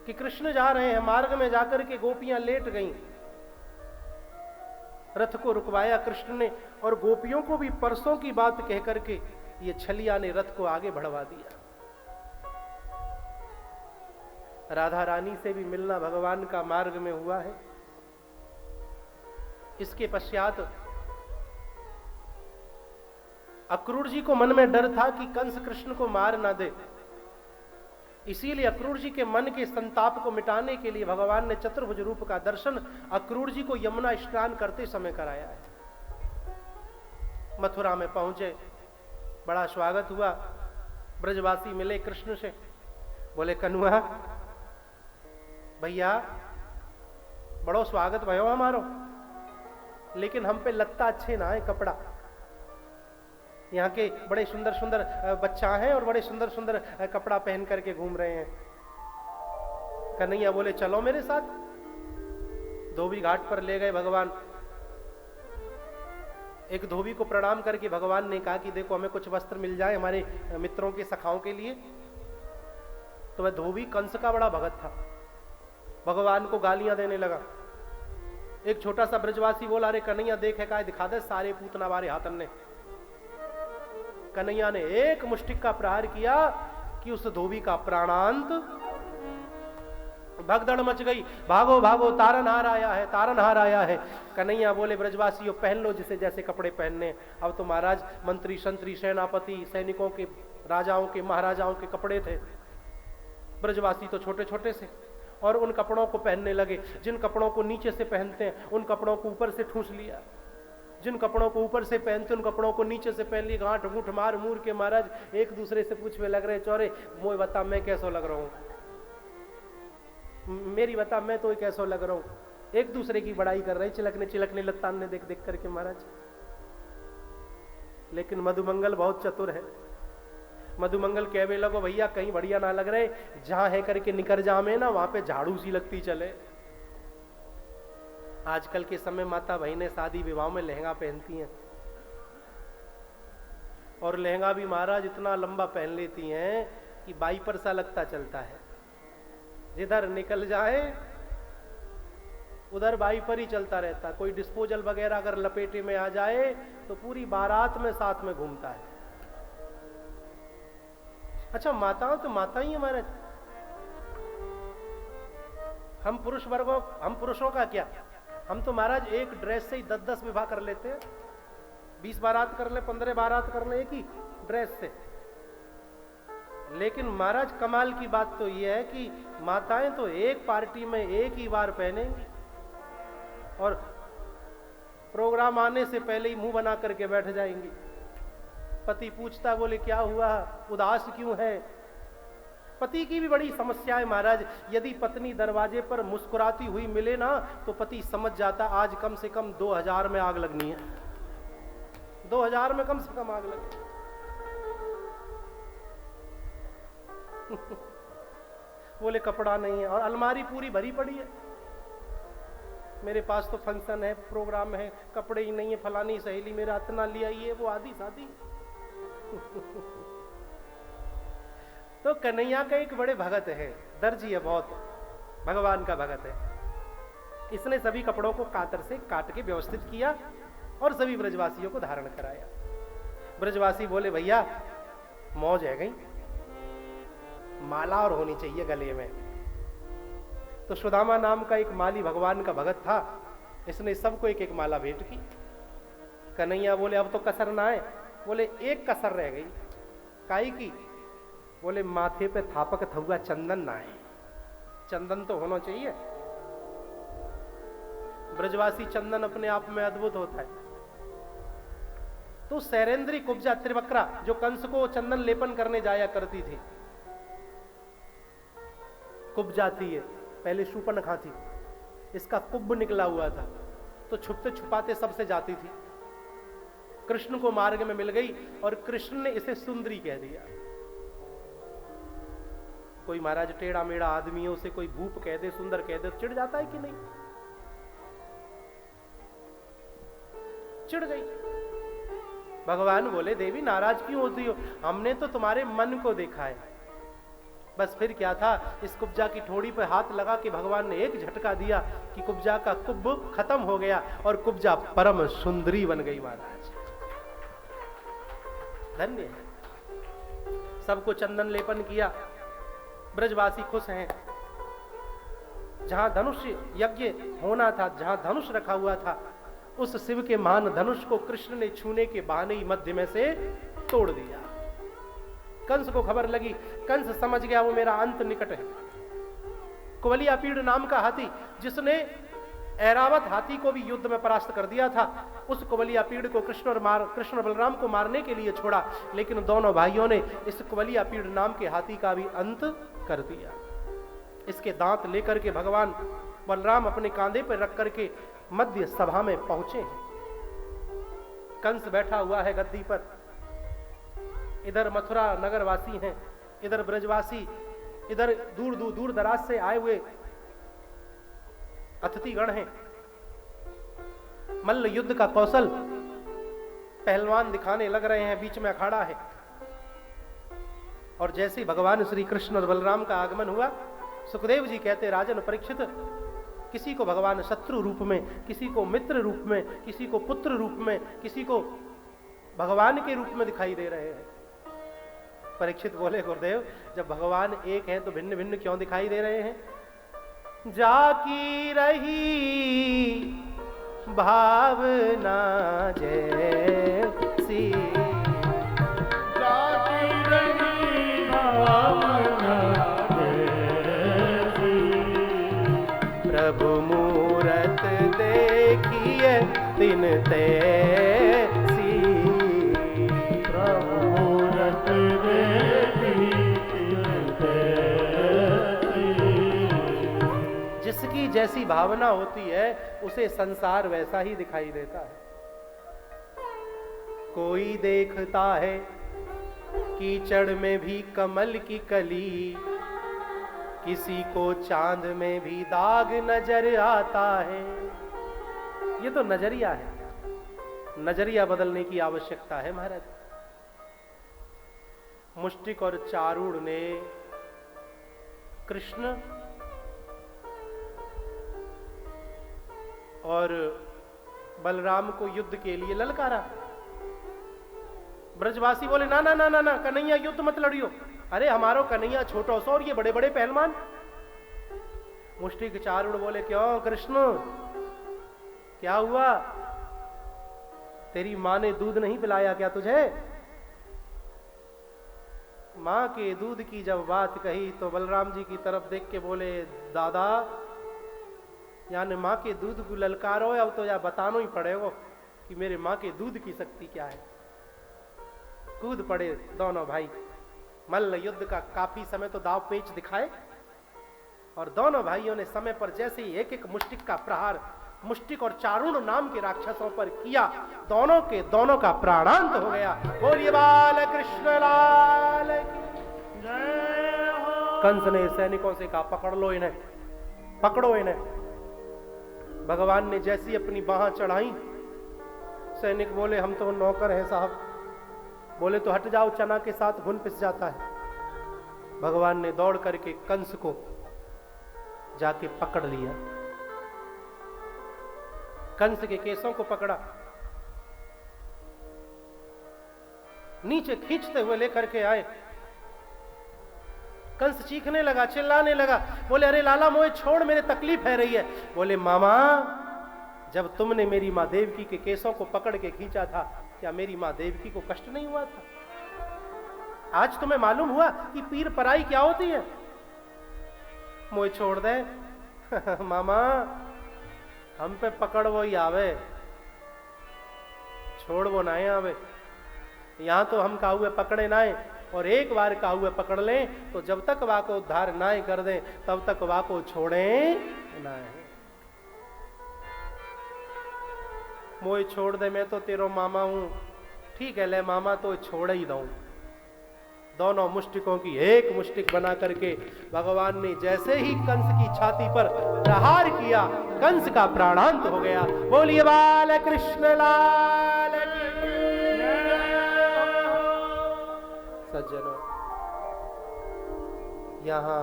कि कृष्ण जा रहे हैं। मार्ग में जाकर के गोपियां लेट गईं। रथ को रुकवाया कृष्ण ने, और गोपियों को भी परसों की बात कह करके ये छलिया ने रथ को आगे बढ़वा दिया। राधा रानी से भी मिलना भगवान का मार्ग में हुआ है। इसके पश्चात अक्रूर जी को मन में डर था कि कंस कृष्ण को मार ना दे, इसीलिए अक्रूर जी के मन के संताप को मिटाने के लिए भगवान ने चतुर्भुज रूप का दर्शन अक्रूर जी को यमुना स्नान करते समय कराया है। मथुरा में पहुंचे, बड़ा स्वागत हुआ। ब्रजवासी मिले कृष्ण से, बोले कन्हैया भैया बड़ो स्वागत भयो हमारो, लेकिन हम पे लगता अच्छे ना है कपड़ा। यहाँ के बड़े सुंदर सुंदर बच्चा हैं और बड़े सुंदर सुंदर कपड़ा पहन करके घूम रहे हैं। कन्हैया बोले चलो मेरे साथ। धोबी घाट पर ले गए भगवान। एक धोबी को प्रणाम करके भगवान ने कहा कि देखो हमें कुछ वस्त्र मिल जाए हमारे मित्रों के सखाओं के लिए। तो वह धोबी कंस का बड़ा भगत था, भगवान को गालियां देने लगा। एक छोटा सा ब्रजवासी बोला, अरे कन्हैया देखे का दिखा दे सारे पूतना वारे हाथन ने। कन्हैया ने एक मुष्टिक का प्रहार किया कि उस धोबी का प्राणांत। भगदड़ मच गई, भागो भागो तारनहार आया है, तारनहार आया है। कन्हैया बोले ब्रजवासियों पहन लो जिसे जैसे कपड़े पहनने। अब तो महाराज मंत्री संतरी सेनापति सैनिकों के, राजाओं के, महाराजाओं के कपड़े थे। ब्रजवासी तो छोटे छोटे से, और उन कपड़ों को पहनने लगे। जिन कपड़ों को नीचे से पहनते हैं उन कपड़ों को ऊपर से ठूस लिया, जिन कपड़ों को ऊपर से पहनते उन कपड़ों को नीचे से पहन लिया। गांठ गुठ मार मूर के महाराज एक दूसरे से पूछने लग रहे, चौरे मोए बता मैं कैसो लग रहा हूं, मेरी बता मैं तो कैसो लग रहा हूं। एक दूसरे की बड़ाई कर रहे, चिलकने चिलकने लतानने देख देख करके महाराज। लेकिन मधुमंगल बहुत चतुर है। मधुमंगल कहवे लगो भैया कहीं बढ़िया ना लग रहे, जहां है करके निकर जामे ना वहां पे झाड़ू सी लगती चले। आजकल के समय माता बहनें शादी विवाह में लहंगा पहनती हैं, और लहंगा भी महाराज इतना लंबा पहन लेती हैं कि बाईपर सा लगता चलता है। जिधर निकल जाए उधर बाईपर ही चलता रहता। कोई डिस्पोजल वगैरह अगर लपेटे में आ जाए तो पूरी बारात में साथ में घूमता है। अच्छा, माताओं तो माता ही हमारे, हम पुरुष वर्गों, हम पुरुषों का क्या, हम तो महाराज एक ड्रेस से ही 10-10 विवाह कर लेते हैं। 20 बारात कर ले, 15 बारात कर ले एक ही ड्रेस से। लेकिन महाराज कमाल की बात तो यह है कि माताएं तो एक पार्टी में एक ही बार पहनेंगी और प्रोग्राम आने से पहले ही मुंह बना करके बैठ जाएंगी। पति पूछता, बोले क्या हुआ, उदास क्यों है। पति की भी बड़ी समस्या है महाराज। यदि पत्नी दरवाजे पर मुस्कुराती हुई मिले ना तो पति समझ जाता आज कम से कम 2000 में आग लगनी है, 2000 में कम से कम आग लगनी। बोले कपड़ा नहीं है और अलमारी पूरी भरी पड़ी है, मेरे पास तो फंक्शन है, प्रोग्राम है, कपड़े ही नहीं है, फलानी सहेली मेरा इतना लिया ही है, वो आदि शादी। तो कन्हैया का एक बड़े भगत है, दर्जी है, बहुत भगवान का भगत है। इसने सभी कपड़ों को कातर से काट के व्यवस्थित किया और सभी ब्रजवासियों को धारण कराया। ब्रजवासी बोले भैया मौज है गई, माला और होनी चाहिए गले में। तो सुदामा नाम का एक माली भगवान का भगत था, इसने सबको एक एक माला भेंट की। कन्हैया बोले अब तो कसर ना है। बोले एक कसर रह गई, काई की। बोले माथे पे थापक थुआ चंदन ना है, चंदन तो होना चाहिए। ब्रजवासी चंदन अपने आप में अद्भुत होता है। तो सैरेंद्री कुब्जा त्रिवक्रा जो कंस को चंदन लेपन करने जाया करती थी, कुब्जा थी ये, पहले शूर्पणखा थी, इसका कुब्ब निकला हुआ था, तो छुपते छुपाते सबसे जाती थी। कृष्ण को मार्ग में मिल गई और कृष्ण ने इसे सुंदरी कह दिया। कोई महाराज टेढ़ा मेढ़ा आदमियों से कोई भूप कह दे, सुंदर कह दे, चिढ़ जाता है कि नहीं? चिढ़ गई। भगवान बोले देवी नाराज क्यों होती हो, हमने तो तुम्हारे मन को देखा है। बस फिर क्या था, इस कुब्जा की ठोड़ी पर हाथ लगा के भगवान ने एक झटका दिया कि कुब्जा का कुब्ब खत्म हो गया और कुब्जा परम सुंदरी बन गई। महाराज धन्य है। सबको चंदन लेपन किया, ब्रजवासी खुश हैं। जहां धनुष यज्ञ होना था, जहां धनुष रखा हुआ था, उस शिव के मान धनुष को कृष्ण ने छूने के बहाने ही मध्य में से तोड़ दिया। कंस को खबर लगी, कंस समझ गया वो मेरा अंत निकट है। कुवलिया पीड़ नाम का हाथी, जिसने ऐरावत हाथी को भी युद्ध में परास्त कर दिया था, उस कुवलिया पीड़ को कृष्ण बलराम को मारने के लिए छोड़ा, लेकिन दोनों भाइयों ने इस कुवलिया पीड़ नाम के हाथी का भी अंत कर दिया। इसके दांत लेकर के भगवान बलराम अपने कांधे पर रख करके मध्य सभा में पहुंचे हैं। कंस बैठा हुआ है गद्दी पर, इधर मथुरा नगरवासी हैं, इधर ब्रजवासी, इधर दूर दराज से आए हुए अतिथिगण हैं। मल्ल युद्ध का कौशल पहलवान दिखाने लग रहे हैं, बीच में अखाड़ा है। और जैसे भगवान श्री कृष्ण और बलराम का आगमन हुआ, सुखदेव जी कहते राजन परीक्षित, किसी को भगवान शत्रु रूप में, किसी को मित्र रूप में, किसी को पुत्र रूप में, किसी को भगवान के रूप में दिखाई दे रहे हैं। परीक्षित बोले गुरुदेव जब भगवान एक हैं तो भिन्न भिन्न क्यों दिखाई दे रहे हैं? जाकी रही भावना जैसी, जाकी रही भावना जैसी, प्रभु मूरत देखिए तिन तैसी, प्रभु मूरत देखी तिन तैसी। जिसकी जैसी जैसी भावना होती है उसे संसार वैसा ही दिखाई देता है। कोई देखता है कीचड़ में भी कमल की कली, किसी को चांद में भी दाग नजर आता है। ये तो नजरिया है, नजरिया बदलने की आवश्यकता है महाराज। मुष्टिक और चारूढ़ ने कृष्ण और बलराम को युद्ध के लिए ललकारा। ब्रजवासी बोले ना ना ना ना ना, कन्हैया युद्ध मत लड़ियो। अरे हमारो कन्हैया छोटो सो और ये बड़े बड़े पहलवान। मुष्टिक चारूढ़ बोले क्यों कृष्ण, क्या हुआ? तेरी माँ ने दूध नहीं पिलाया क्या तुझे? माँ के दूध की जब बात कही तो बलराम जी की तरफ देख के बोले दादा, यानी माँ के दूध को ललकारो, अब तो या बताना ही पड़ेगा कि मेरे माँ के दूध की शक्ति क्या है। कूद पड़े दोनों भाई। मल्ल युद्ध का काफी समय तो दाव पेच दिखाए और दोनों भाइयों ने समय पर जैसे ही एक एक मुष्टिक का प्रहार मुष्टिक और चारूढ़ नाम के राक्षसों पर किया, दोनों के दोनों का प्राणांत हो गया। बोलिए बाल कृष्ण लाल की जय हो। कंस ने सैनिकों से कहा पकड़ लो इन्हें, पकड़ो इन्हें। भगवान ने जैसी अपनी बाह चढ़ाई, सैनिक बोले हम तो नौकर हैं साहब। बोले तो हट जाओ, चना के साथ घुन पिस जाता है। भगवान ने दौड़ करके कंस को जाके पकड़ लिया, कंस के केसों को पकड़ा, नीचे खींचते हुए लेकर के आए। कंस चीखने लगा, चिल्लाने लगा, बोले अरे लाला मोए छोड़, मेरे तकलीफ है रही है। बोले मामा, जब तुमने मेरी माँ देवकी के केसों को पकड़ के खींचा था, क्या मेरी माँ देवकी को कष्ट नहीं हुआ था? आज तुम्हें मालूम हुआ कि पीर पराई क्या होती है? मोए छोड़ दे। मामा हम पे पकड़ वो ही आवे, छोड़ वो ना आवे। यहां तो हम काहुए पकड़े नाए, और एक बार काहुए पकड़ लें तो जब तक वा को उद्धार नाए कर दें तब तक वा को छोड़े नाए। मोए छोड़ दे, मैं तो तेरो मामा हूं। ठीक है ले मामा, तो छोड़ ही दऊं। दोनों मुष्टिकों की एक मुष्टिक बना करके भगवान ने जैसे ही कंस की छाती पर प्रहार किया, कंस का प्राणांत हो गया। बोलिए बाल कृष्ण लाल की सज्जनों, यहां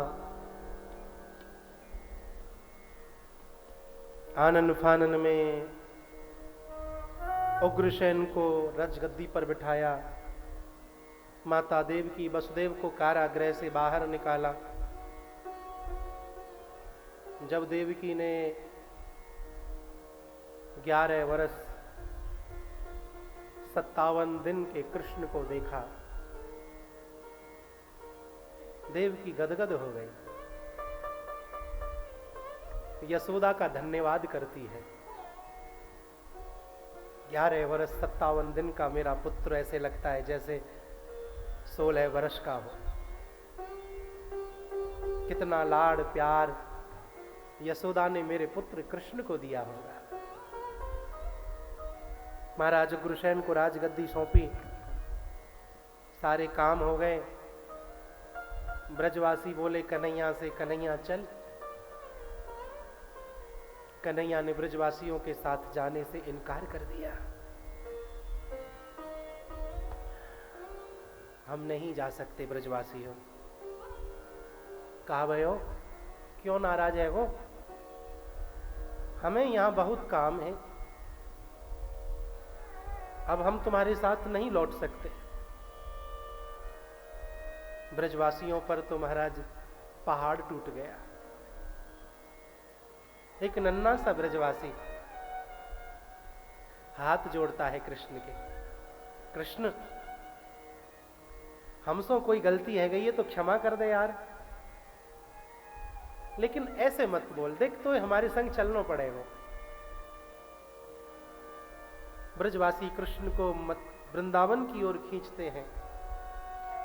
आनन फानन में उग्रसेन को रजगद्दी पर बिठाया, माता देवकी वसुदेव को कारागृह से बाहर निकाला। जब देवकी ने 11 वर्ष 57 दिन के कृष्ण को देखा, देवकी गदगद हो गई, यशोदा का धन्यवाद करती है। 11 वर्ष 57 दिन का मेरा पुत्र ऐसे लगता है जैसे 16 वर्ष का हो। कितना लाड़ प्यार यशोदा ने मेरे पुत्र कृष्ण को दिया होगा। महाराज उग्रसेन को राजगद्दी सौंपी, सारे काम हो गए। ब्रजवासी बोले कन्हैया से, कन्हैया चल। कन्हैया ने ब्रजवासियों के साथ जाने से इनकार कर दिया। हम नहीं जा सकते ब्रजवासियों। कहा भयो, क्यों नाराज है वो? हमें यहां बहुत काम है, अब हम तुम्हारे साथ नहीं लौट सकते। ब्रजवासियों पर तो महाराज पहाड़ टूट गया। एक नन्हा सा ब्रजवासी हाथ जोड़ता है कृष्ण के, कृष्ण हमसे कोई गलती है गई है तो क्षमा कर दे यार, लेकिन ऐसे मत बोल, देख तो हमारे संग चलना पड़ेगा। ब्रजवासी कृष्ण को वृंदावन की ओर खींचते हैं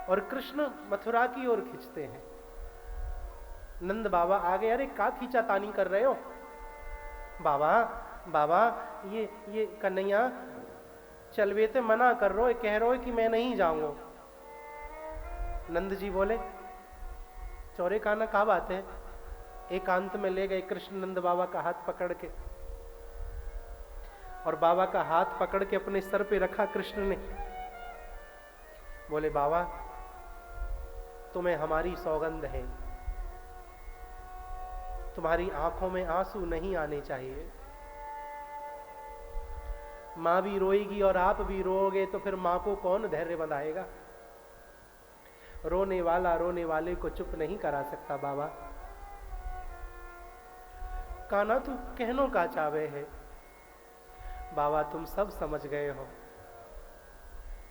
और कृष्ण मथुरा की ओर खींचते हैं। नंद बाबा आ गए, अरे का खींचा तानी कर रहे हो? बाबा बाबा ये कन्हैया चलवे ते मना कर रो, कह रो कि मैं नहीं जाऊंगा। नंद जी बोले चौरे काना का बात है। एकांत में ले गए कृष्ण नंद बाबा का हाथ पकड़ के, और बाबा का हाथ पकड़ के अपने सर पे रखा कृष्ण ने। बोले बाबा तुम्हें हमारी सौगंध है, तुम्हारी आंखों में आंसू नहीं आने चाहिए। मां भी रोएगी और आप भी रोओगे तो फिर मां को कौन धैर्य बंधाएगा। रोने वाला रोने वाले को चुप नहीं करा सकता बाबा। काना तू कहनो का चावे है। बाबा तुम सब समझ गए हो,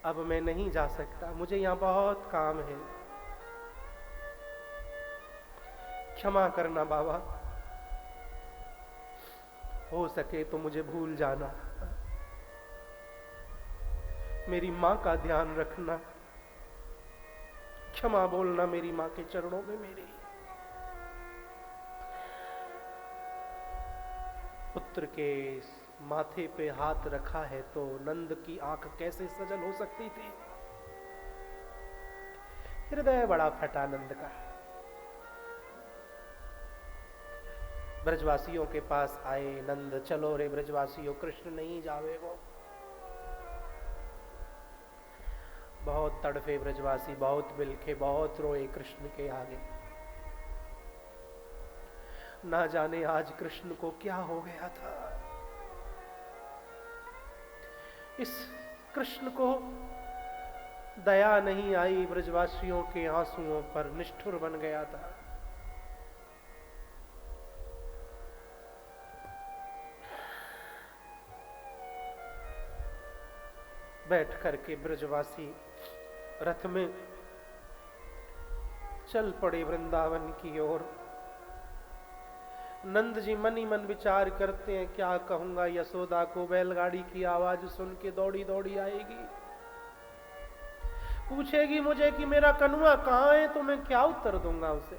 अब मैं नहीं जा सकता, मुझे यहां बहुत काम है, क्षमा करना बाबा, हो सके तो मुझे भूल जाना, मेरी मां का ध्यान रखना, क्षमा बोलना मेरी मां के चरणों में। मेरे पुत्र के माथे पे हाथ रखा है तो नंद की आंख कैसे सजल हो सकती थी। हृदय बड़ा फटा नंद का। ब्रजवासियों के पास आए नंद, चलो रे ब्रजवासियों, कृष्ण नहीं जावे वो। बहुत तड़फे ब्रजवासी, बहुत बिलखे, बहुत रोए कृष्ण के आगे। ना जाने आज कृष्ण को क्या हो गया था। इस कृष्ण को दया नहीं आई ब्रजवासियों के आंसुओं पर, निष्ठुर बन गया था। बैठ करके ब्रजवासी रथ में चल पड़े वृंदावन की ओर। नंद जी मन ही मन विचार करते हैं, क्या कहूंगा यशोदा को। बैलगाड़ी की आवाज सुन के दौड़ी दौड़ी आएगी, पूछेगी मुझे कि मेरा कन्हैया कहाँ है, तो मैं क्या उत्तर दूंगा उसे।